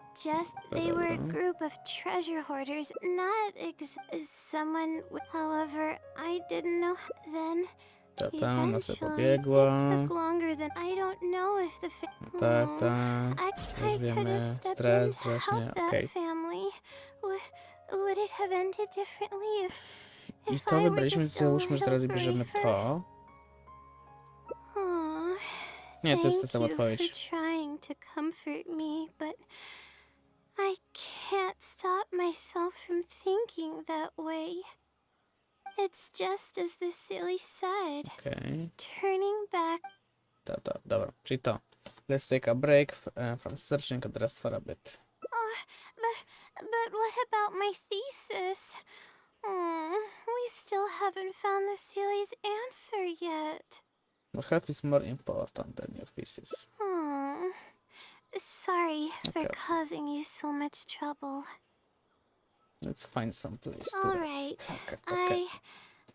they were a group of treasure hoarders, not someone. However, I didn't know then. Tata, ona sobie Eventually, pobiegła. it took longer than I don't know if the Tak. I could have Wiemy, stepped stres, in to właśnie, help that okej. family. Would it have ended differently I if to I were wybraliśmy, just a załóżmy, że teraz little bierzemy braver? to. Aw, Nie, to jest ta thank sama you for odpowiedź. trying to comfort me, but I can't stop myself from thinking that way. It's just as the silly said. Okej. Turning back. Dobra, czyli to. Let's take a break from searching and rest for a bit. But what about my thesis? We still haven't found the silly's answer yet. Your health is more important than your thesis. Sorry for Okay. causing you so much trouble. Let's find some place to All rest. right. Okay.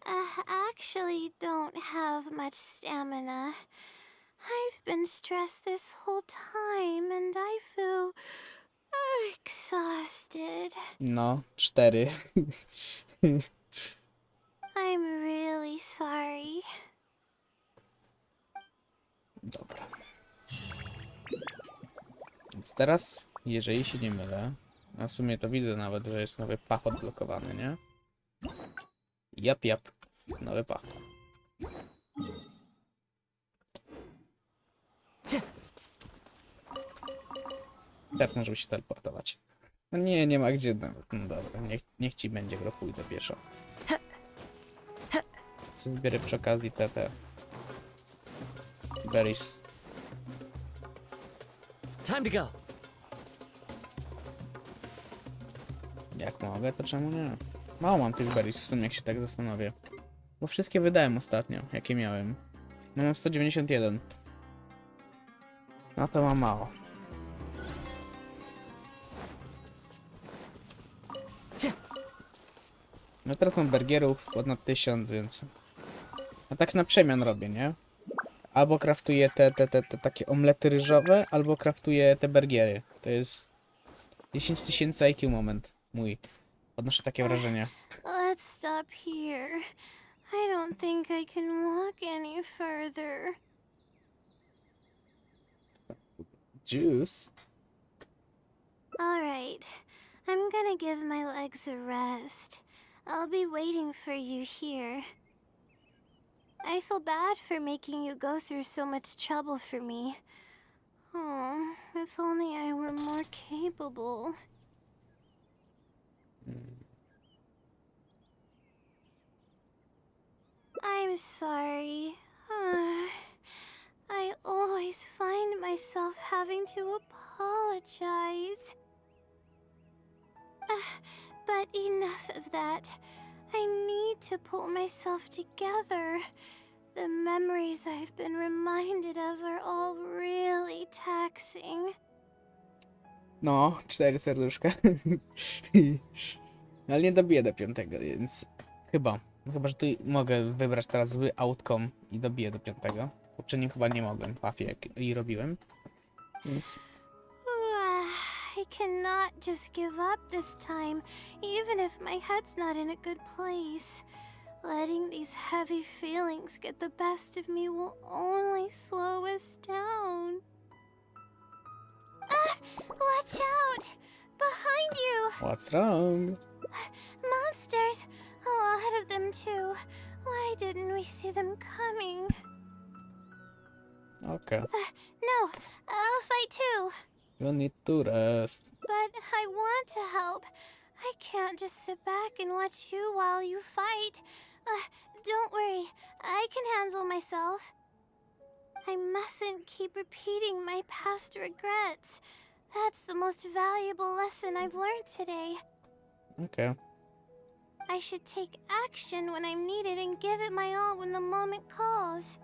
I actually don't have much stamina. I've been stressed this whole time and I feel exhausted. No, 4. I'm really sorry. Dobra. Więc teraz, jeżeli się nie mylę, a w sumie to widzę nawet, że jest nowy pach odblokowany, nie? Jap. Nowy pach. Tepnę, żeby się teleportować. No nie ma gdzie nawet. No dobra, niech ci będzie, gro pójdę pieszo. Co zbierę przy okazji te berries. Time to go. Jak mogę, to czemu nie? Mało mam tych berries, w sumie jak się tak zastanowię. Bo wszystkie wydałem ostatnio, jakie miałem. No mam 191. No to mam mało. No teraz mam burgerów ponad 1000, więc... A tak na przemian robię, nie? Albo kraftuję te takie omlety ryżowe, albo kraftuję te burgery. To jest 10 000 IQ moment mój. Odnoszę takie wrażenie. Let's stop here. I don't think I can walk any further. Juice? Alright, I'm gonna give my legs a rest. I'll be waiting for you here. I feel bad for making you go through so much trouble for me. Oh, if only I were more capable. I'm sorry. I always find myself having to apologize. But enough of that. I need to pull myself together. The memories I've been reminded of are all really taxing. No, 4 serduszka. Ale nie dobiję do 5, więc chyba. Chyba, że tu mogę wybrać teraz zły outcome i dobiję do 5. W poprzednim chyba nie mogłem, w Pafie i robiłem. Więc I cannot just give up this time, even if my head's not in a good place. Letting these heavy feelings get the best of me will only slow us down. Ah! Watch out! Behind you! what's wrong? Monsters! A lot of them too. Why didn't we see them coming? Okay. No, I'll fight too. You need to rest. But I want to help. I can't just sit back and watch you while you fight. Don't worry, I can handle myself. I mustn't keep repeating my past regrets. That's the most valuable lesson I've learned today. Okay. I should take action when I'm needed and give it my all when the moment calls.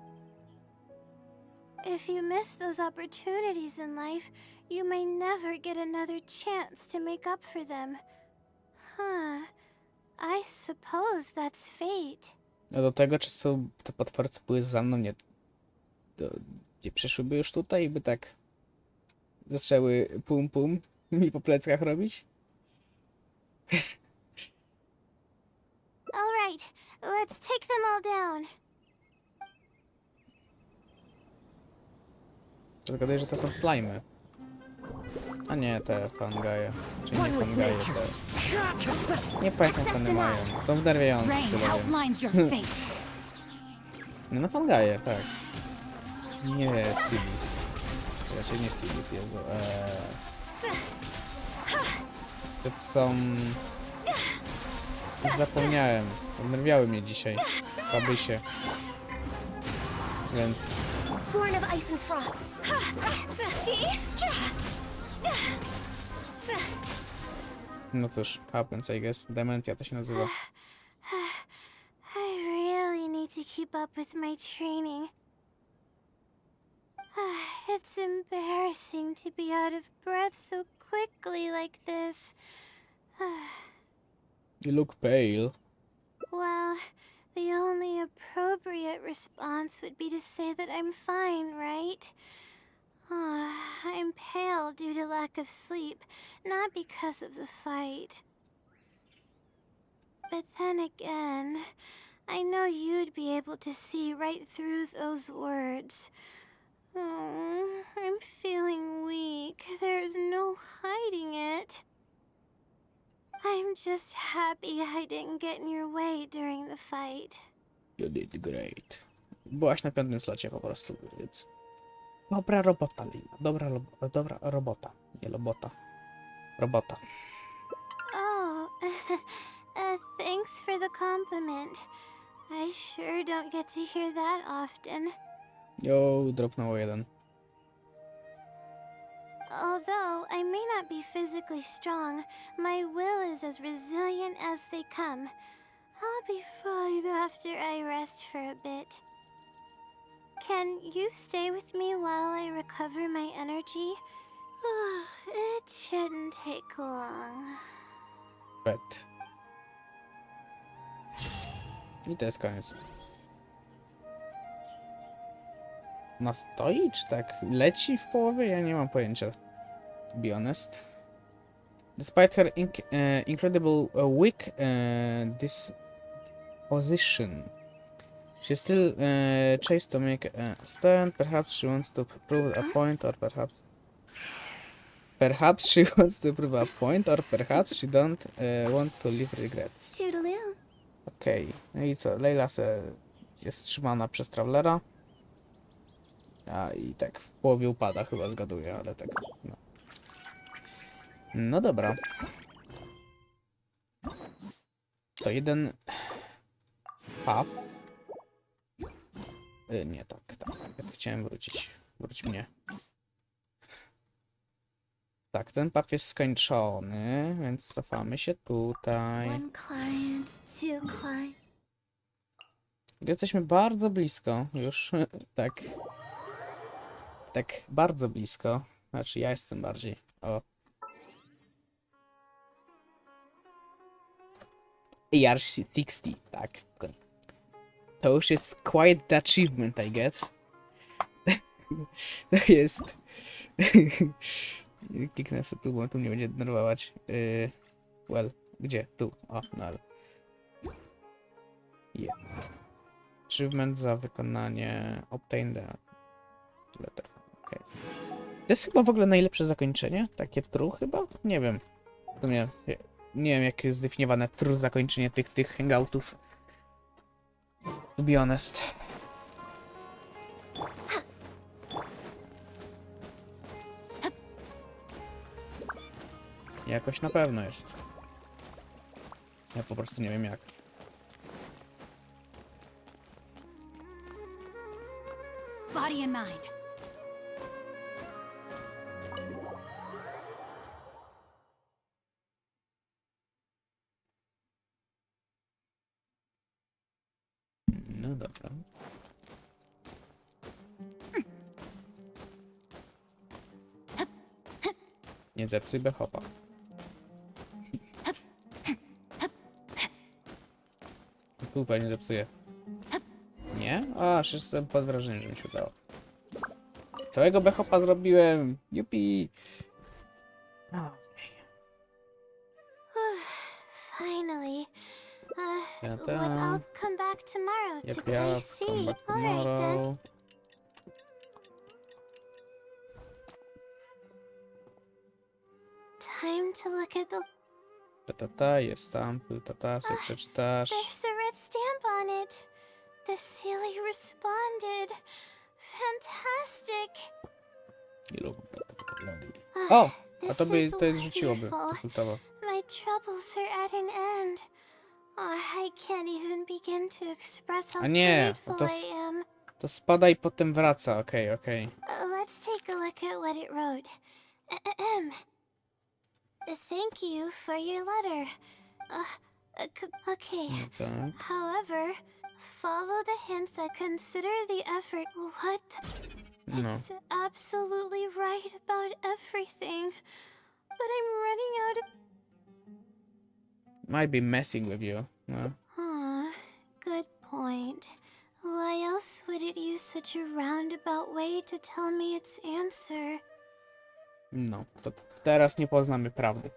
If you miss those opportunities in life, you may never get another chance to make up for them. Huh. I suppose that's fate. No do tego, czy są te potwory, co były za mną, nie przyszłyby już tutaj i by tak zaczęły pum pum mi po pleckach robić? All right, let's take them all down. Zgaduję, że to są slimy. A nie, te fangaje. Czy nie fangaje, te... Nie pamiętam, co one mają. To wnerwiające, Rain tyle wiem. outlines your fate. No fangaje, tak. Nie, Silis. Raczej nie Silis, Jezu. To są... Zapomniałem. Wnerwiały mnie dzisiaj. Babysie. Więc... Born of ice and froth. No cóż, happens, I guess. Demencja to się nazywa. I really need to keep up with my training. It's embarrassing to be out of breath so quickly like this. You look pale. Well, the only appropriate response would be to say that I'm fine, right? I'm pale due to lack of sleep, not because of the fight. But then again, I know you'd be able to see right through those words. I'm feeling weak. There's no hiding it. I'm just happy I didn't get in your way during the fight. You did great. Byłaś na 5. slocie po prostu, więc... Dobra robota, Lina. Dobra robota. Nie robota. Robota. Oh, thanks for the compliment. I sure don't get to hear that often. Jo, dropnęło 1. Although I may not be physically strong, my will is as resilient as they come. I'll be fine after I rest for a bit. Can you stay with me while I recover my energy? It shouldn't take long. Bet. I to jest koniec. Ona stoi, czy tak leci w połowie? Ja nie mam pojęcia. To be honest. Despite her incredible weak disposition, she still tries to make a stand. Perhaps she wants to prove a point, or perhaps she wants to prove a point, or perhaps she don't want to leave regrets. Toodaloo. Okej, no i co? Layla jest trzymana przez Travelera. A i tak w połowie upada chyba, zgaduję, ale tak, no. No dobra. To jeden... Paw. Nie, tak. Ja chciałem wrócić. Wróć mnie. Tak, ten paw jest skończony, więc cofamy się tutaj. One client, two client. Jesteśmy bardzo blisko już. Tak. Tak, bardzo blisko. Znaczy, ja jestem bardziej. O. AR-60, tak. To już jest quite the achievement, I guess. To jest... Kliknę sobie tu, bo tu mnie będzie denerwować. Well, gdzie? Tu. O, no ale... Yeah. Achievement za wykonanie... Obtain the letter. Okay. To jest chyba w ogóle najlepsze zakończenie? Takie true chyba? Nie wiem. To nie wiem, jak jest zdefiniowane true zakończenie tych hangoutów. To be honest. Jakoś na pewno jest. Ja po prostu nie wiem jak. Body and mind. No dobra. Nie zepsuj bechopa. Kupa nie zepsuje. Nie? O, aż jestem pod wrażeniem, że mi się udało. Całego bechopa zrobiłem! Jupi! Finally. Ja What, tam. I'll come back tomorrow to Yep, play yeah, C. come back Alright then. tomorrow. Time to look at the... Jest tam, sobie przeczytasz. There's a red stamp on it. The Sealy responded. Fantastic. O! A This is to jest rzuciłoby wonderful. defaultowo. My troubles are at an end. I can't even begin to express how A nie, grateful I am. to spada i potem wraca, okej. Let's take a look at what it wrote. Ahem. Thank you for your letter. Okay. No tak. However, follow the hints and consider the effort. What? No. It's absolutely right about everything. But I'm running out of... Might be messing with you. No. Good point. Why else would it use such a roundabout way to tell me its answer? No, to teraz nie poznamy prawdy.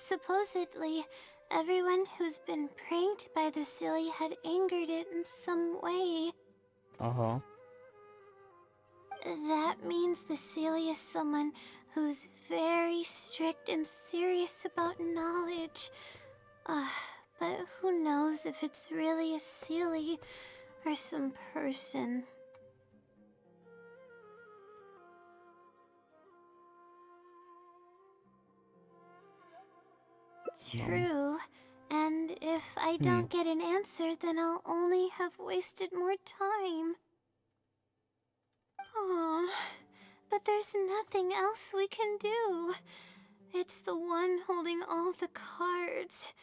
Supposedly, everyone who's been pranked by the silly had angered it in some way. Oho. That means the silly is someone who's very strict and serious about knowledge. But who knows if it's really a silly or some person. True. And if I don't get an answer, then I'll only have wasted more time. Oh, but there's nothing else we can do. It's the one holding all the cards.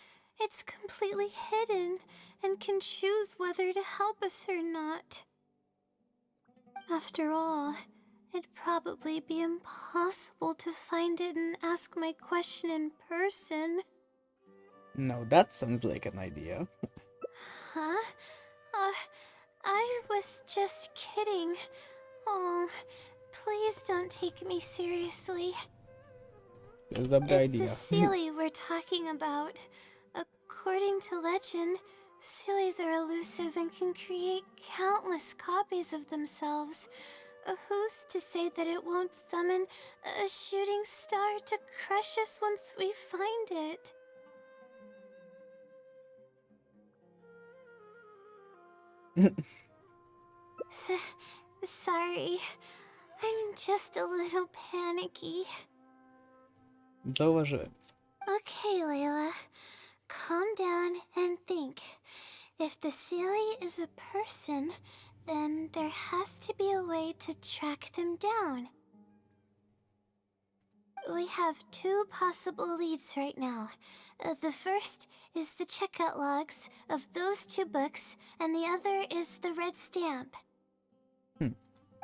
It's completely hidden and can choose whether to help us or not. After all, it'd probably be impossible to find it and ask my question in person. No, that sounds like an idea. Huh? I was just kidding. Oh, please don't take me seriously. To jest dobra It's idea. a Sealy we're talking about. According to legend, Sealies are elusive and can create countless copies of themselves. Who's to say that it won't summon a shooting star to crush us once we find it? Sorry, I'm just a little panicky. Zauważyłem. Okay, Layla, calm down and think. If the Sealy is a person, then there has to be a way to track them down. We have two possible leads right now. The first is the checkout logs of those two books, and the other is the red stamp. Hmm.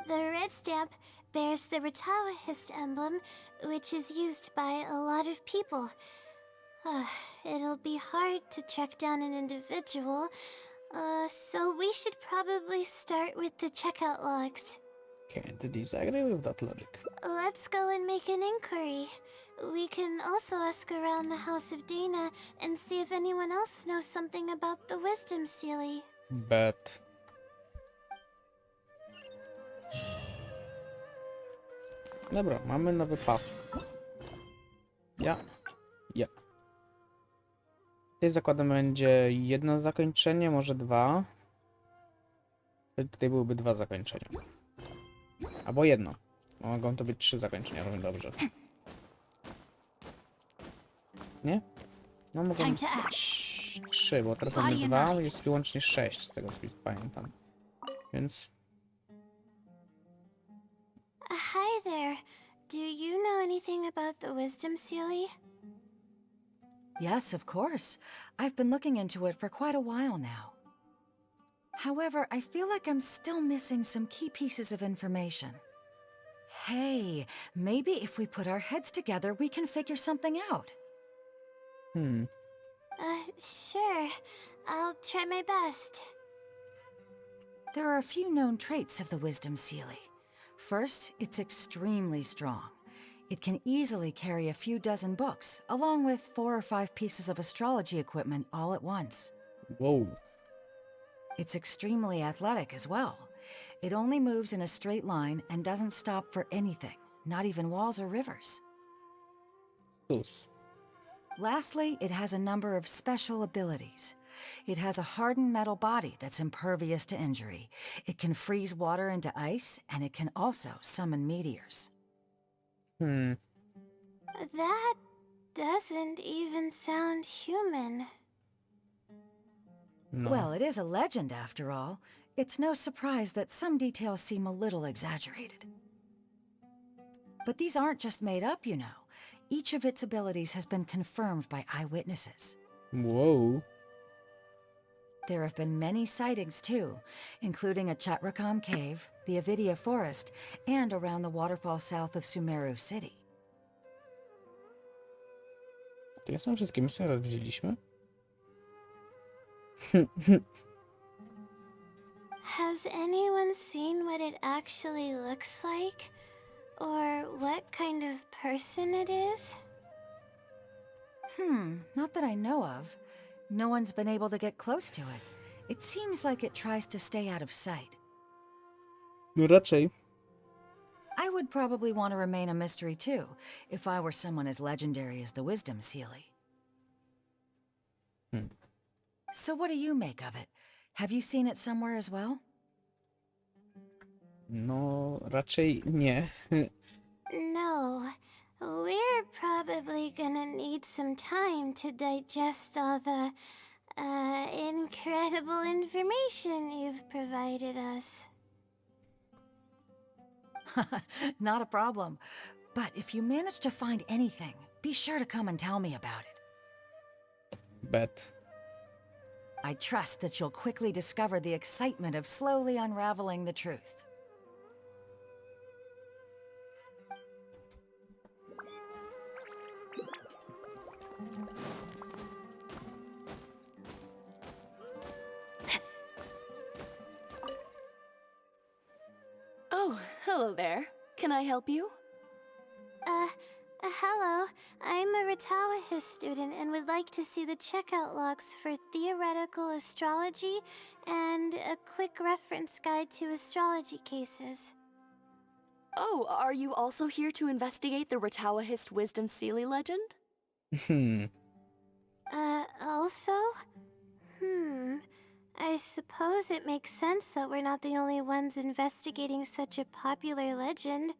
The red stamp bears the Retawahist emblem, which is used by a lot of people. It'll be hard to track down an individual, so we should probably start with the checkout logs. Can't disagree with that logic. Let's go and make an inquiry. We can also ask around the House of Dana and see if anyone else knows something about the Wisdom Sealy. Bet. Dobra, mamy nowy path. Ja. Tutaj zakładam będzie jedno zakończenie, może dwa. Tutaj byłyby dwa zakończenia. Albo jedno. Mogą to być trzy zakończenia, równie dobrze. Nie? No mogą Time to być trzy, bo teraz Body mamy and dwa, mind. jest wyłącznie 6 z tego co pamiętam. Więc Hi there. Do you know anything about the Wisdom Sealy? Yes, of course. I've been looking into it for quite a while now. However, I feel like I'm still missing some key pieces of information. Hey, maybe if we put our heads together, we can figure something out. Sure. I'll try my best. There are a few known traits of the Wisdom Sealy. First, it's extremely strong. It can easily carry a few dozen books, along with 4 or 5 pieces of astrology equipment all at once. wow. It's extremely athletic as well. It only moves in a straight line and doesn't stop for anything, not even walls or rivers. Tus. Lastly, it has a number of special abilities. It has a hardened metal body that's impervious to injury. It can freeze water into ice, and it can also summon meteors. That doesn't even sound human. No. Well, it is a legend after all. It's no surprise that some details seem a little exaggerated. But these aren't just made up, you know. Each of its abilities has been confirmed by eyewitnesses. Whoa. There have been many sightings too, including at Chatrakam Cave, the Avidia Forest, and around the waterfall south of Sumeru City. To ja są wszystkie misje, które widzieliśmy? Has anyone seen what it actually looks like? Or what kind of person it is? Not that I know of. No one's been able to get close to it. It seems like it tries to stay out of sight. No raczej. I would probably want to remain a mystery too, if I were someone as legendary as the Wisdom Sealy. So what do you make of it? Have you seen it somewhere as well? No, raczej nie. No. We're probably gonna need some time to digest all the, incredible information you've provided us. Not a problem. But if you manage to find anything, be sure to come and tell me about it. Bet. I trust that you'll quickly discover the excitement of slowly unraveling the truth. Oh, hello there. Can I help you? Hello. I'm a Retawahist student and would like to see the checkout logs for theoretical astrology and a quick reference guide to astrology cases. Oh, are you also here to investigate the Retawahist Wisdom Sealy legend? Also? I suppose it makes sense that we're not the only ones investigating such a popular legend.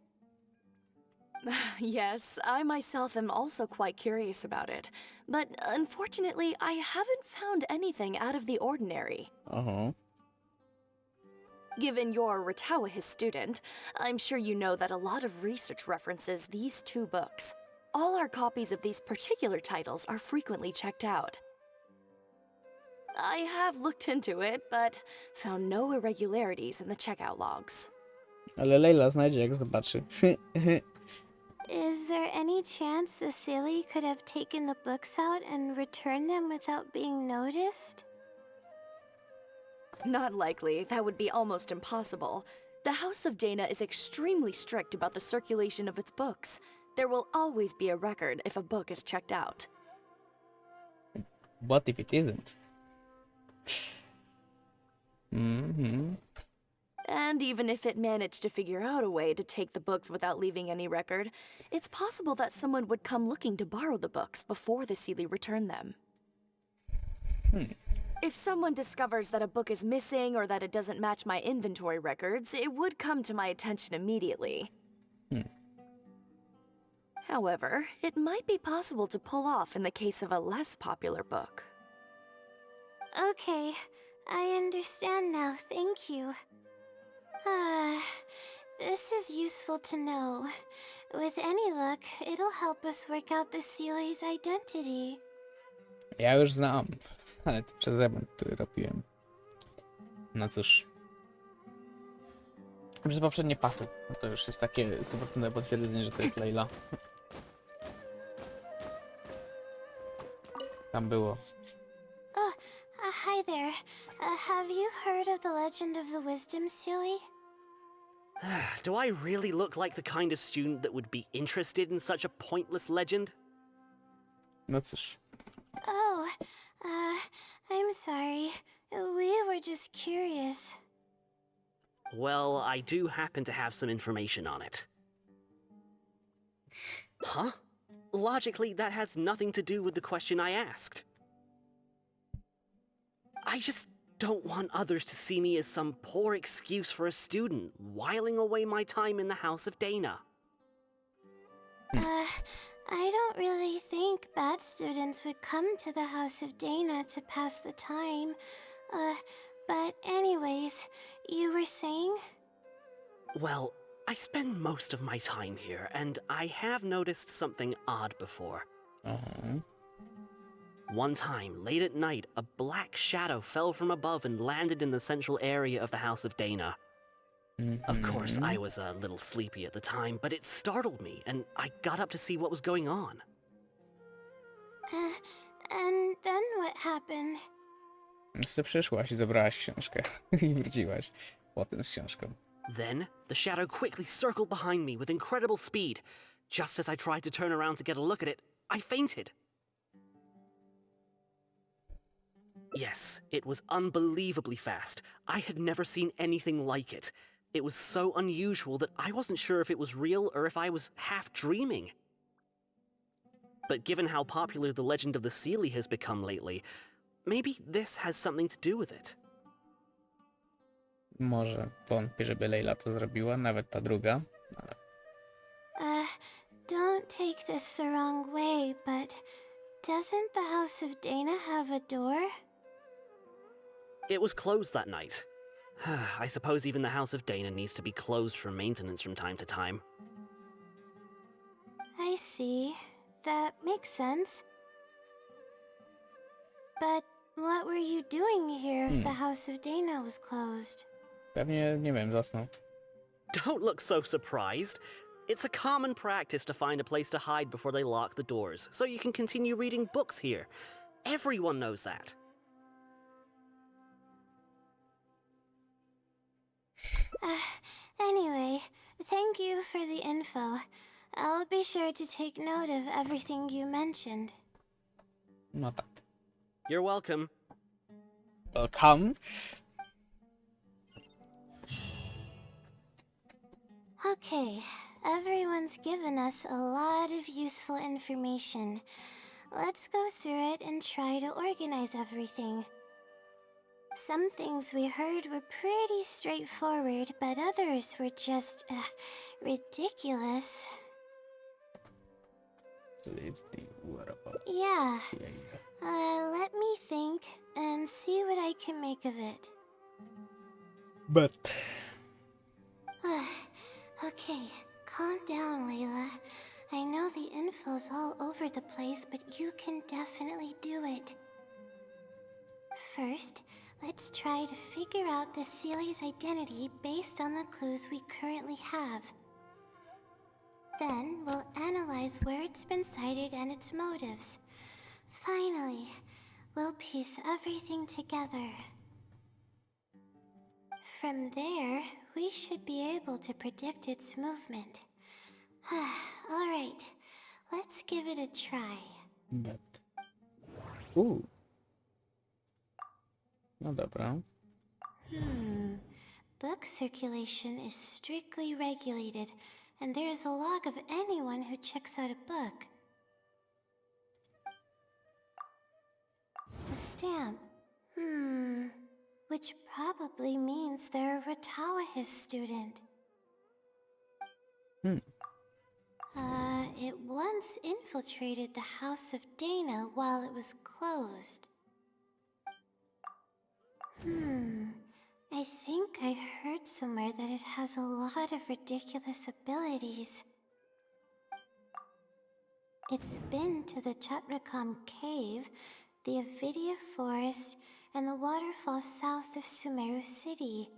Yes, I myself am also quite curious about it. But unfortunately, I haven't found anything out of the ordinary. Uh-huh. Given you're a Retawahist student, I'm sure you know that a lot of research references these two books. all our copies of these particular titles are frequently checked out. I have looked into it, but found no irregularities in the checkout logs. Ale Leila znajdzie, jak zobaczy. Is there any chance the silly could have taken the books out and returned them without being noticed? Not likely. That would be almost impossible. The House of Dana is extremely strict about the circulation of its books. There will always be a record if a book is checked out. What if it isn't? And even if it managed to figure out a way to take the books without leaving any record, it's possible that someone would come looking to borrow the books before the Seelie returned them. If someone discovers that a book is missing or that it doesn't match my inventory records, it would come to my attention immediately. However, it might be possible to pull off in the case of a less popular book. Okay, I understand now, thank you. This is useful to know. With any luck, it'll help us work out the Seelie's identity. Ja już znam, ale to przez element, który robiłem. No cóż. Przez poprzednie pachy. No to już jest takie 100% potwierdzenie, że to jest Leila. Tam było. Hi there. Have you heard of the legend of the Wisdom Seelie? Do I really look like the kind of student that would be interested in such a pointless legend? No cóż. Oh, I'm sorry. We were just curious. Well, I do happen to have some information on it. Huh? Logically, that has nothing to do with the question I asked. I just don't want others to see me as some poor excuse for a student, whiling away my time in the House of Dana. I don't really think bad students would come to the House of Dana to pass the time. But anyways, you were saying? Well, I spend most of my time here, and I have noticed something odd before. One time, late at night, a black shadow fell from above and landed in the central area of the House of Dana. Of course, I was a little sleepy at the time, but it startled me, and I got up to see what was going on. And then what happened? Jeszcze przyszłaś i zabrałaś książkę. I wróciłaś potem z książką. Then, the shadow quickly circled behind me with incredible speed. Just as I tried to turn around to get a look at it, I fainted. Yes, it was unbelievably fast. I had never seen anything like it. It was so unusual that I wasn't sure if it was real or if I was half dreaming. But given how popular the legend of the Seelie has become lately, maybe this has something to do with it. Może wątpię, żeby Leila to zrobiła, nawet ta druga. Ale... Don't take this the wrong way, but doesn't the House of Dana have a door? It was closed that night. I suppose even the House of Dana needs to be closed for maintenance from time to time. I see. That makes sense. But what were you doing here if the House of Dana was closed? Pewnie, nie wiem, zasnął. Don't look so surprised. It's a common practice to find a place to hide before they lock the doors, so you can continue reading books here. Everyone knows that. Anyway, thank you for the info. I'll be sure to take note of everything you mentioned. No tak. You're welcome. Welcome. Okay, everyone's given us a lot of useful information. Let's go through it and try to organize everything. Some things we heard were pretty straightforward, but others were just, ridiculous. So it's the what about? Yeah. Let me think and see what I can make of it. But... Okay, calm down, Layla. I know the info's the place, but you can definitely do it. First, let's try to figure out the Sealy's identity based on the clues we currently have. Then, we'll analyze where it's been sighted and its motives. Finally, we'll piece everything together. From there, we should be able to predict its movement. Alright, let's give it a try. But... No dobra. Book circulation is strictly regulated, and there's a log of anyone who checks out a book. The stamp. Which probably means they're a Ratawahis student. It once infiltrated the House of Dana while it was closed. I think I heard somewhere that it has a lot of ridiculous abilities. It's been to the Chatrakam Cave, the Avidia Forest, and the waterfall south of Sumeru City.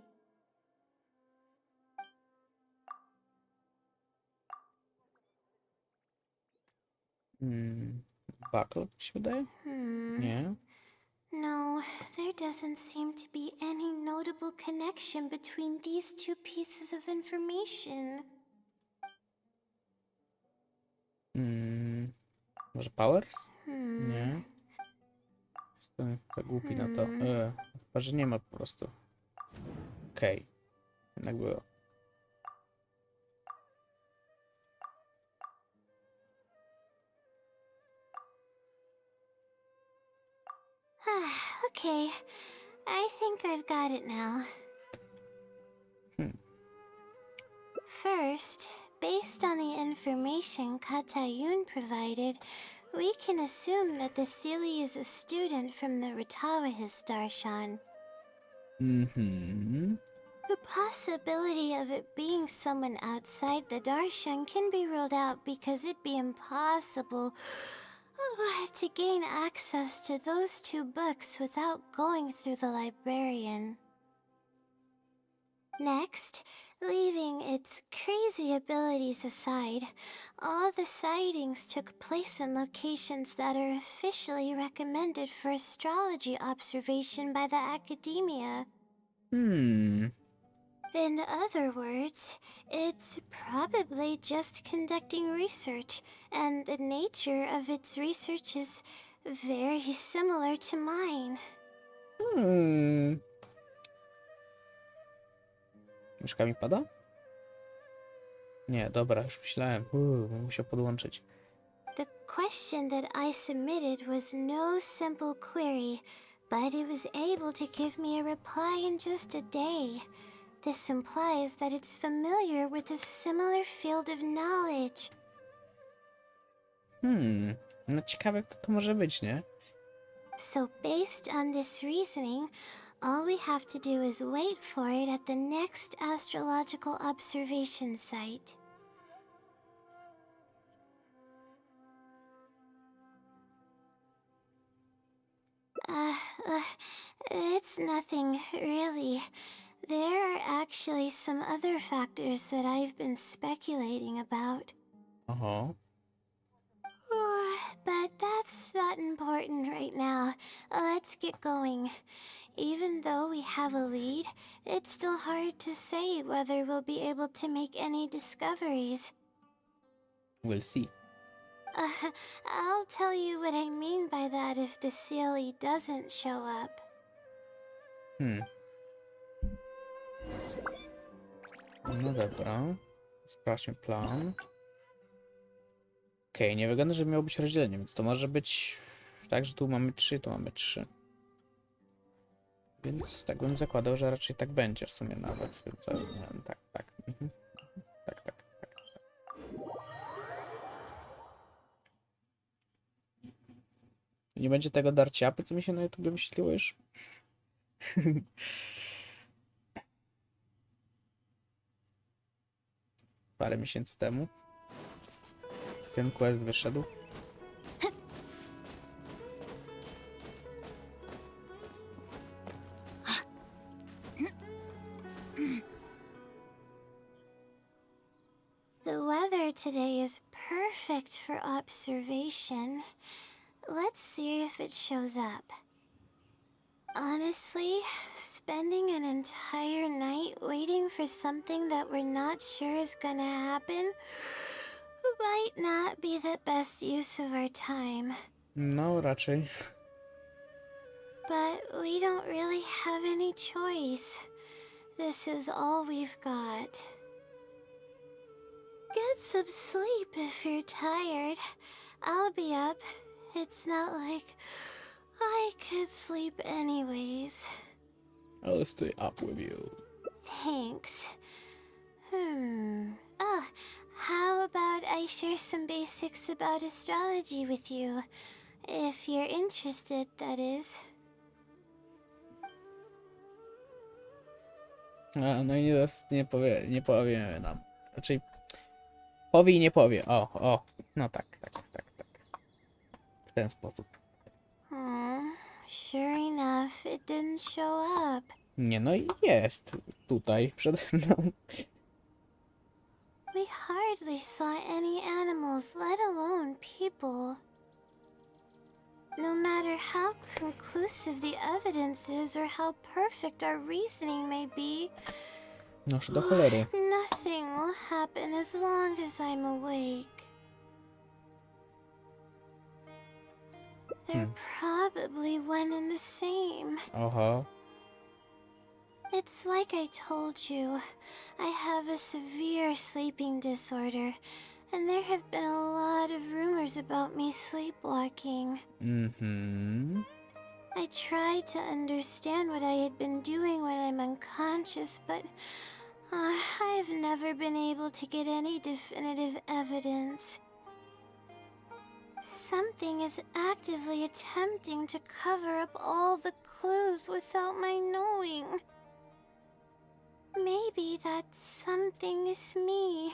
Buckle, mi się wydaje? Nie. No, there doesn't seem to be any notable connection between these two pieces of information. Może Powers? Nie. Jestem tak głupi na to. Chyba, że nie ma po prostu. Okej. Jednak było. Okay, I think I've got it now. First, based on the information Katayun provided, we can assume that the Sealy is a student from the Ratawahis Darshan. The possibility of it being someone outside the Darshan can be ruled out because it'd be impossible to gain access to those two books without going through the librarian. Next, leaving its crazy abilities aside, all the sightings took place in locations that are officially recommended for astrology observation by the academia. In other words, it's probably just conducting research, and the nature of its research is very similar to mine. Myszka mi pada? Nie, dobra, już myślałem. Musiał podłączyć. The question that I submitted was no simple query, but it was able to give me a reply in just a day. This implies that it's familiar with a similar field of knowledge. No ciekawe, kto to może być, nie? So based on this reasoning, all we have to do is wait for it at the next astrological observation site. It's nothing, really. There are actually some other factors that I've been speculating about. But that's not important right now. Let's get going. Even though we have a lead, it's still hard to say whether we'll be able to make any discoveries. We'll see. I'll tell you what I mean by that if the Sealy doesn't show up. No dobra. Sprawdźmy plan. Okej, nie wygląda, że miało być rozdzielenie, więc to może być tak, że tu mamy 3, tu mamy 3. Więc tak bym zakładał, że raczej tak będzie w sumie nawet. Więc, tak. Tak. Nie będzie tego darciapy, co mi się na YouTube wyświetliło już? Parę miesięcy temu. Ten quest wyszedł. perfect for observation. Let's see if it shows up. Honestly, spending an entire night waiting for something that we're not sure is gonna happen might not be the best use of our time. No, raczej. But we don't really have any choice. This is all we've got. Get some sleep if you're tired. I'll be up. It's not like I could sleep anyways. I'll stay up with you. Thanks. Oh, how about I share some basics about astrology with you? If you're interested, that is. A, no i teraz nie powie nam. Raczej powie i nie powie. O. No tak. W ten sposób. Sure enough, it didn't show up. Nie, no i jest tutaj przede mną. We hardly saw any animals, let alone people. No matter how conclusive the evidence is or how perfect our reasoning may be, Noż do cholery. nothing will happen as long as I'm awake. They're probably one and the same. Oho. It's like I told you, I have a severe sleeping disorder, and there have been a lot of rumors about me sleepwalking. I tried to understand what I had been doing when I'm unconscious, but I've never been able to get any definitive evidence. Something is actively attempting to cover up all the clues without my knowing. Maybe that something is me.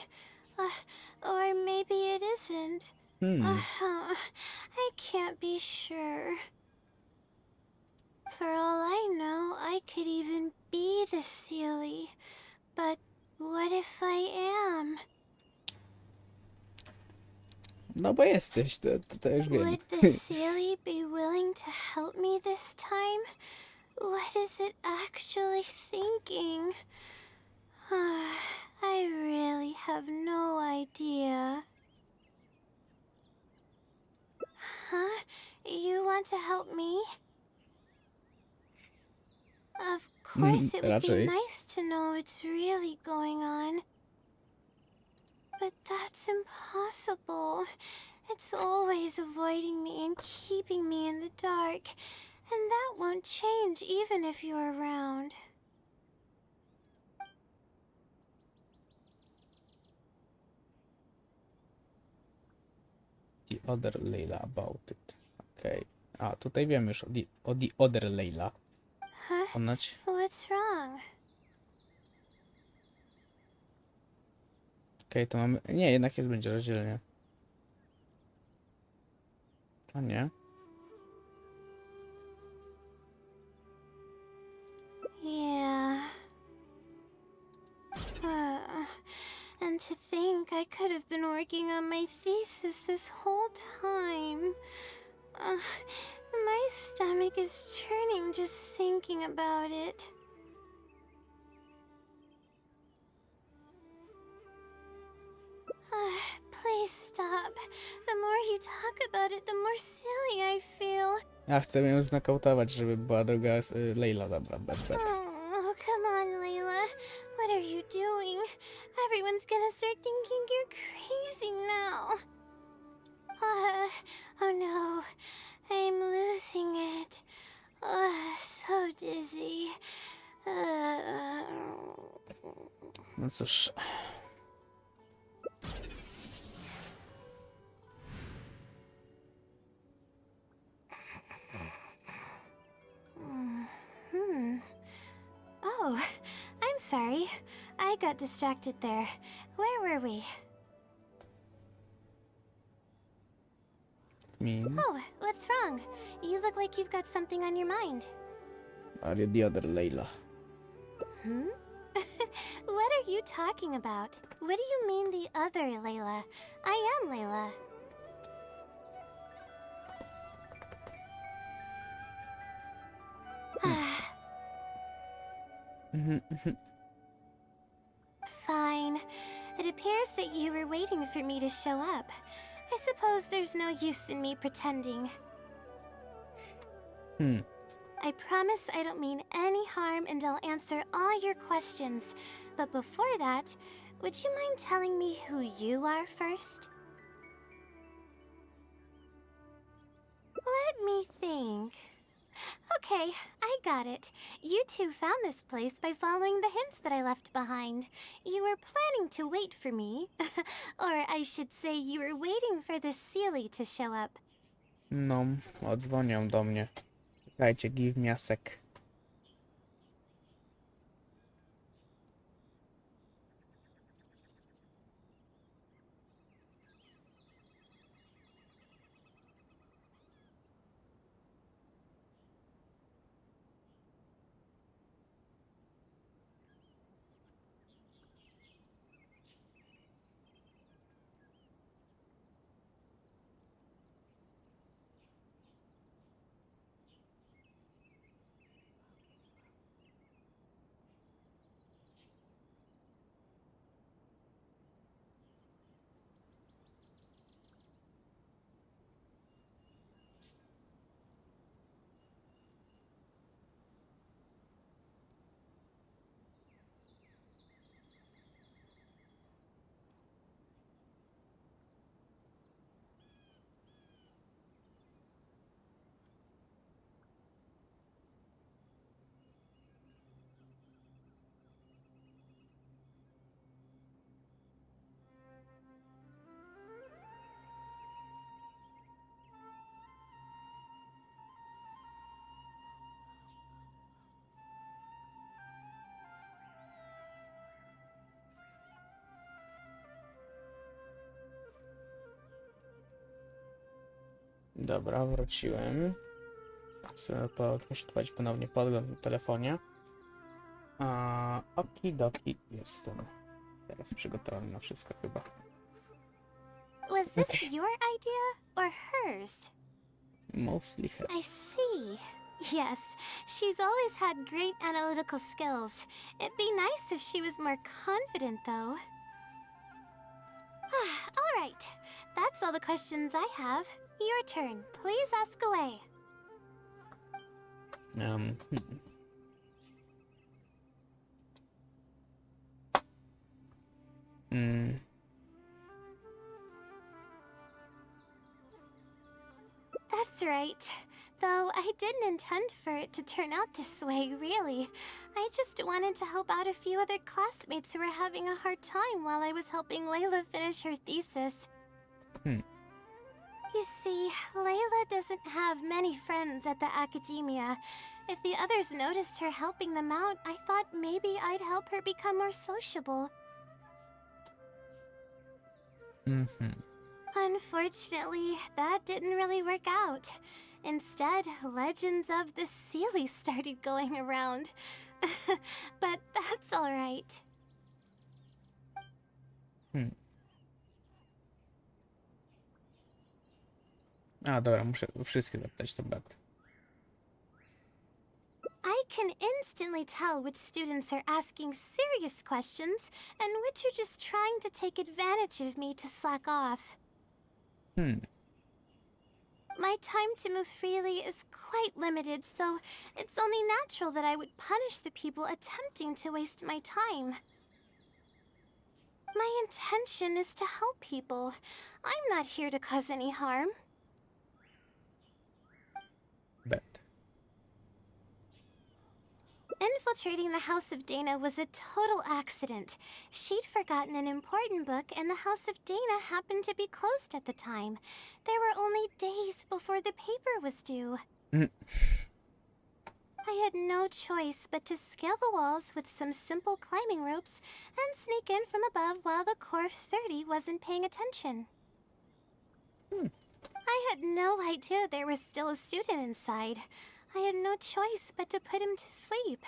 Or maybe it isn't. I can't be sure. For all I know, I could even be the Sealy. But what if I am? No bo jesteś, to już wiem. Would the Sealy be willing to help me this time? What is it actually thinking? I really have no idea. Huh? You want to help me? Of course, it would be raczej. nice to know what's really going on. But that's impossible. It's always avoiding me and keeping me in the dark. And that won't change even if you're around. The other Layla about it. Okej. A, tutaj wiemy już o the other Layla. Huh? Ponoć. What's wrong? Okej, to mamy... Nie, jednak jest, będzie rozdzielnie. A nie? Yeah. And to think I could have been working on my thesis this whole time. My stomach is churning just thinking about it. Please stop. The more you talk about it, the more silly I feel. Ja chcę ją znakautować, żeby była druga Layla, dobra, bet. Oh, come on, Layla. What are you doing? Everyone's gonna start thinking you're crazy now. Oh no. I'm losing it. So dizzy. No cóż. Oh, I'm sorry. I got distracted there. Where were we? Oh, what's wrong? You look like you've got something on your mind. Are you the other Layla? What are you talking about? What do you mean the other Layla? I am Layla. Fine. It appears that you were waiting for me to show up. I suppose there's no use in me pretending. I promise I don't mean any harm and I'll answer all your questions. But before that, would you mind telling me who you are first? Let me think. Okay, I got it. You two found this place by following the hints that I left behind. You were planning to wait for me. Or I should say you were waiting for the Sealy to show up. No, odzwonią do mnie. Czekajcie, give me a sec. Dobra, wróciłem. Muszę trwać ponownie podgląd na telefonie. Okidoki, jestem teraz przygotowany na wszystko chyba. Was this your idea or hers? Mostly her. I see. Yes, she's always had great analytical skills. It'd be nice if she was more confident, though. All right. That's all the questions I have. Your turn. Please ask away. That's right. Though I didn't intend for it to turn out this way, really. I just wanted to help out a few other classmates who were having a hard time while I was helping Layla finish her thesis. You see, Layla doesn't have many friends at the academia. If the others noticed her helping them out, I thought maybe I'd help her become more sociable. Unfortunately, that didn't really work out. Instead, legends of the Sealy started going around. But that's alright. Dobra, muszę wszystkie zapytać to brat. I can instantly tell which students are asking serious questions and which are just trying to take advantage of me to slack off. My time to move freely is quite limited, so it's only natural that I would punish the people attempting to waste my time. My intention is to help people. I'm not here to cause any harm. Bet. Infiltrating the House of Dana was a total accident. She'd forgotten an important book, and the House of Dana happened to be closed at the time. There were only days before the paper was due. I had no choice but to scale the walls with some simple climbing ropes and sneak in from above while the Core of 30 wasn't paying attention. I had no idea there was still a student inside. I had no choice but to put him to sleep.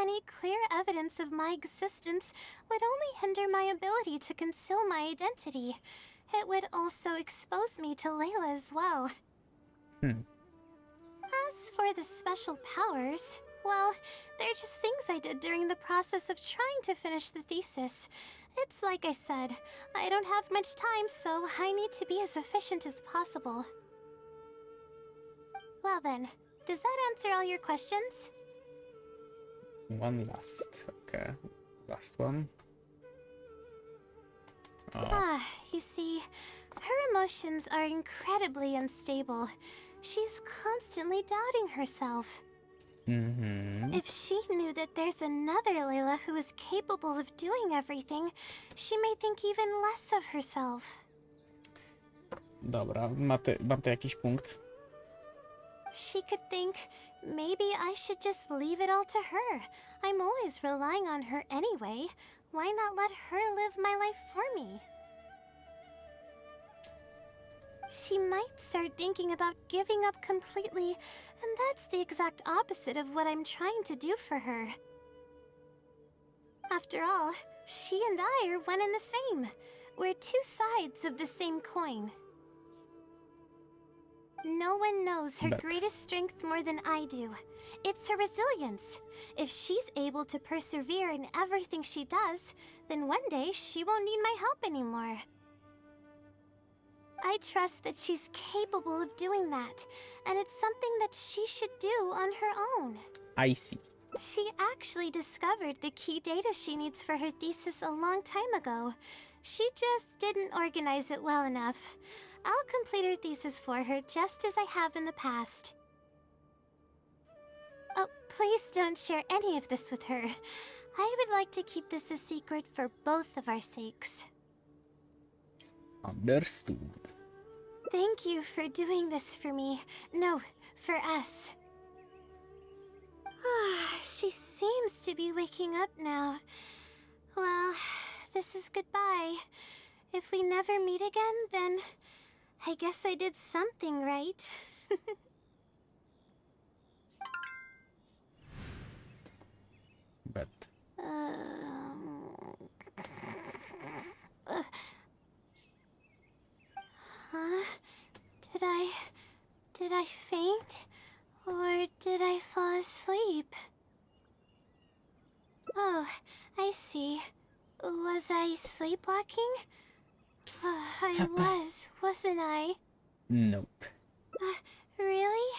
Any clear evidence of my existence would only hinder my ability to conceal my identity. It would also expose me to Layla as well. As for the special powers, well, they're just things I did during the process of trying to finish the thesis. It's like I said, I don't have much time, so I need to be as efficient as possible. Well then, does that answer all your questions? One last. Okay. Last one. Oh. Ah, you see, her emotions are incredibly unstable. She's constantly doubting herself. Mm-hmm. If she knew that there's another Layla who is capable of doing everything, she may think even less of herself. Dobra, mam tu jakiś punkt. She could think, maybe I should just leave it all to her. I'm always relying on her anyway. Why not let her live my life for me? She might start thinking about giving up completely, and that's the exact opposite of what I'm trying to do for her. After all, she and I are one and the same. We're two sides of the same coin. No one knows her greatest strength more than I do. It's her resilience. If she's able to persevere in everything she does, then one day she won't need my help anymore. I trust that she's capable of doing that, and it's something that she should do on her own. I see. She actually discovered the key data she needs for her thesis a long time ago. She just didn't organize it well enough. I'll complete her thesis for her just as I have in the past. Oh, please don't share any of this with her. I would like to keep this a secret for both of our sakes. Understood. Thank you for doing this for me. No, for us. She seems to be waking up now. Well, this is goodbye. If we never meet again, then I guess I did something right. But Huh? Did I faint? Or did I fall asleep? Oh, I see. Was I sleepwalking? I was, wasn't I? nope. Really?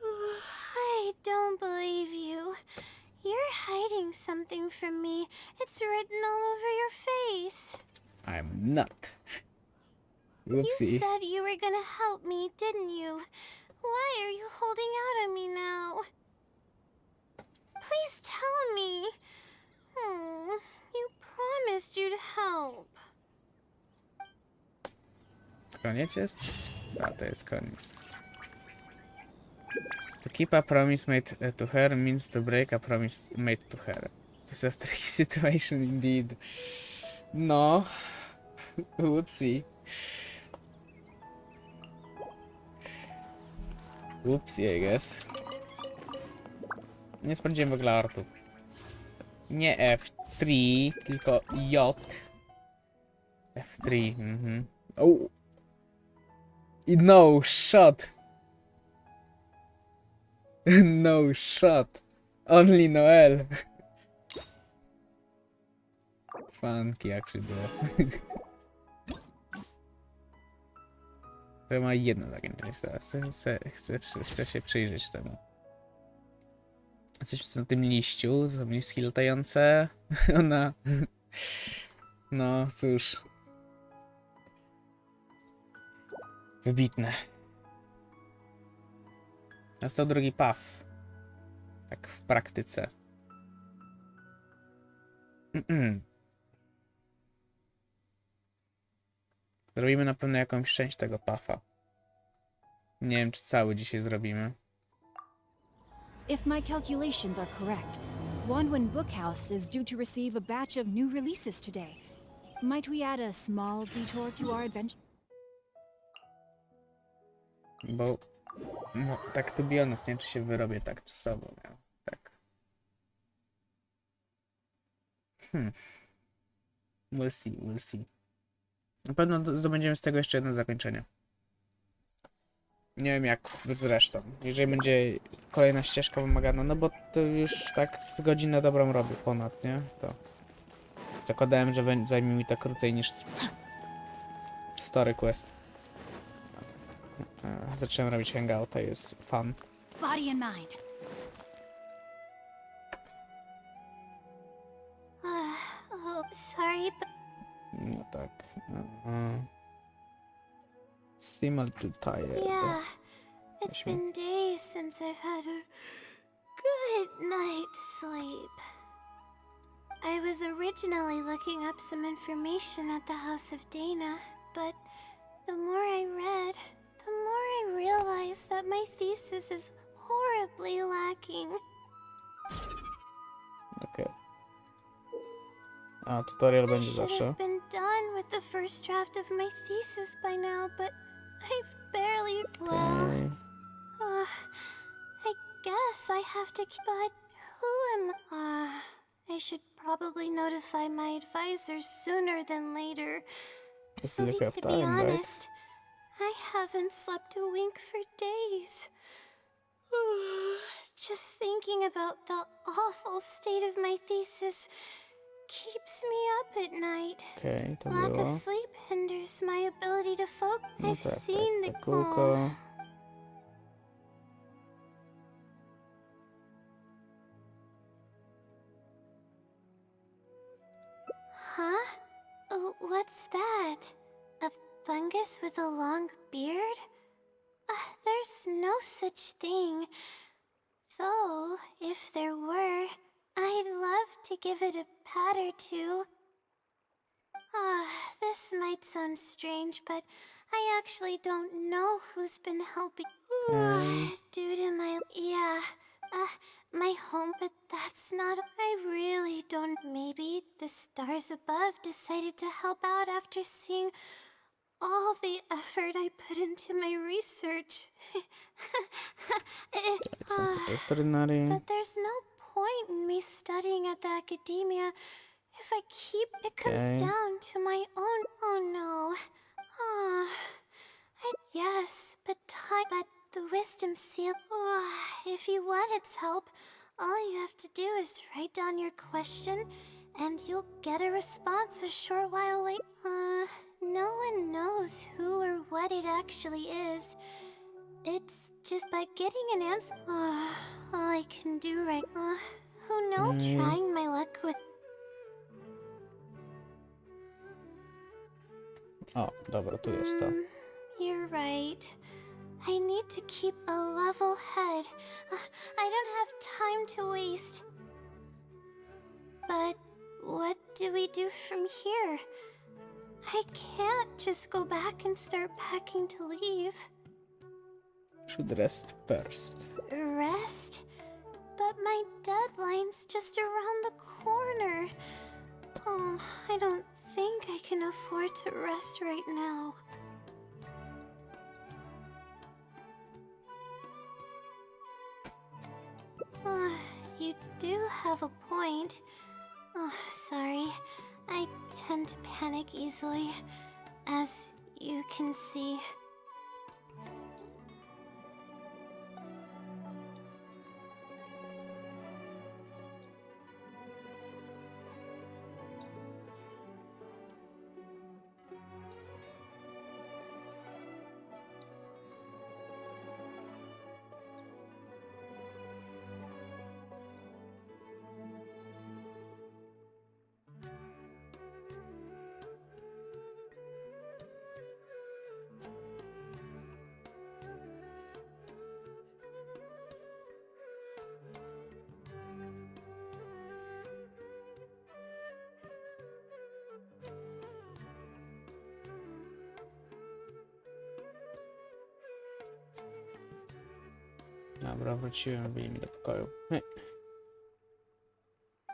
I don't believe you. You're hiding something from me. It's written all over your face. I'm not. You Whoopsie. said you were gonna help me, didn't you? Why are you holding out on me now? Please tell me. You promised you'd help. Koniec jest? A, to jest koniec. To keep a promise made to her means to break a promise made to her. This is a tricky situation indeed. No. Whoopsie. Whoopsie, I guess. Nie sprawdziłem w ogóle artu. Nie F3, tylko J. F3, Oh. No shot. No shot. Only Noel. Funky actually było. To ma jedno zakończenie teraz. Chcę się przyjrzeć temu. Coś na tym liściu, są listki latające. Ona... No cóż. Wybitne. Nastał drugi paw. Tak w praktyce. Zrobimy na pewno jakąś część tego pafa. Nie wiem, czy cały dzisiaj zrobimy. If my calculations are correct, Wanwen Bookhouse is due to receive a batch of new releases today. Might we add a small detour to our adventure? Bo... No, tak to be honest, nie wiem, czy się wyrobię tak czasowo, nie? Tak. We'll see, we'll see. Na pewno zdobędziemy z tego jeszcze jedno zakończenie. Nie wiem jak z resztą. Jeżeli będzie kolejna ścieżka wymagana, no bo to już tak z godziny dobrą robię ponad, nie? To zakładałem, że zajmie mi to krócej niż story quest. Zacząłem robić hangouta, jest fun. Body and mind. Oh, sorry, but No tak. Seem a little tired. yeah, it's been days since I've had a good night's sleep. I was originally looking up some information at the House of Dana, but the more I read, the more I realized that my thesis is horribly lacking. Okay. A, tutorial I będzie should zawsze. have been done with the first draft of my thesis by now, but I've barely. Well, Okay. I guess I have to. But who am I should probably notify my advisors sooner than later. Just So, look up to be time, right? honest, I haven't slept a wink for days. Just thinking about the awful state of my thesis keeps me up at night. Okej, to Lack było. of sleep hinders my ability to focus. No I've tak, seen tak, the to kółko. Huh? Oh, what's that? A fungus with a long beard? There's no such thing. Though, if there were, I'd love to give it a pat or two. This might sound strange, but I actually don't know who's been helping. Due to my... yeah, my home, but that's not... I really don't... Maybe the stars above decided to help out after seeing all the effort I put into my research. Extraordinary. But there's no point in me studying at the academia if I keep... It comes Okay. down to my own... Oh no. Yes, but the wisdom seal... if you want its help, all you have to do is write down your question, and you'll get a response a short while later. No one knows who or what it actually is. It's just by getting an answer. All I can do right. Who knows? Trying my luck with. O, dobra, tu jest to. You're right. I need to keep a level head. I don't have time to waste. But what do we do from here? I can't just go back and start packing to leave. Should rest first. Rest? But my deadline's just around the corner. Oh, I don't think I can afford to rest right now. You do have a point. Oh, sorry. I tend to panic easily, as you can see. Dobra, wróciłem, byli mi do pokoju.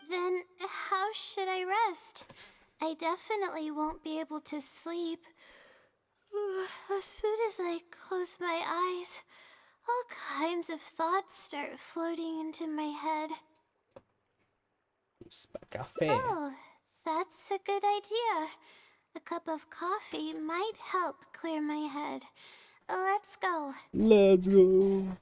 Then how should I rest? I definitely won't be able to sleep. As soon as I close my eyes, all kinds of thoughts start floating into my head. Café. Oh, that's a good idea. A cup of coffee might help clear my head. Let's go. Let's go!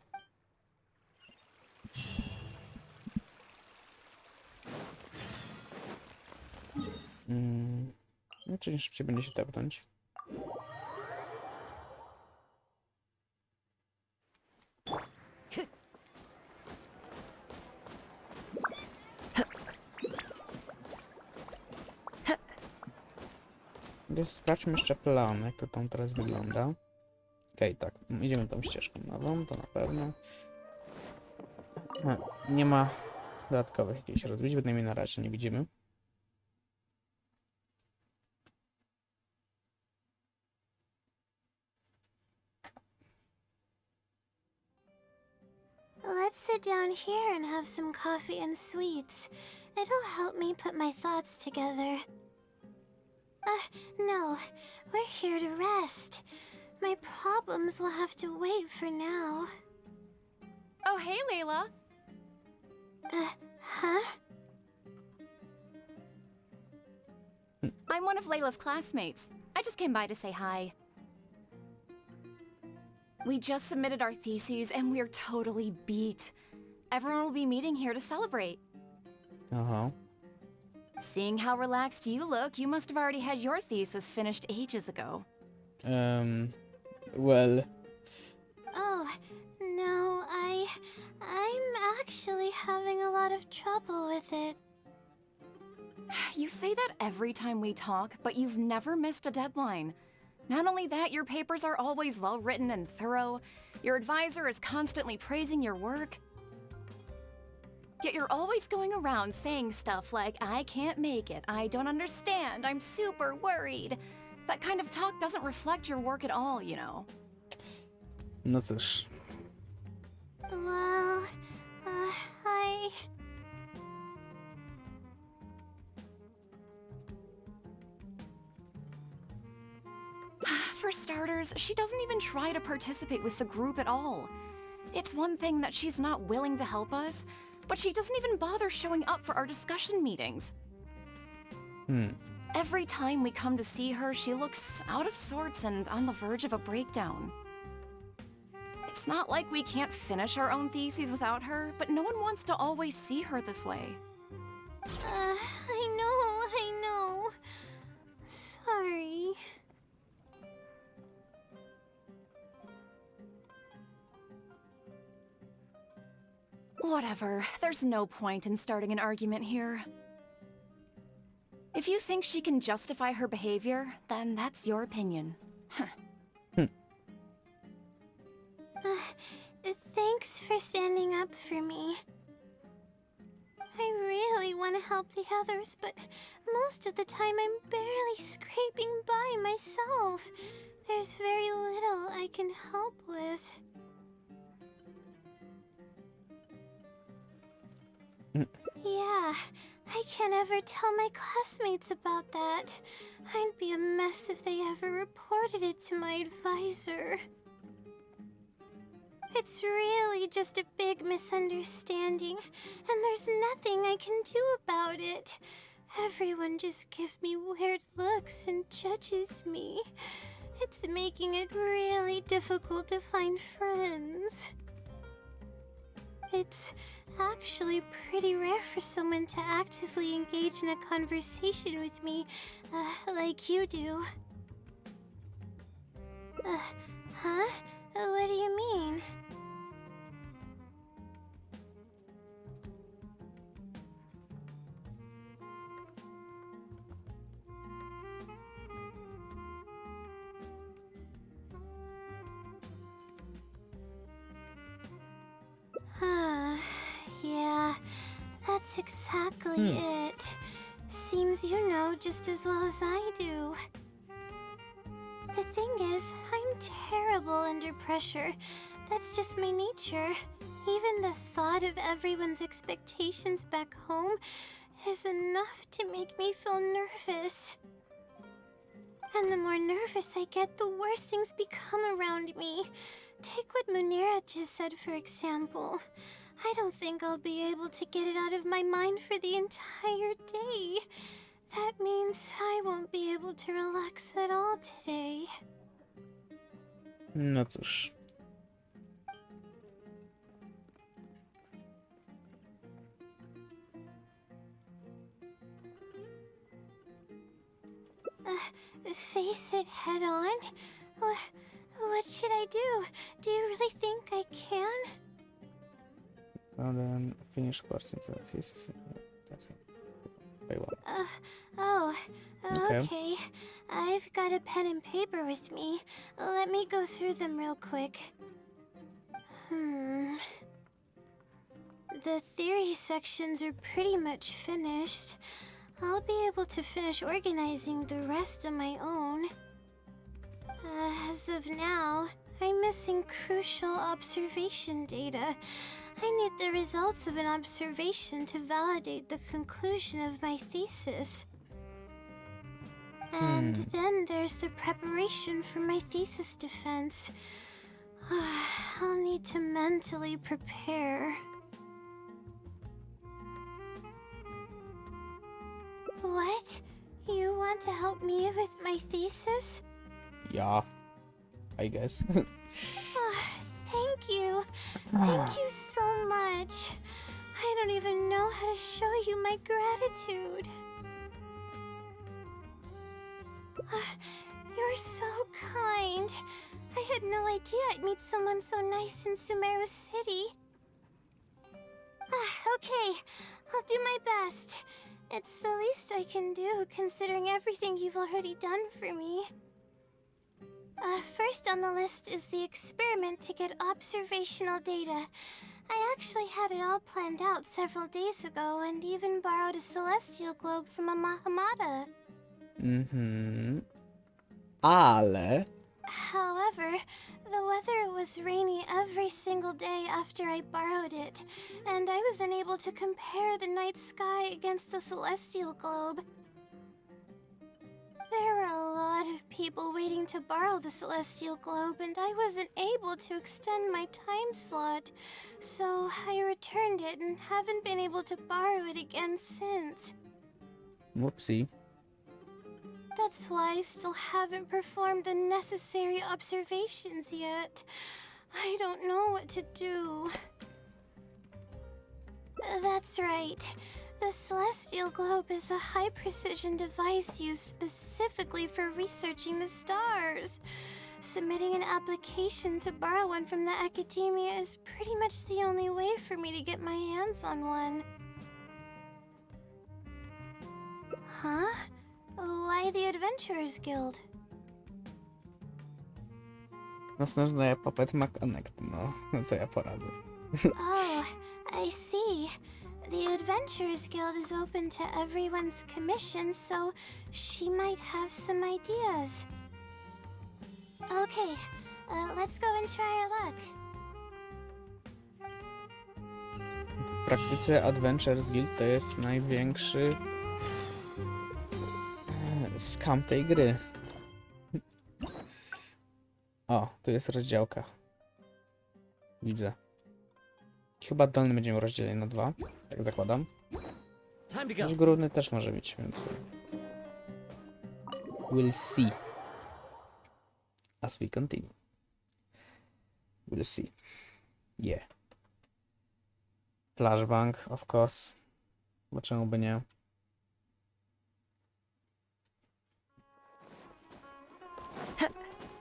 No, czyli szybciej będzie się tepnąć. Więc sprawdźmy jeszcze plan, jak to tam teraz wygląda. Okej, tak, idziemy tą ścieżką nową, to na pewno. Nie ma dodatkowych jakichś rozbić, bynajmniej na razie nie widzimy. Let's sit down here and have some coffee and sweets. It'll help me put my thoughts together. No. We're here to rest. My problems will have to wait for now. Oh, hey, Layla. Huh? I'm one of Layla's classmates. I just came by to say hi. We just submitted our theses and we're totally beat. Everyone will be meeting here to celebrate. Uh-huh. Seeing how relaxed you look, you must have already had your thesis finished ages ago. Well... Oh, no, I'm actually having a lot of trouble with it. You say that every time we talk, but you've never missed a deadline. Not only that, your papers are always well written and thorough. Your advisor is constantly praising your work. Yet you're always going around saying stuff like, I can't make it, I don't understand, I'm super worried. That kind of talk doesn't reflect your work at all, you know. No cóż. Well, For starters, she doesn't even try to participate with the group at all. It's one thing that she's not willing to help us, but she doesn't even bother showing up for our discussion meetings. Every time we come to see her, she looks out of sorts and on the verge of a breakdown. It's not like we can't finish our own theses without her, but no one wants to always see her this way. I know. Sorry. Whatever, there's no point in starting an argument here. If you think she can justify her behavior, then that's your opinion. Thanks for standing up for me. I really want to help the others, but most of the time I'm barely scraping by myself. There's very little I can help with. Yeah, I can't ever tell my classmates about that. I'd be a mess if they ever reported it to my advisor. It's really just a big misunderstanding, and there's nothing I can do about it. Everyone just gives me weird looks and judges me. It's making it really difficult to find friends. It's actually pretty rare for someone to actively engage in a conversation with me, like you do. Huh? What do you mean? Yeah, that's exactly it. Seems you know just as well as I do. The thing is, I'm terrible under pressure. That's just my nature. Even the thought of everyone's expectations back home is enough to make me feel nervous. And the more nervous I get, the worse things become around me. Take what Munira just said, for example. I don't think I'll be able to get it out of my mind for the entire day. That means I won't be able to relax at all today. No cóż. Face it head on? What should I do? Do you really think I can? And then finish percentage. That's it. Very well. Oh, Okay. okay. I've got a pen and paper with me. Let me go through them real quick. The theory sections are pretty much finished. I'll be able to finish organizing the rest on my own. As of now, I'm missing crucial observation data. I need the results of an observation to validate the conclusion of my thesis. And then there's the preparation for my thesis defense. I'll need to mentally prepare. What? You want to help me with my thesis? Yeah. I guess. Thank you. Thank you so much. I don't even know how to show you my gratitude. You're so kind. I had no idea I'd meet someone so nice in Sumeru City. Okay, I'll do my best. It's the least I can do, considering everything you've already done for me. First on the list is the experiment to get observational data. I actually had it all planned out several days ago and even borrowed a celestial globe from a Mahamada. Ale... However, the weather was rainy every single day after I borrowed it, and I was unable to compare the night sky against the celestial globe. There were a lot of people waiting to borrow the celestial globe, and I wasn't able to extend my time slot, so I returned it and haven't been able to borrow it again since. Whoopsie. That's why I still haven't performed the necessary observations yet. I don't know what to do. That's right. The Celestial Globe is a high-precision device used specifically for researching the stars. Submitting an application to borrow one from the academia is pretty much the only way for me to get my hands on one. Huh? Why the Adventurers Guild? No sądzę, ja Puppet ma connect, no. No co ja poradzę. Oh, I see. The Adventurers Guild is open to everyone's commission, so she might have some ideas. Okay, let's go and try our luck. W praktyce Adventures Guild to jest największy skam tej gry. O, tu jest rozdziałka. Widzę. Chyba dolny będziemy rozdzieleni na dwa, tak zakładam. Górny też może być, więc... We'll see. As we continue. We'll see. Yeah. Flashbang, of course. Bo czemu by nie?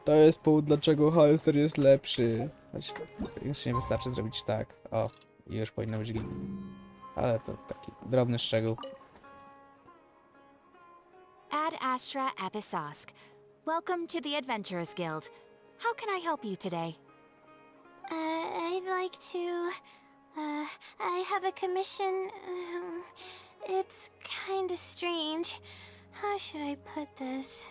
To jest powód, dlaczego Holster jest lepszy. Znaczy, nie wystarczy zrobić tak. O, i już powinno być git. Ale to taki drobny szczegół. Ad Astra Episosk. Welcome to the Adventurers Guild. How can I help you today? I'd like to... I have a commission... it's kinda strange. How should I put this?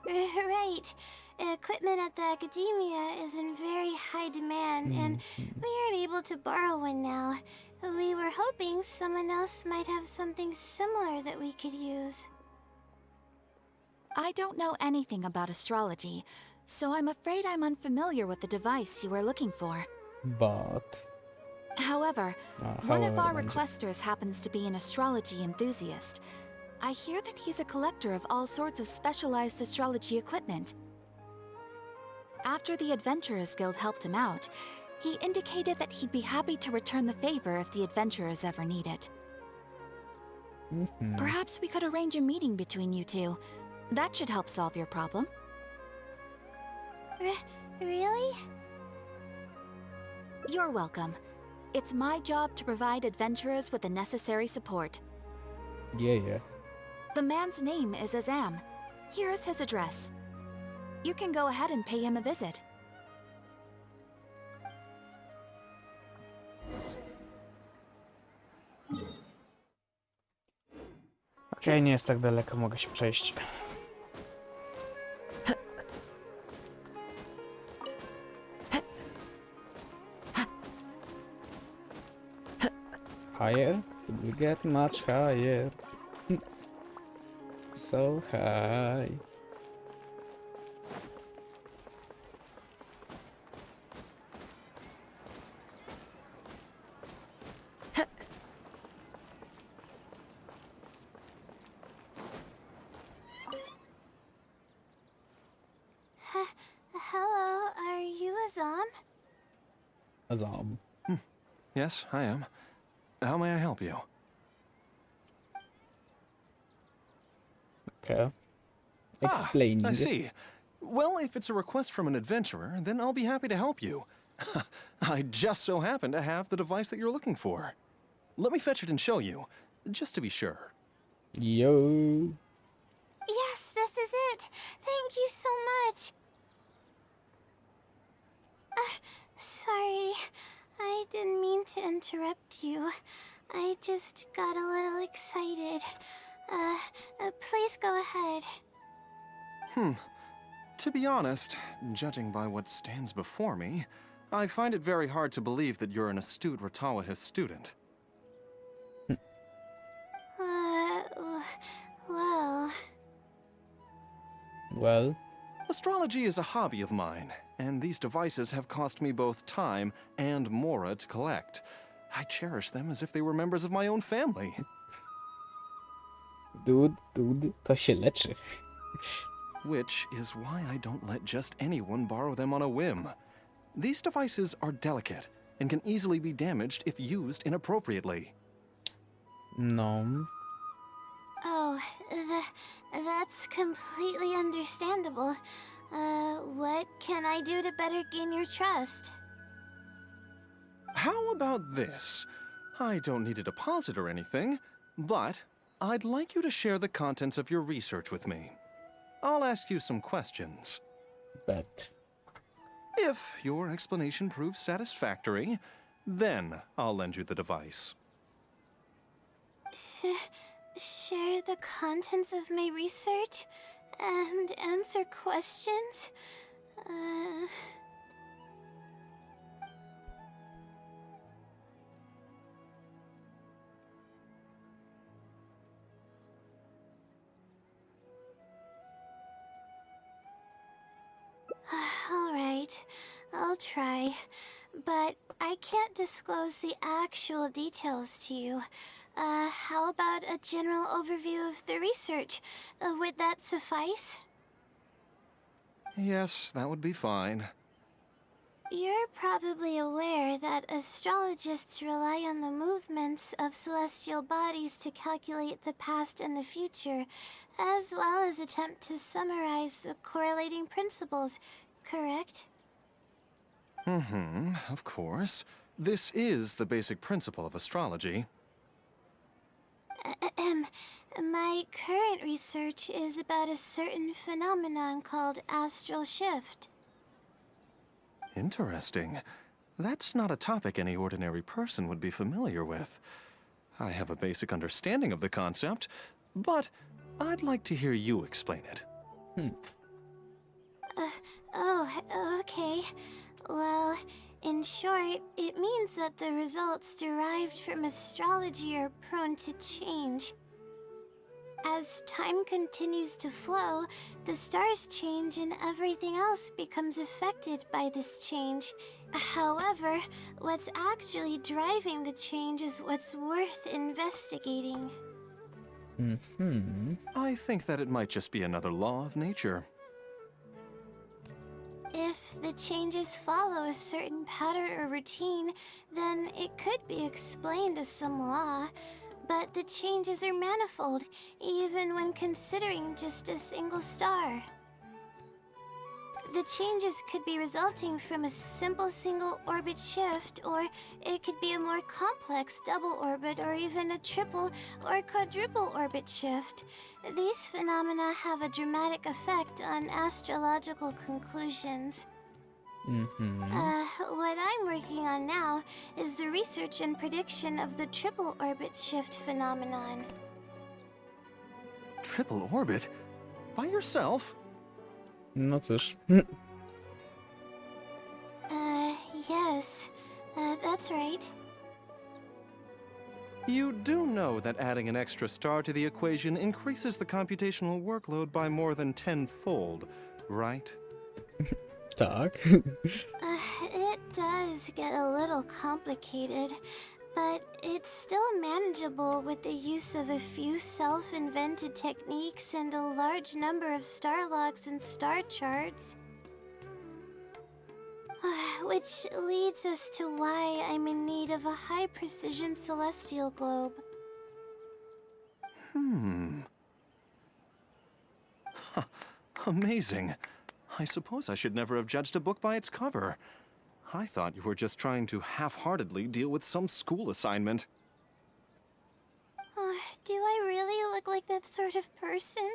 Right. Equipment at the academia is in very high demand, and we aren't able to borrow one now. We were hoping someone else might have something similar that we could use. I don't know anything about astrology, so I'm afraid I'm unfamiliar with the device you are looking for. But... However, one of our będzie. requesters happens to be an astrology enthusiast. I hear that he's a collector of all sorts of specialized astrology equipment. After the Adventurers Guild helped him out, he indicated that he'd be happy to return the favor if the adventurers ever need it. Perhaps we could arrange a meeting between you two. That should help solve your problem. Really? You're welcome. It's my job to provide adventurers with the necessary support. Yeah. The man's name is Azam. Here's his address. You can go ahead and pay him a visit. Okej, nie jest tak daleko, mogę się przejść. Higher? We get much higher. So high. Hello, are you Azam? Azam. Yes, I am. How may I help you? Okay. Explaining. I see. Well, if it's a request from an adventurer, then I'll be happy to help you. I just so happen to have the device that you're looking for. Let me fetch it and show you, just to be sure. Yo. Yes, this is it. Thank you so much. Sorry, I didn't mean to interrupt you. I just got a little excited. Please go ahead. To be honest, judging by what stands before me, I find it very hard to believe that you're an astute Ratawahist student. Well. Astrology is a hobby of mine, and these devices have cost me both time and mora to collect. I cherish them as if they were members of my own family. Dude, to się leczy. Which is why I don't let just anyone borrow them on a whim. These devices are delicate and can easily be damaged if used inappropriately. No. Oh, that's completely understandable. What can I do to better gain your trust? How about this? I don't need a deposit or anything, but I'd like you to share the contents of your research with me. I'll ask you some questions. Bet. If your explanation proves satisfactory, then I'll lend you the device. Share the contents of my research and answer questions? All right, I'll try, but I can't disclose the actual details to you. How about a general overview of the research? Would that suffice? Yes, that would be fine. You're probably aware that astrologists rely on the movements of celestial bodies to calculate the past and the future, as well as attempt to summarize the correlating principles, correct? Of course. This is the basic principle of astrology. My current research is about a certain phenomenon called astral shift. Interesting. That's not a topic any ordinary person would be familiar with. I have a basic understanding of the concept, but I'd like to hear you explain it. Okay. Well, in short, it means that the results derived from astrology are prone to change. As time continues to flow, the stars change and everything else becomes affected by this change. However, what's actually driving the change is what's worth investigating. I think that it might just be another law of nature. If the changes follow a certain pattern or routine, then it could be explained as some law. But the changes are manifold, even when considering just a single star. The changes could be resulting from a simple single orbit shift, or it could be a more complex double orbit, or even a triple or quadruple orbit shift. These phenomena have a dramatic effect on astrological conclusions. What I'm working on now is the research and prediction of the triple orbit shift phenomenon. Triple orbit? By yourself? No cóż. Yes, that's right. You do know that adding an extra star to the equation increases the computational workload by more than 10-fold, right? Tak. It does get a little complicated, but it's still manageable with the use of a few self-invented techniques and a large number of star logs and star charts. Which leads us to why I'm in need of a high-precision celestial globe. Amazing. I suppose I should never have judged a book by its cover. I thought you were just trying to half-heartedly deal with some school assignment. Do I really look like that sort of person?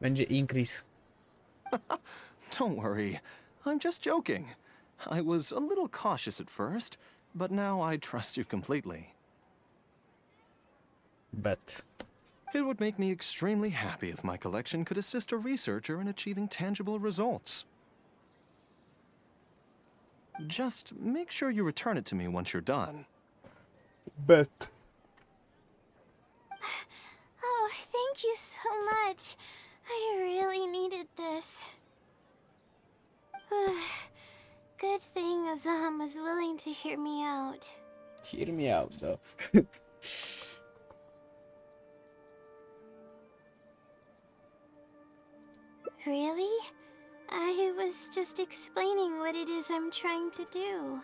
Będzie increase. Don't worry. I'm just joking. I was a little cautious at first, but now I trust you completely. Bet. It would make me extremely happy if my collection could assist a researcher in achieving tangible results. Just make sure you return it to me once you're done. Bet. Oh, thank you so much. I really needed this. Good thing Azam was willing to hear me out. Hear me out, though. Really? I was just explaining what it is I'm trying to do.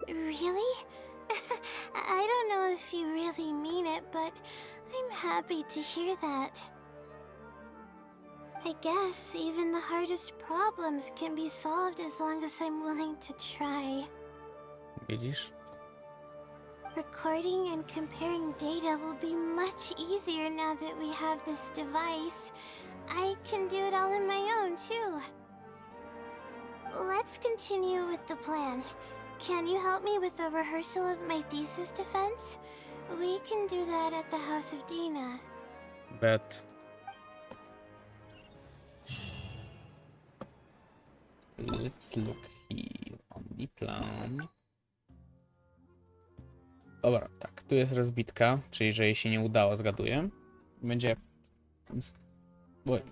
Really? I don't know if you really mean it, but I'm happy to hear that. I guess even the hardest problems can be solved as long as I'm willing to try. Widzisz? Recording and comparing data will be much easier now that we have this device. I can do it all on my own, too. Let's continue with the plan. Can you help me with the rehearsal of my thesis defense? We can do that at the House of Dina. Bet. Let's look here on the plan. Dobra, tak, tu jest rozbitka, czyli że jej się nie udało, zgaduję. Będzie... Oj.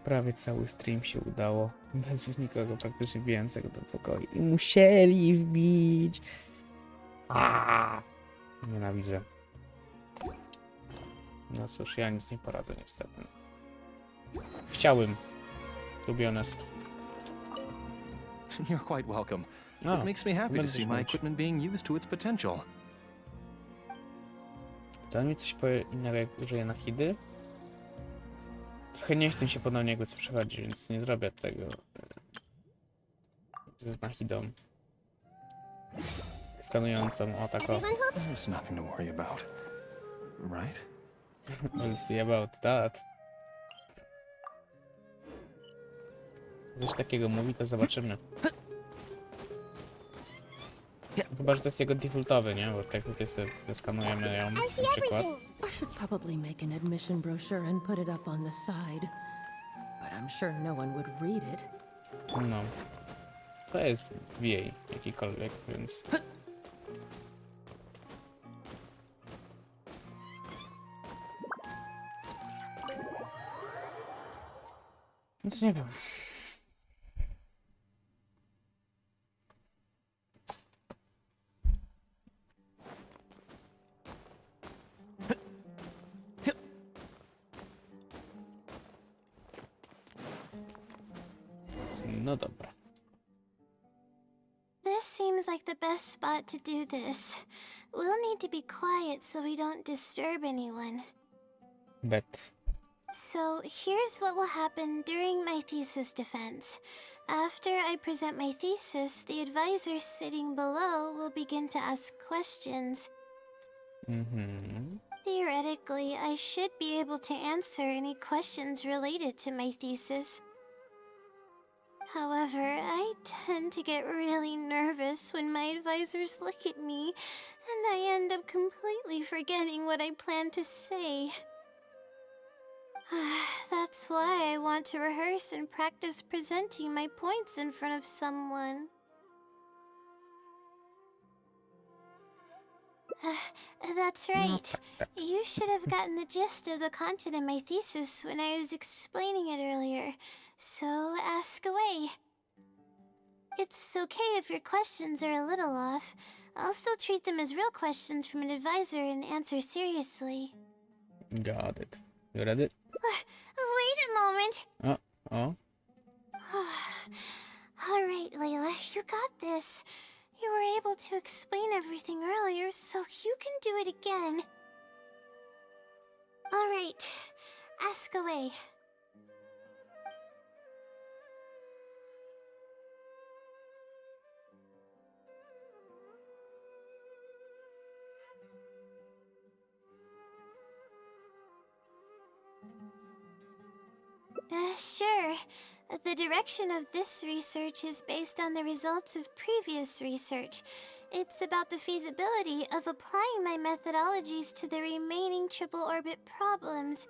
Prawie cały stream się udało, bez nikogo praktycznie więcej do pokoju. I musieli wbić. Nienawidzę. No cóż, ja nic nie poradzę niestety. Chciałbym, to be honest. You're quite welcome. It makes me happy to see my equipment being used to its potential. To on mi coś powie innego, jak użyję nahidy? Trochę nie chcę się ponownie jakby co przechodzić, więc nie zrobię tego z nahidą. Skanującą, o tako. There's nothing to worry about. Right? We'll see about that. Coś takiego mówi, to zobaczymy. Chyba, że to jest jego defaultowy, nie? Bo tak jak sobie skanujemy ją, na przykład. I should probably make an admission brochure and put it up on the side. But I'm sure no one would read it. No. To jest VA jakikolwiek, więc... Nic nie wiem. No dobra. This seems like the best spot to do this. We'll need to be quiet so we don't disturb anyone. Bet. So here's what will happen during my thesis defense. After I present my thesis, the advisor sitting below will begin to ask questions. Theoretically, I should be able to answer any questions related to my thesis. However, I tend to get really nervous when my advisors look at me, and I end up completely forgetting what I plan to say. That's why I want to rehearse and practice presenting my points in front of someone. That's right. You should have gotten the gist of the content of my thesis when I was explaining it earlier, so ask away. It's okay if your questions are a little off. I'll still treat them as real questions from an advisor and answer seriously. Got it. You read it? Wait a moment. Oh. Alright, Layla, you got this. You were able to explain everything earlier, so you can do it again. Alright, ask away. Sure. The direction of this research is based on the results of previous research. It's about the feasibility of applying my methodologies to the remaining triple orbit problems.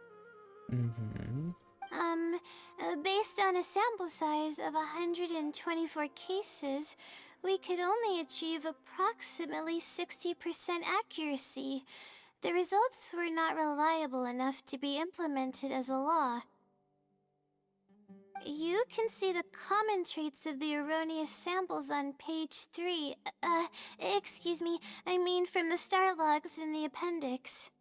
Based on a sample size of 124 cases, we could only achieve approximately 60% accuracy. The results were not reliable enough to be implemented as a law. You can see the common traits of the erroneous samples on page 3. Excuse me, I mean from the star logs in the appendix.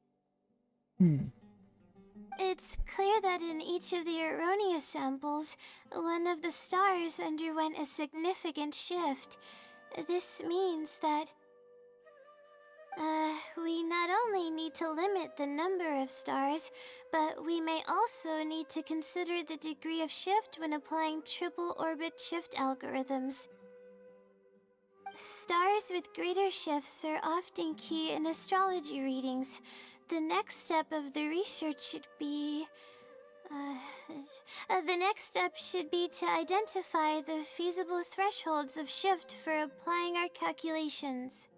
It's clear that in each of the erroneous samples, one of the stars underwent a significant shift. This means that we not only need to limit the number of stars, but we may also need to consider the degree of shift when applying triple orbit shift algorithms. Stars with greater shifts are often key in astrology readings. The next step of the research should be... the next step should be to identify the feasible thresholds of shift for applying our calculations.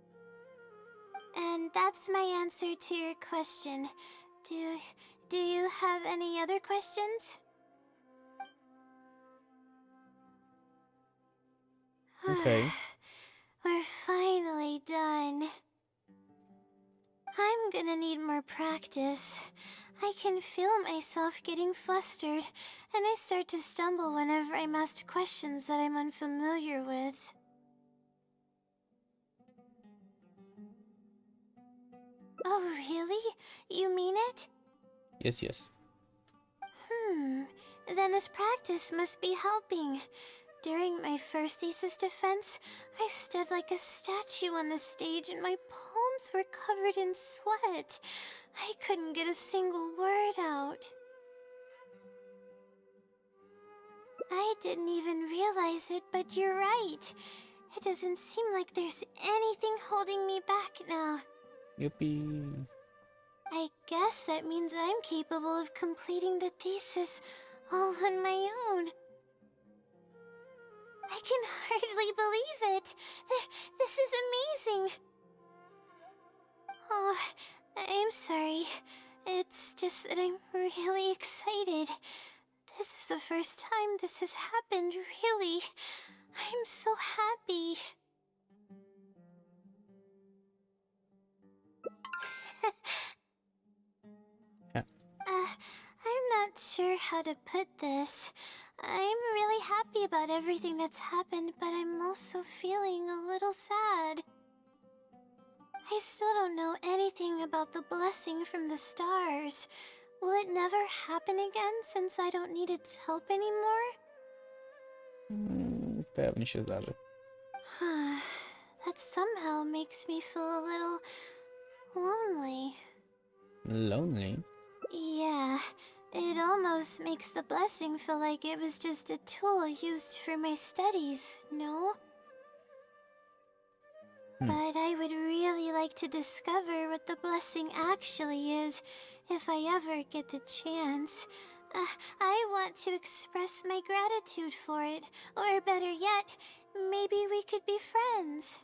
And that's my answer to your question. Do you have any other questions? Okay. We're finally done. I'm gonna need more practice. I can feel myself getting flustered, and I start to stumble whenever I'm asked questions that I'm unfamiliar with. Oh, really? You mean it? Yes. Then this practice must be helping. During my first thesis defense, I stood like a statue on the stage and my palms palms were covered in sweat. I couldn't get a single word out. I didn't even realize it, but you're right. It doesn't seem like there's anything holding me back now. Yuppie. I guess that means I'm capable of completing the thesis all on my own. I can hardly believe it. This is amazing. Oh, I'm sorry. It's just that I'm really excited. This is the first time this has happened, really. I'm so happy. I'm not sure how to put this. I'm really happy about everything that's happened, but I'm also feeling a little sad. I still don't know anything about the blessing from the stars. Will it never happen again since I don't need its help anymore? Pewnie się zdarzy. That somehow makes me feel a little lonely. Lonely? Yeah, it almost makes the blessing feel like it was just a tool used for my studies, no? But I would really like to discover what the blessing actually is, if I ever get the chance. I want to express my gratitude for it, or better yet, maybe we could be friends.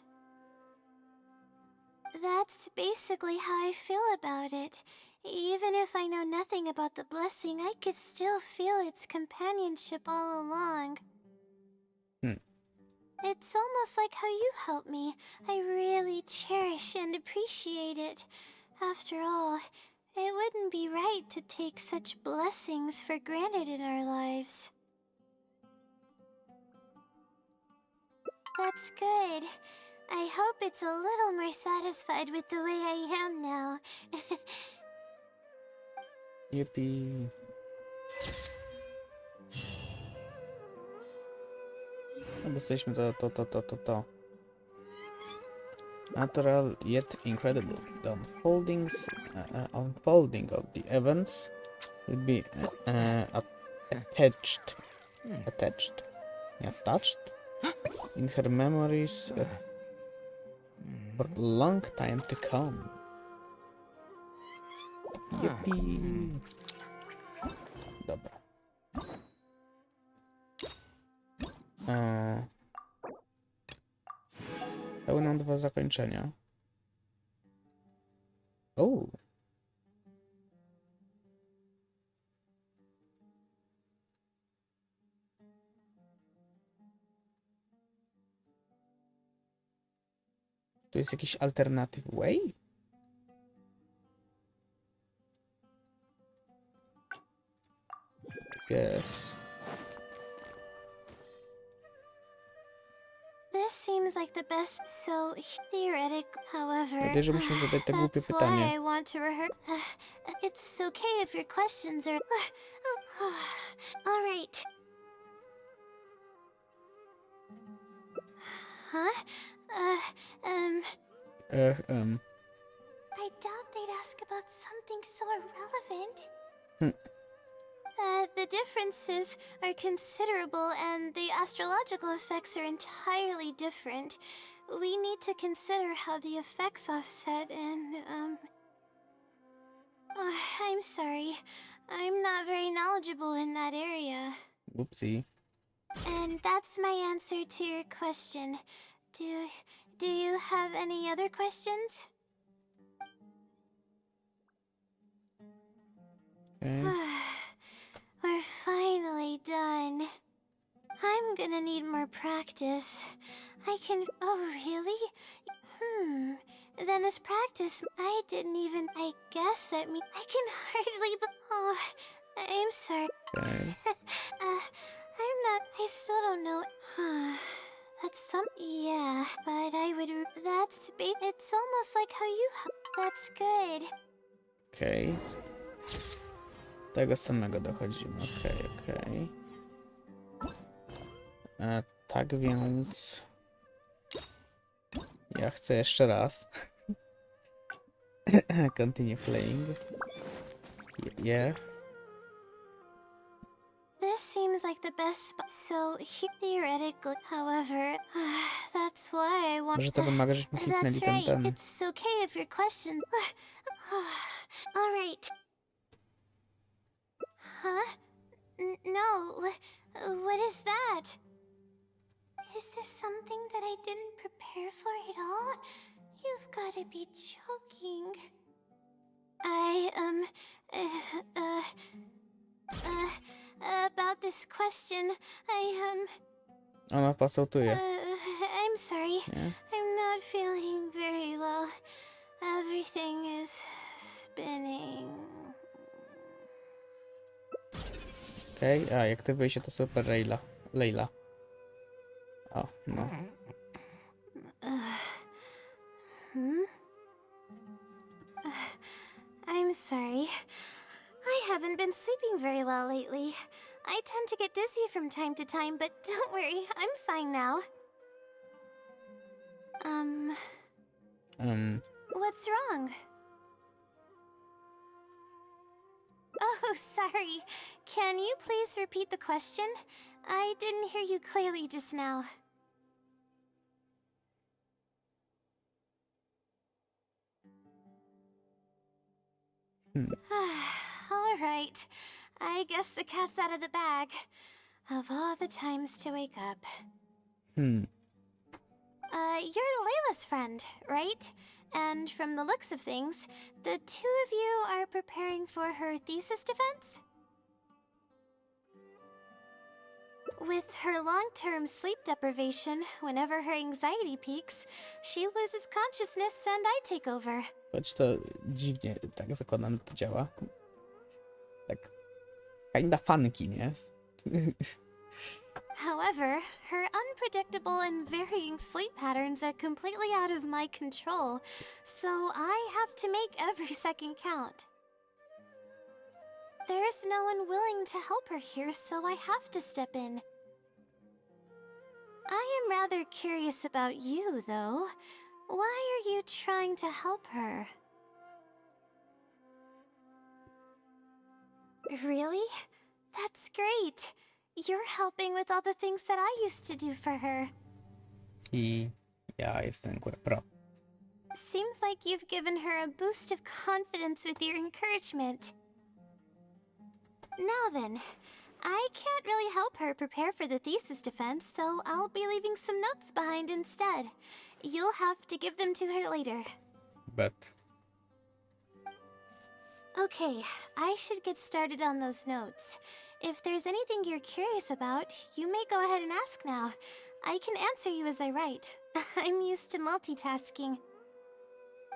That's basically how I feel about it. Even if I know nothing about the blessing, I could still feel its companionship all along. It's almost like how you help me. I really cherish and appreciate it. After all, it wouldn't be right to take such blessings for granted in our lives. That's good. I hope it's a little more satisfied with the way I am now. Yuppie. No, dostaliśmy to. Natural yet incredible. The unfolding of the events will be attached in her memories for a long time to come. Yippee. Dobra. Pełną 2 zakończenia. O. Tu jest jakiś alternative way? Yes. This seems like the best, so theoretic. However, Wtedy, że musimy zadać te głupie that's why pytanie. I want to rehearse. It's okay if your questions are. All right. Huh? I doubt they'd ask about something so irrelevant. The differences are considerable, and the astrological effects are entirely different. We need to consider how the effects offset, and, I'm sorry. I'm not very knowledgeable in that area. Whoopsie. And that's my answer to your question. Do you have any other questions? Okay. We're finally done. I'm gonna need more practice. Oh, really? Then this practice, I guess that means I can hardly oh, I'm sorry. Okay. I still don't know. Yeah, but it's almost like how you, that's good. Okej. Tego samego dochodzimy. Okej. Tak więc... Ja chcę jeszcze raz. Continue playing. Yeah. This seems like the best spot. So theoretically, however, that's why I want. Może to wymaga, żebyśmy kliknęli That's right. ten. It's okay if your question. All right. Huh? No. What is that? Is this something that I didn't prepare for at all? You've got to be joking. About this question, Ona pasautuje. I'm sorry. Nie? I'm not feeling very well. Everything is spinning. Okej, a jak aktywuje się to super Layla. O, no. I'm sorry. I haven't been sleeping very well lately. I tend to get dizzy from time to time, but don't worry, I'm fine now. What's wrong? Oh, sorry. Can you please repeat the question? I didn't hear you clearly just now. All right. I guess the cat's out of the bag. Of all the times to wake up. You're Layla's friend, right? And from the looks of things, the two of you are preparing for her thesis defense? With her long-term sleep deprivation, whenever her anxiety peaks, she loses consciousness and I take over. Choć to dziwnie, tak zakładam, to działa. Tak. Kinda funky, nie? However, her unpredictable and varying sleep patterns are completely out of my control, so I have to make every second count. There's no one willing to help her here, so I have to step in. I am rather curious about you, though. Why are you trying to help her? Really? That's great. You're helping with all the things that I used to do for her. I ja jestem pro. Seems like you've given her a boost of confidence with your encouragement. Now then, I can't really help her prepare for the thesis defense, so I'll be leaving some notes behind instead. You'll have to give them to her later. But Okay, I should get started on those notes. If there's anything you're curious about, you may go ahead and ask now. I can answer you as I write. I'm used to multitasking.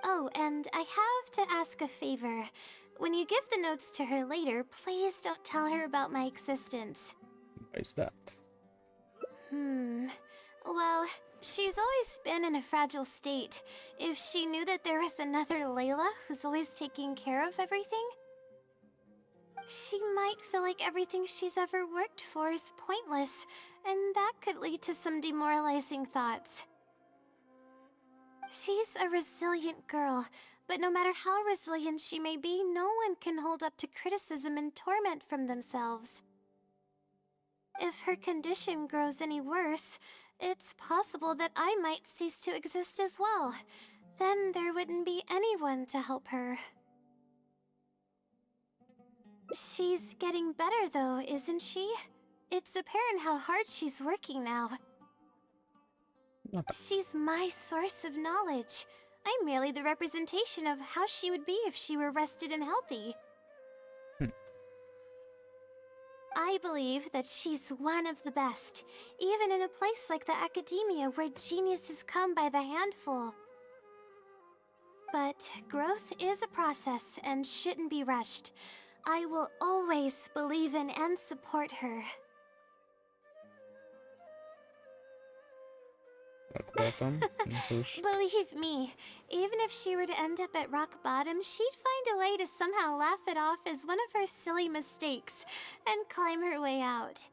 Oh, and I have to ask a favor. When you give the notes to her later, please don't tell her about my existence. why is that? Well, she's always been in a fragile state. If she knew that there was another Layla who's always taking care of everything, she might feel like everything she's ever worked for is pointless, and that could lead to some demoralizing thoughts. She's a resilient girl, but no matter how resilient she may be, no one can hold up to criticism and torment from themselves. If her condition grows any worse, it's possible that I might cease to exist as well. Then there wouldn't be anyone to help her. She's getting better though, isn't she? It's apparent how hard she's working now. No tak. She's my source of knowledge. I'm merely the representation of how she would be if she were rested and healthy. I believe that she's one of the best, even in a place like the academia where geniuses come by the handful. But growth is a process and shouldn't be rushed. I will always believe in and support her. Rock bottom. No cóż. Believe me, even if she were to end up at rock bottom, she'd find a way to somehow laugh it off as one of her silly mistakes and climb her way out.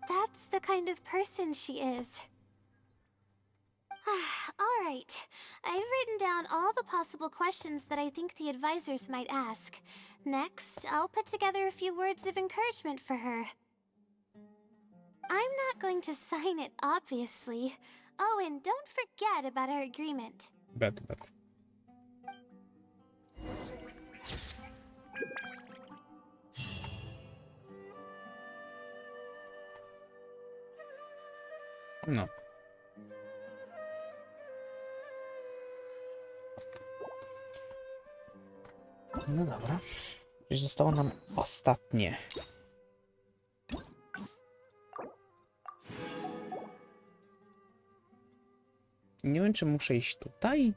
That's the kind of person she is. All right. I've written down all the possible questions that I think the advisors might ask. Next, I'll put together a few words of encouragement for her. I'm not going to sign it, obviously. Oh, and don't forget about our agreement. Bet. No. No dobra. Już zostało nam ostatnie. Nie wiem, czy muszę iść tutaj?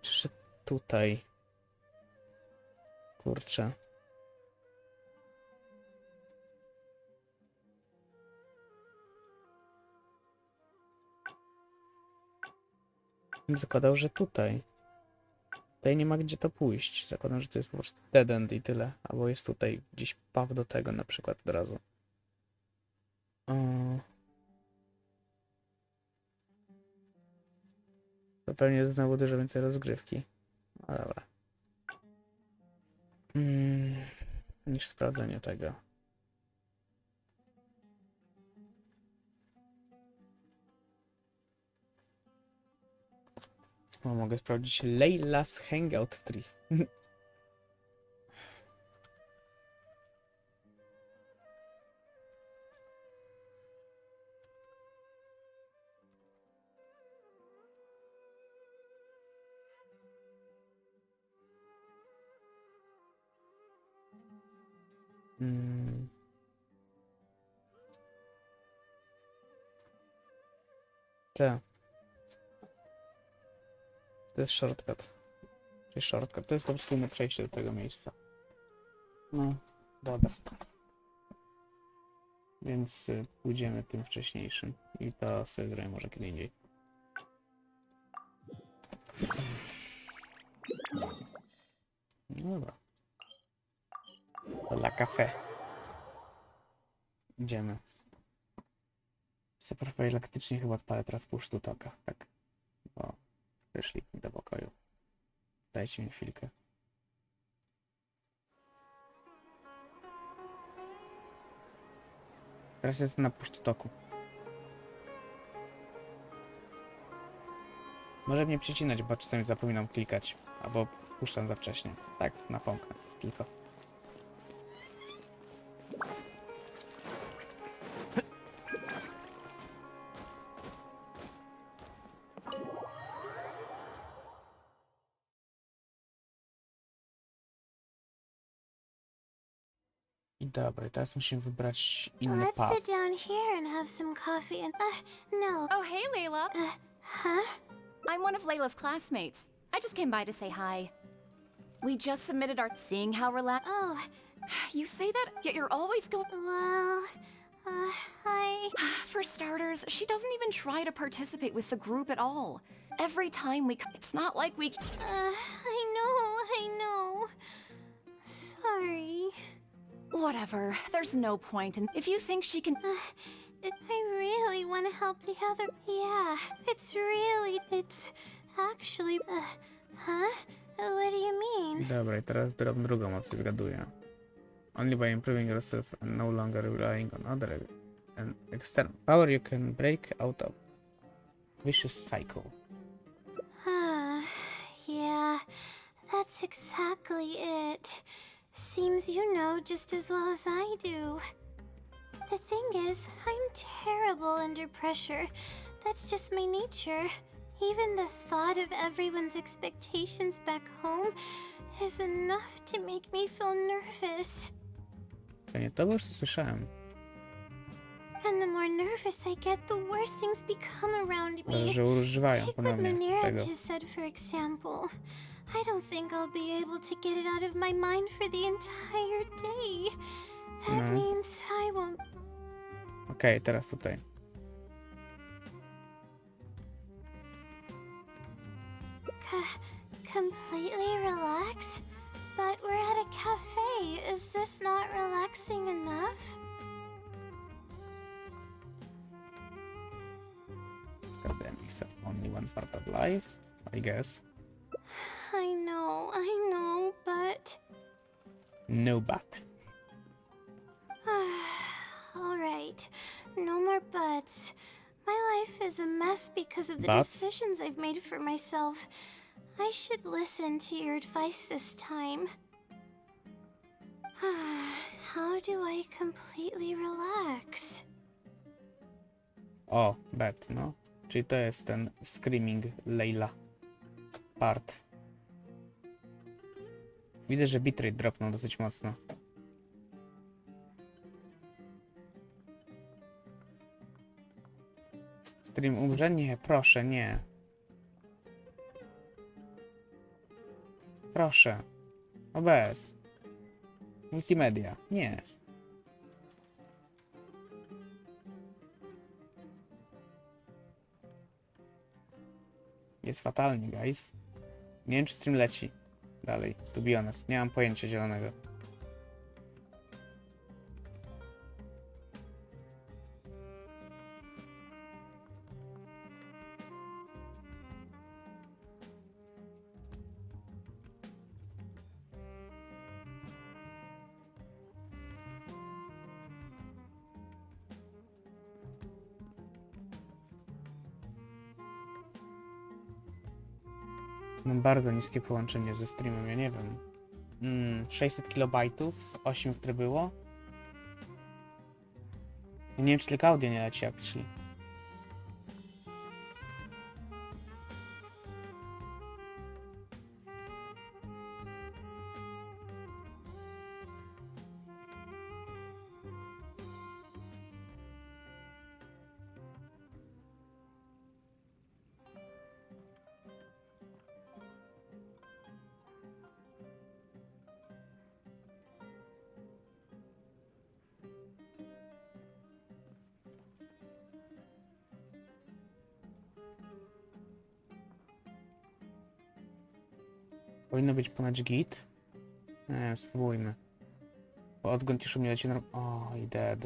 Czy tutaj? Kurczę. Bym zakładał, że tutaj. Tutaj nie ma gdzie to pójść. Zakładam, że to jest po prostu dead end i tyle. Albo jest tutaj gdzieś paw do tego na przykład od razu. To pewnie znowu dużo więcej rozgrywki. No dobra. Niż sprawdzenie tego. O, mogę sprawdzić Layla's Hangout Tree. Tak. To jest shortcut. Czyli shortcut. To jest po prostu inne przejście do tego miejsca. No, dobra. Więc pójdziemy tym wcześniejszym. I to sobie zrobię może kiedy indziej. No dobra. To la café. Idziemy. Profilaktycznie chyba odpalę teraz pół sztutoka. Tak. Bo wyszli mi do pokoju. Dajcie mi chwilkę. Teraz jest na pusztotoku. Może mnie przecinać, bo czasami zapominam klikać. Albo puszczam za wcześnie. Tak, napomknę. Tylko. I dobra, teraz musimy wybrać inny Let's path. sit down here and have some coffee and... no. Oh, hey, Layla. Huh? I'm one of Layla's classmates. I just came by to say hi. We just submitted our seeing how relaxed. Oh, You say that, yet you're always going. well... For starters, she doesn't even try to participate with the group at all. Every time we. It's not like we. I know. Sorry. Whatever. There's no point in. If you think she can. I really want to help the other... Yeah, it's actually... huh? What do you mean? Dobra, i teraz drugą opcję zgaduję. Only by improving yourself and no longer relying on other and external power you can break out of vicious cycle. Yeah, that's exactly it. Seems you know just as well as I do. The thing is, I'm terrible under pressure. That's just my nature. Even the thought of everyone's expectations back home is enough to make me feel nervous. Ja nie to, bo już to słyszałem. And the more nervous I get, the worse things become around me. Że używają Take what ponownie Munera tego. just said, for example. I don't think I'll be able to get it out of my mind for the entire day. That No. means I won't... Okej, teraz tutaj. Completely relaxed? But we're at a cafe. Is this not relaxing enough? academics are only one part of life, I guess. I know, but... No but. Alright, no more buts. My life is a mess because of the Buts? decisions I've made for myself. I should listen to your advice this time. How do I completely relax? O, bet, no. Czyli to jest ten Screaming Layla part. Widzę, że bitrate dropnął dosyć mocno. Stream umrze? Nie, proszę, nie. Proszę. OBS. Multimedia. Nie. Jest fatalnie, guys. Nie wiem, czy stream leci dalej, to be honest. Nie mam pojęcia zielonego. Mam bardzo niskie połączenie ze streamem, ja nie wiem. 600 kilobajtów z 8, które było. Ja nie wiem, czy tylko audio nie leci, actually. Powinno być ponoć git. Nie wiem, spróbujmy. Bo odgłąd już u mnie leci Oj, dead.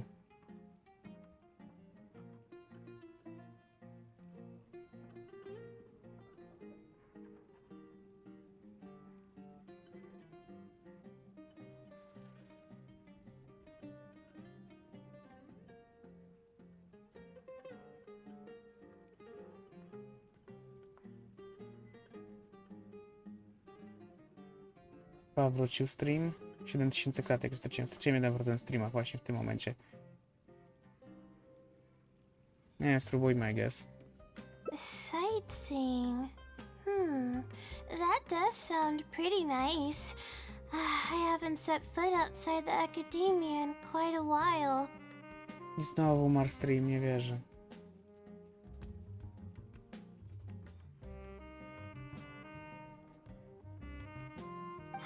Wrócił stream. 7000 klatek straciłem 1% streama właśnie w tym momencie. Nie, spróbujmy, I guess. Sightseeing. That does sound pretty nice. I haven't set foot outside the academia in quite a while. I znowu umarł stream, nie wierzę.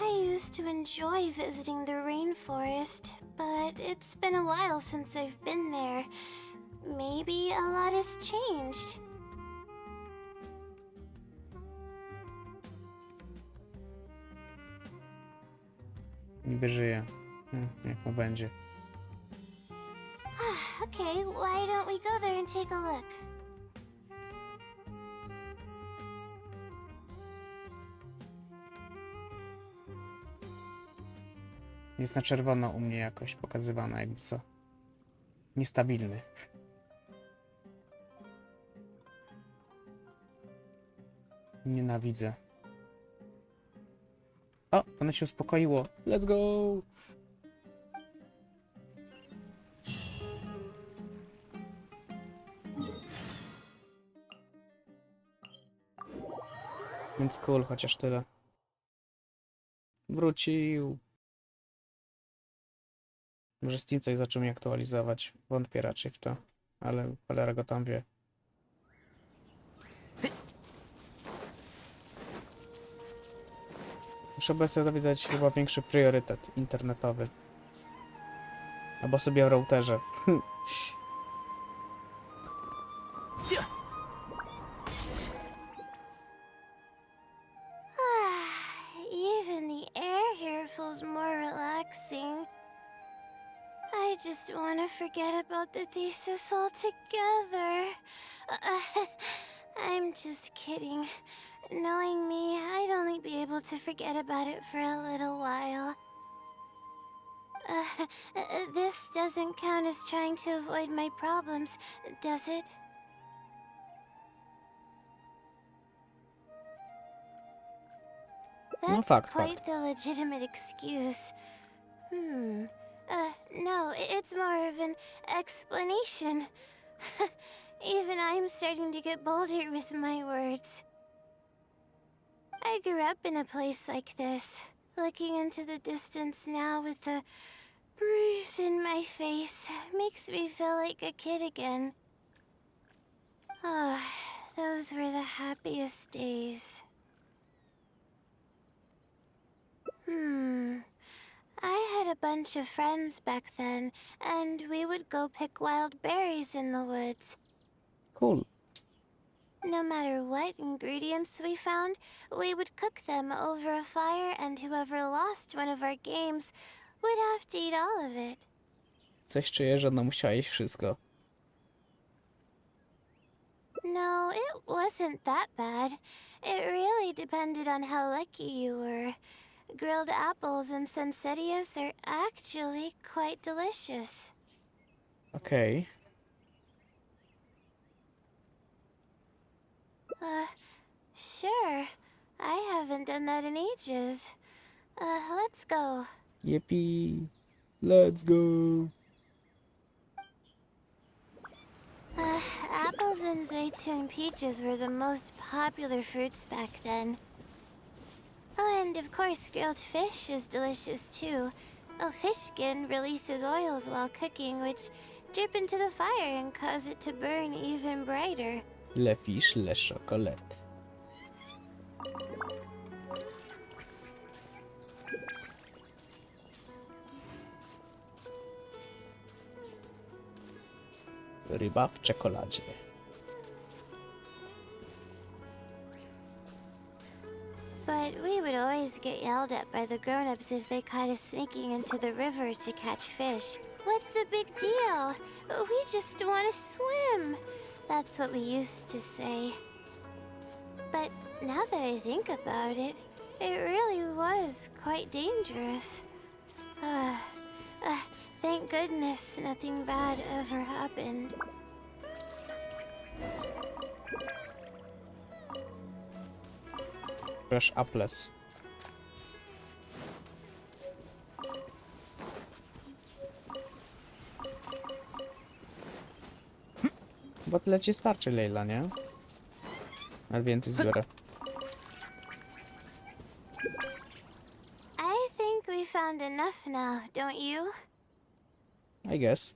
I used to enjoy visiting the rainforest, but it's been a while since I've been there. Maybe a lot has changed. Niby żyje. Niech mu będzie. Okay, why don't we go there and take a look? Jest na czerwono u mnie jakoś pokazywana, jakby co. Niestabilny. Nienawidzę. O, ono się uspokoiło. Let's go! Więc cool, chociaż tyle. Wrócił. Może Steam coś zaczął mi aktualizować. Wątpię raczej w to. Ale cholera go tam wie. Muszę obecnie dać chyba większy priorytet internetowy. Albo sobie w routerze. Even the air here feels more relaxing. I just want to forget about the thesis altogether. I'm just kidding. Knowing me, I'd only be able to forget about it for a little while. This doesn't count as trying to avoid my problems, does it? No, That's fakt, quite fakt. the legitimate excuse. No, it's more of an explanation. Even I'm starting to get bolder with my words. I grew up in a place like this, looking into the distance now with the breeze in my face makes me feel like a kid again. Oh, those were the happiest days. I had a bunch of friends back then, and we would go pick wild berries in the woods. Cool. No matter what ingredients we found, we would cook them over a fire, and whoever lost one of our games would have to eat all of it. Coś czuję, że no musiała jeść wszystko. No, it wasn't that bad. It really depended on how lucky you were. Grilled apples and poinsettias are actually quite delicious. Okej. Sure. I haven't done that in ages. Let's go. Yippee. Let's go. Apples and zaytun peaches were the most popular fruits back then. Oh, and of course grilled fish is delicious too. Oh, fish skin releases oils while cooking, which drip into the fire and cause it to burn even brighter. Le fish, le chocolate. Ryba w czekoladzie. But we would always get yelled at by the grown-ups if they caught us sneaking into the river to catch fish. What's the big deal? We just want to swim. That's what we used to say. But now that I think about it, it really was quite dangerous. Thank goodness nothing bad ever happened. Fresh apples. Bo tyle ci starczy, Leila, nie? Ale więcej zbiorę. I think we found enough now, don't you? I guess.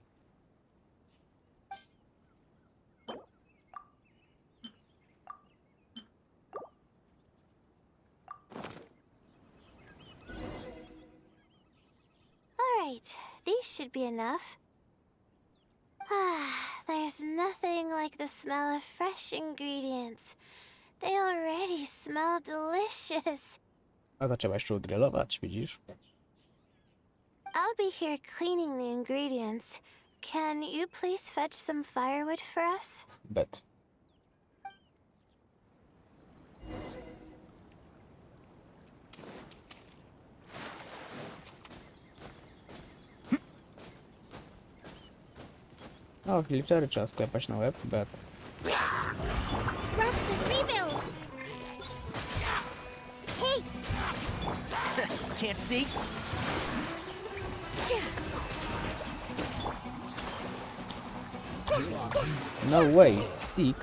Alright, these should be enough. There's nothing like the smell of fresh ingredients. They already smell delicious. A to trzeba jeszcze ugrillować, widzisz? I'll be here cleaning the ingredients. Can you please fetch some firewood for us? Bet. O, filtry trzeba sklepać na łeb, bet. Rusted, rebuild! Hey! Can't see? No way, stick.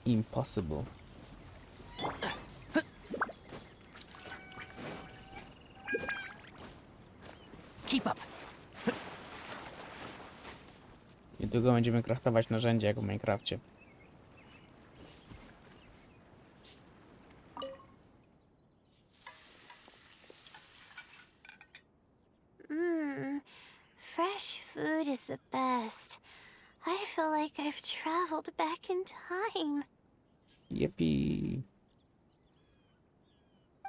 Impossible. Keep up. Niedługo będziemy craftować narzędzia jak w Minecrafcie. Fresh food is the best. I feel like I've traveled back in time. Yippee.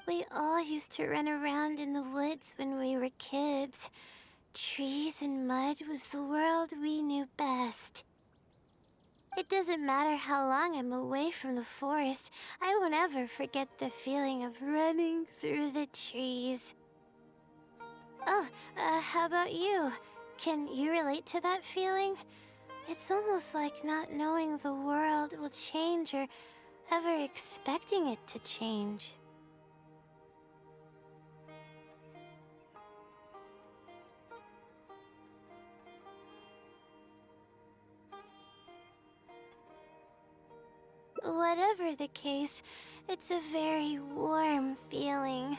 We all used to run around in the woods when we were kids. Trees and mud was the world we knew best. It doesn't matter how long I'm away from the forest, I won't ever forget the feeling of running through the trees. Oh, how about you? Can you relate to that feeling? It's almost like not knowing the world will change or ever expecting it to change. Whatever the case, it's a very warm feeling.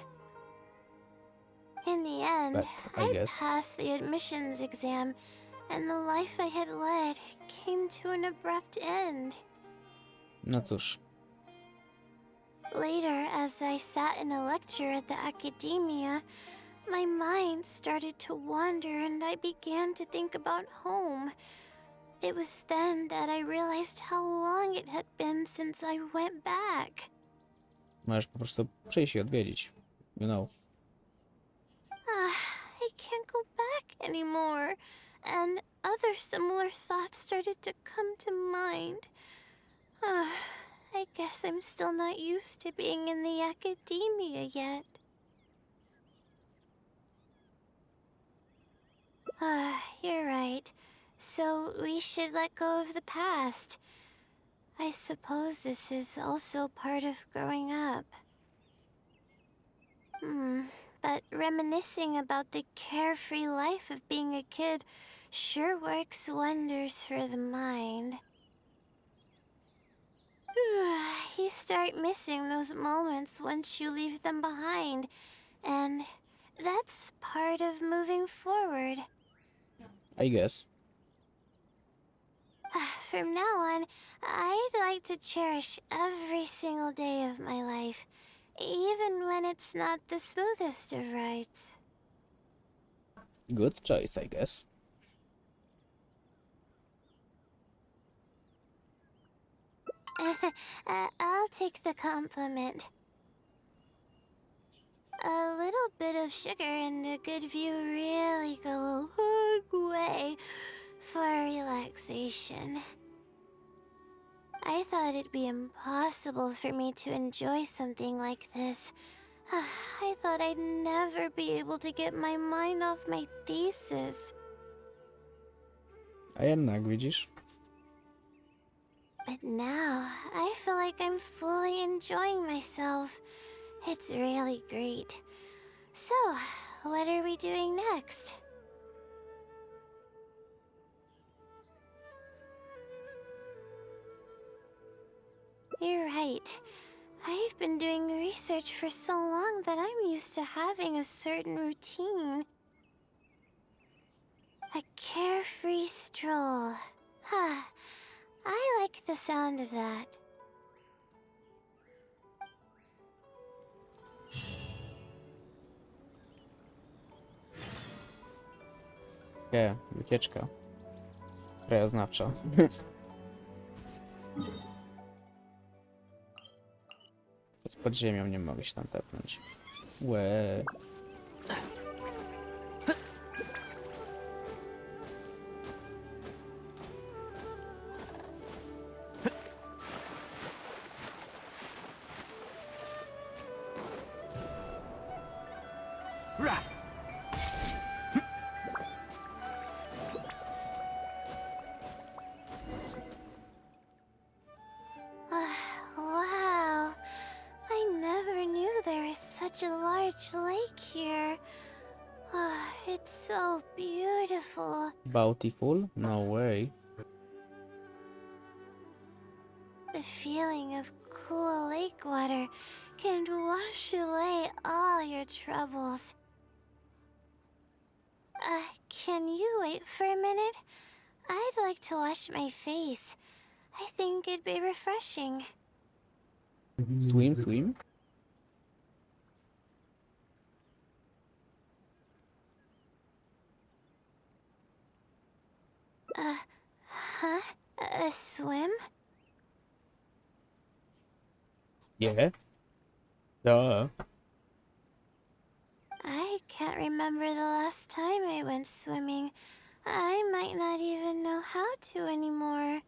In the end, But I guess passed the admissions exam, and the life I had led came to an abrupt end. no cóż. Later, as I sat in a lecture at the academia, my mind started to wander and I began to think about home. It was then that I realized how long it had been since I went back. Możesz po prostu przyjść i odwiedzić. You know. I can't go back anymore. And other similar thoughts started to come to mind. I guess I'm still not used to being in the academia yet. You're right. So we should let go of the past. I suppose this is also part of growing up. But reminiscing about the carefree life of being a kid sure works wonders for the mind. You start missing those moments once you leave them behind, and that's part of moving forward. I guess. From now on, I'd like to cherish every single day of my life, even when it's not the smoothest of rides. Good choice, I guess. I'll take the compliment. A little bit of sugar and a good view really go a long way for relaxation. I thought it'd be impossible for me to enjoy something like this. I thought I'd never be able to get my mind off my thesis. A jednak, widzisz? But now, I feel like I'm fully enjoying myself. It's really great. So, what are we doing next? You're right. I've been doing research for so long that I'm used to having a certain routine. A carefree stroll. I like the sound of that. Wycieczka krajoznawcza. Pod ziemią nie mogę się tam tepnąć. Łe. Wow. I never knew there was such a large lake here. It's so beautiful. Bountiful? No way. The feeling of cool lake water can wash away all your troubles. Can you wait for a minute? I'd like to wash my face. I think it'd be refreshing. Swim, swim? A swim? Yeah. Duh. I can't remember the last time I went swimming. I might not even know how to anymore.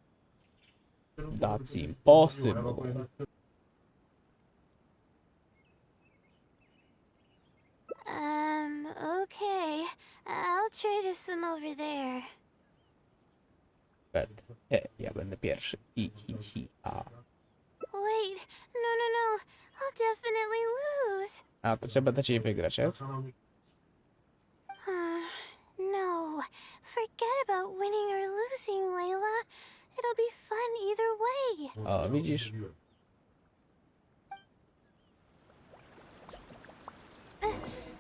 That's impossible. Okay. I'll try to swim over there. Bet. Ja będę pierwszy. A. Wait, no. I'll definitely lose. A, to trzeba dać jej wygrać, jest? No, forget about winning or losing, Layla. It'll be fun either way. O, widzisz?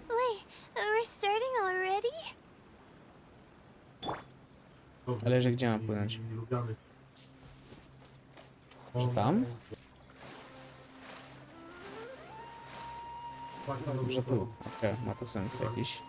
Wait, we're starting already? Ale że gdzie mam płynąć? Że tam? Że tu. Okej, ma to sens jakiś.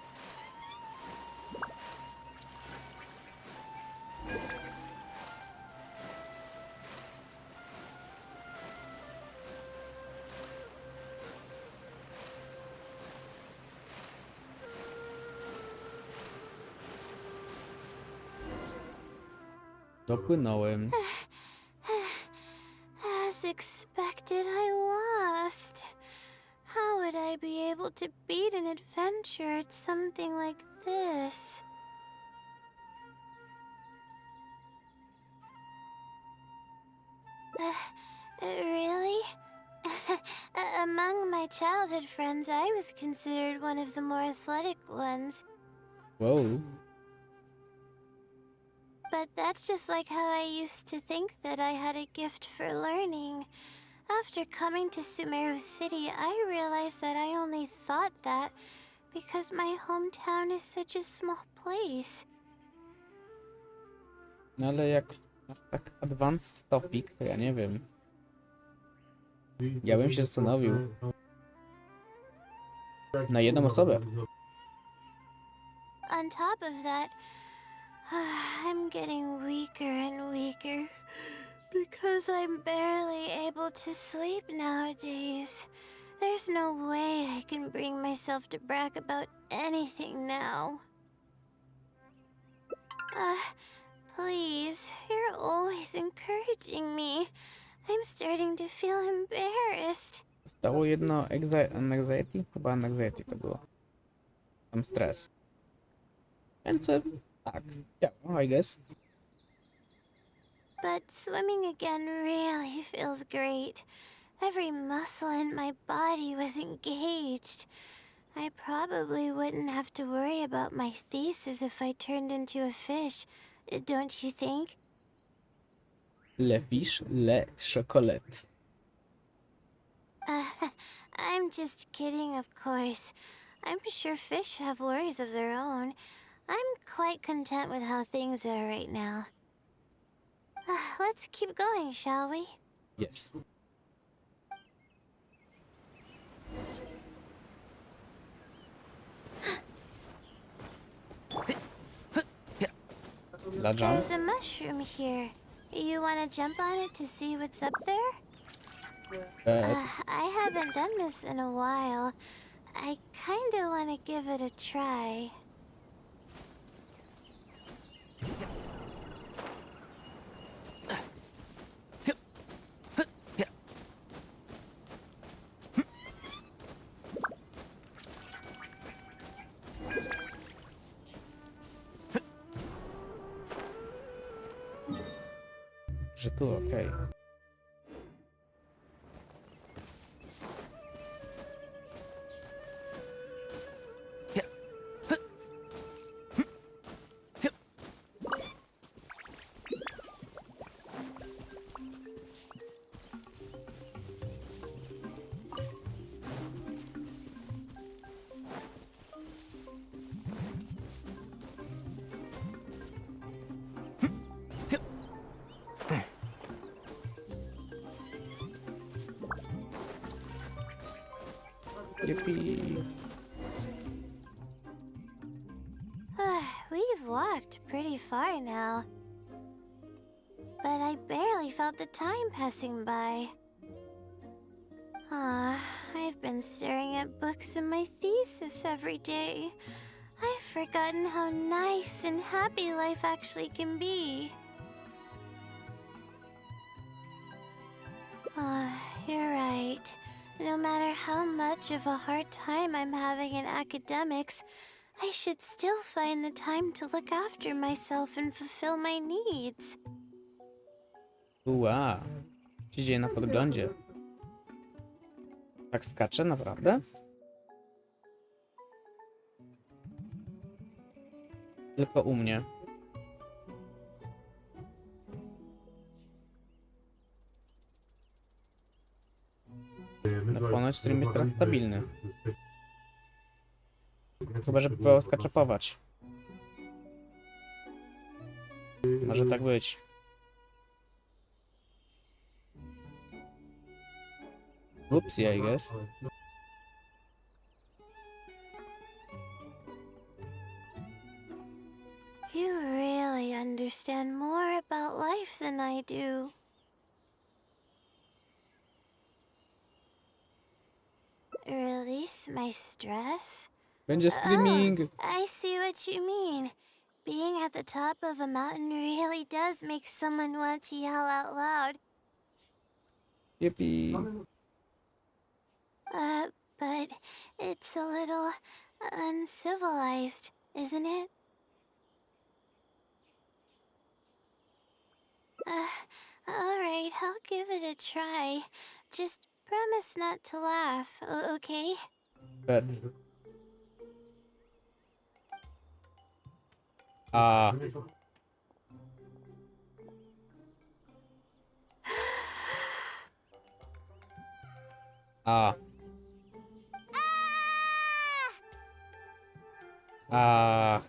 Dopłynąłem. As expected, I lost. How would I be able to beat an adventure at something like this? Really? Among my childhood friends, I was considered one of the more athletic ones. Wow. But that's just like how I used to think that I had a gift for learning. After coming to Sumeru City, I realized that I only thought that because my hometown is such a small place. No ale jak tak advanced topic, to ja nie wiem. Ja bym się zastanowił. Na jedną osobę. On top of that, I'm getting weaker and weaker because I'm barely able to sleep nowadays. There's no way I can bring myself to brag about anything now. Please, you're always encouraging me. I'm starting to feel embarrassed. Stało jedno anxiety? Chyba anxiety to było. Tam stres. Więc tak, yeah, I guess. But swimming again really feels great. Every muscle in my body was engaged. I probably wouldn't have to worry about my thesis if I turned into a fish, don't you think? Le fish, le chocolate. I'm just kidding, of course. I'm sure fish have worries of their own. I'm quite content with how things are right now. Let's keep going, shall we? Yes. La jump? There's a mushroom here. You want to jump on it to see what's up there? I haven't done this in a while. I kinda want to give it a try. Że tu, okej. Yippee. We've walked pretty far now. But I barely felt the time passing by. I've been staring at books in my thesis every day. I've forgotten how nice and happy life actually can be. You're right. No matter how much of a hard time I'm having in academics, I should still find the time to look after myself and fulfill my needs. Ua. Co się dzieje na podglądzie? Tak skacze, naprawdę? Tylko u mnie. No ponoć stream jest teraz stabilny. Chyba, że próbował skaczapować. Może tak być. Oopsie, I guess. You really understand more about life than I do. Release my stress? Będzie streaming. I see what you mean. Being at the top of a mountain really does make someone want to yell out loud. Yippee. But it's a little uncivilized, isn't it? Alright, I'll give it a try. Just promise not to laugh, okay? Bet. A. A. A.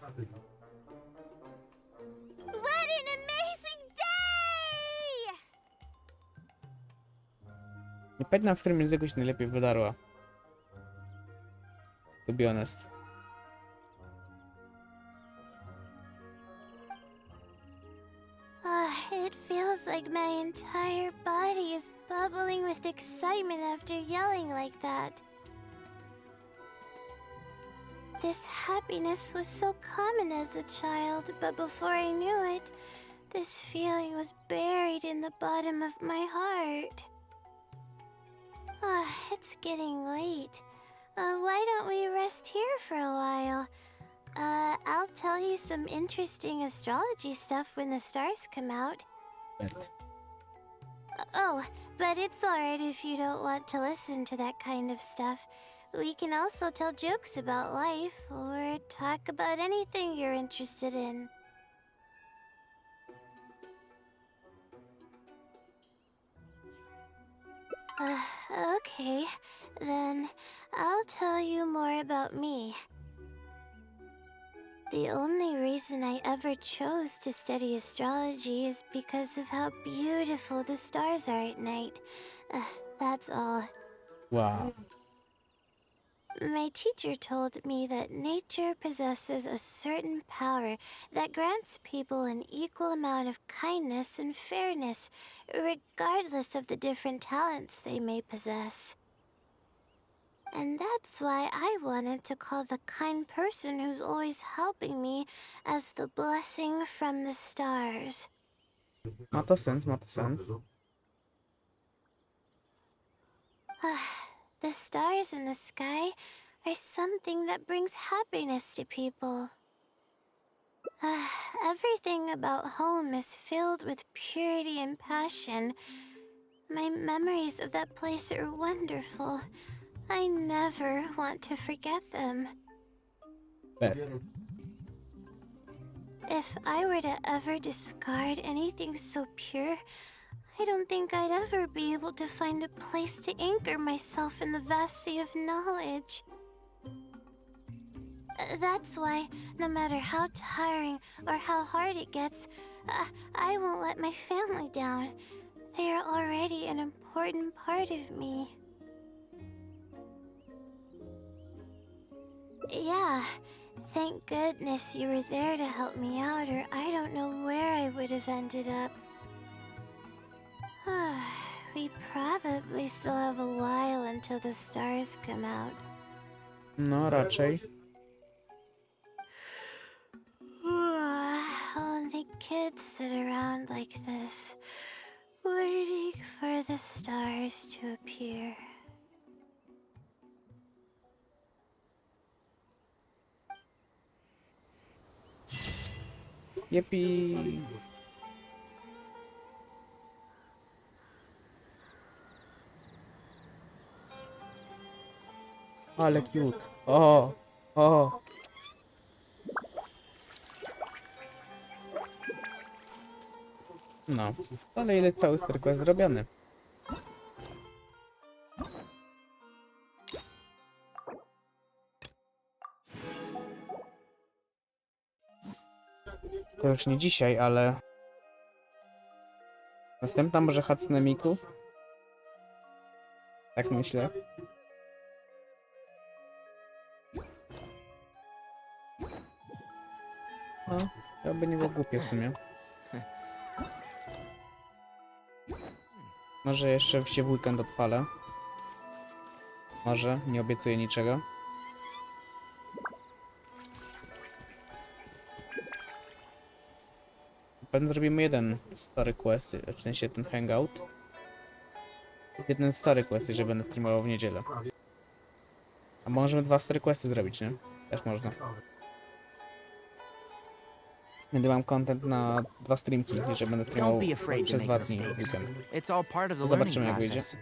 What an amazing day! Nie pamiętam, w którym języku się najlepiej wydarła. To be honest. It feels like my entire body is bubbling with excitement after yelling like that. This happiness was so common as a child, but before I knew it, this feeling was buried in the bottom of my heart. It's getting late. Why don't we rest here for a while? I'll tell you some interesting astrology stuff when the stars come out. Bet. Oh, but it's alright if you don't want to listen to that kind of stuff. We can also tell jokes about life, or talk about anything you're interested in. Okay, then I'll tell you more about me. The only reason I ever chose to study astrology is because of how beautiful the stars are at night. That's all. Wow. My teacher told me that nature possesses a certain power that grants people an equal amount of kindness and fairness, regardless of the different talents they may possess. And that's why I wanted to call the kind person who's always helping me as the blessing from the stars. Ma to sens, ma to sens. The stars in the sky are something that brings happiness to people. Everything about home is filled with purity and passion. My memories of that place are wonderful. I never want to forget them. Bet. If I were to ever discard anything so pure, I don't think I'd ever be able to find a place to anchor myself in the vast sea of knowledge. That's why, no matter how tiring or how hard it gets, I won't let my family down. They are already an important part of me. Yeah, thank goodness you were there to help me out, or I don't know where I would have ended up. We probably still have a while until the stars come out. No, raczej. Only kids sit around like this. Waiting for the stars to appear. Jepi. Ale cute. O! O! No, ale ile cały sterk jest zrobiony. To już nie dzisiaj, ale... Następna może Hatsune Miku? Tak myślę. No, to by nie było głupie w sumie. Może jeszcze się w weekend odpalę. Może, nie obiecuję niczego. Pewnie zrobimy jeden stary quest, w sensie ten hangout. Jeden stary quest, że będę streamował w niedzielę. A możemy 2 stare questy zrobić, nie? Też można. Będę mam content na 2 streamki, że będę streamował Don't be afraid to przez make 2 dni w mistakes. weekend. It's all part of the Zobaczymy, learning jak wyjdzie. process.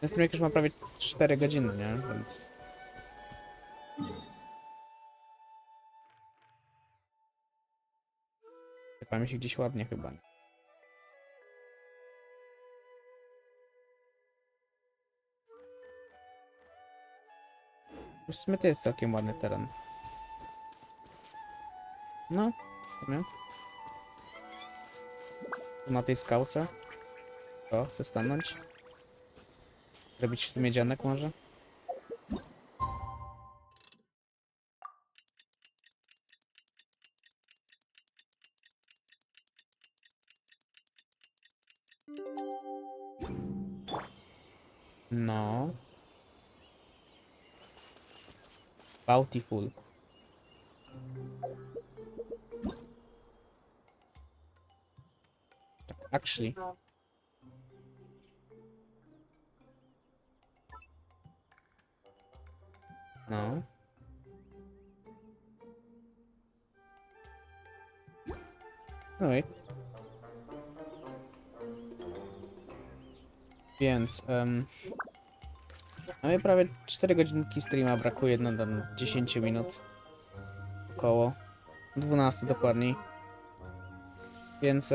Ten streamek już ma prawie 4 godziny, nie? Więc... Chyba mi się gdzieś ładnie chyba. W sumie to jest całkiem ładny teren. No, w sumie. Na tej skałce. O, chcę stanąć. Zrobić w sumie dzianek może? No. Bountiful. Actually. No. No i. Więc, mamy prawie 4 godzinki streama, brakuje no, do 10 minut. Około 12 dokładniej. Więc,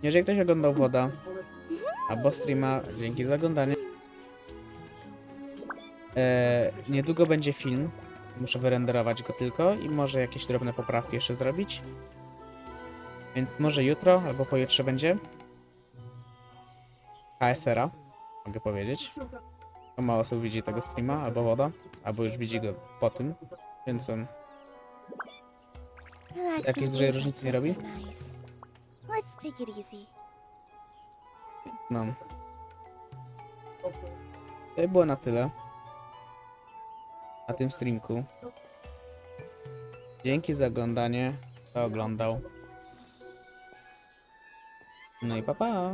jeżeli ktoś oglądał VODa albo streama, dzięki za oglądanie. Niedługo będzie film. Muszę wyrenderować go tylko i może jakieś drobne poprawki jeszcze zrobić. Więc może jutro albo pojutrze będzie ASR-a, mogę powiedzieć. To mało osób widzi tego streama, albo VODa, albo już widzi go po tym, więc jakiejś dużej różnicy nie robi. Let's take it easy. No. To było na tyle. Na tym streamku. Dzięki za oglądanie. Kto oglądał. No i pa pa.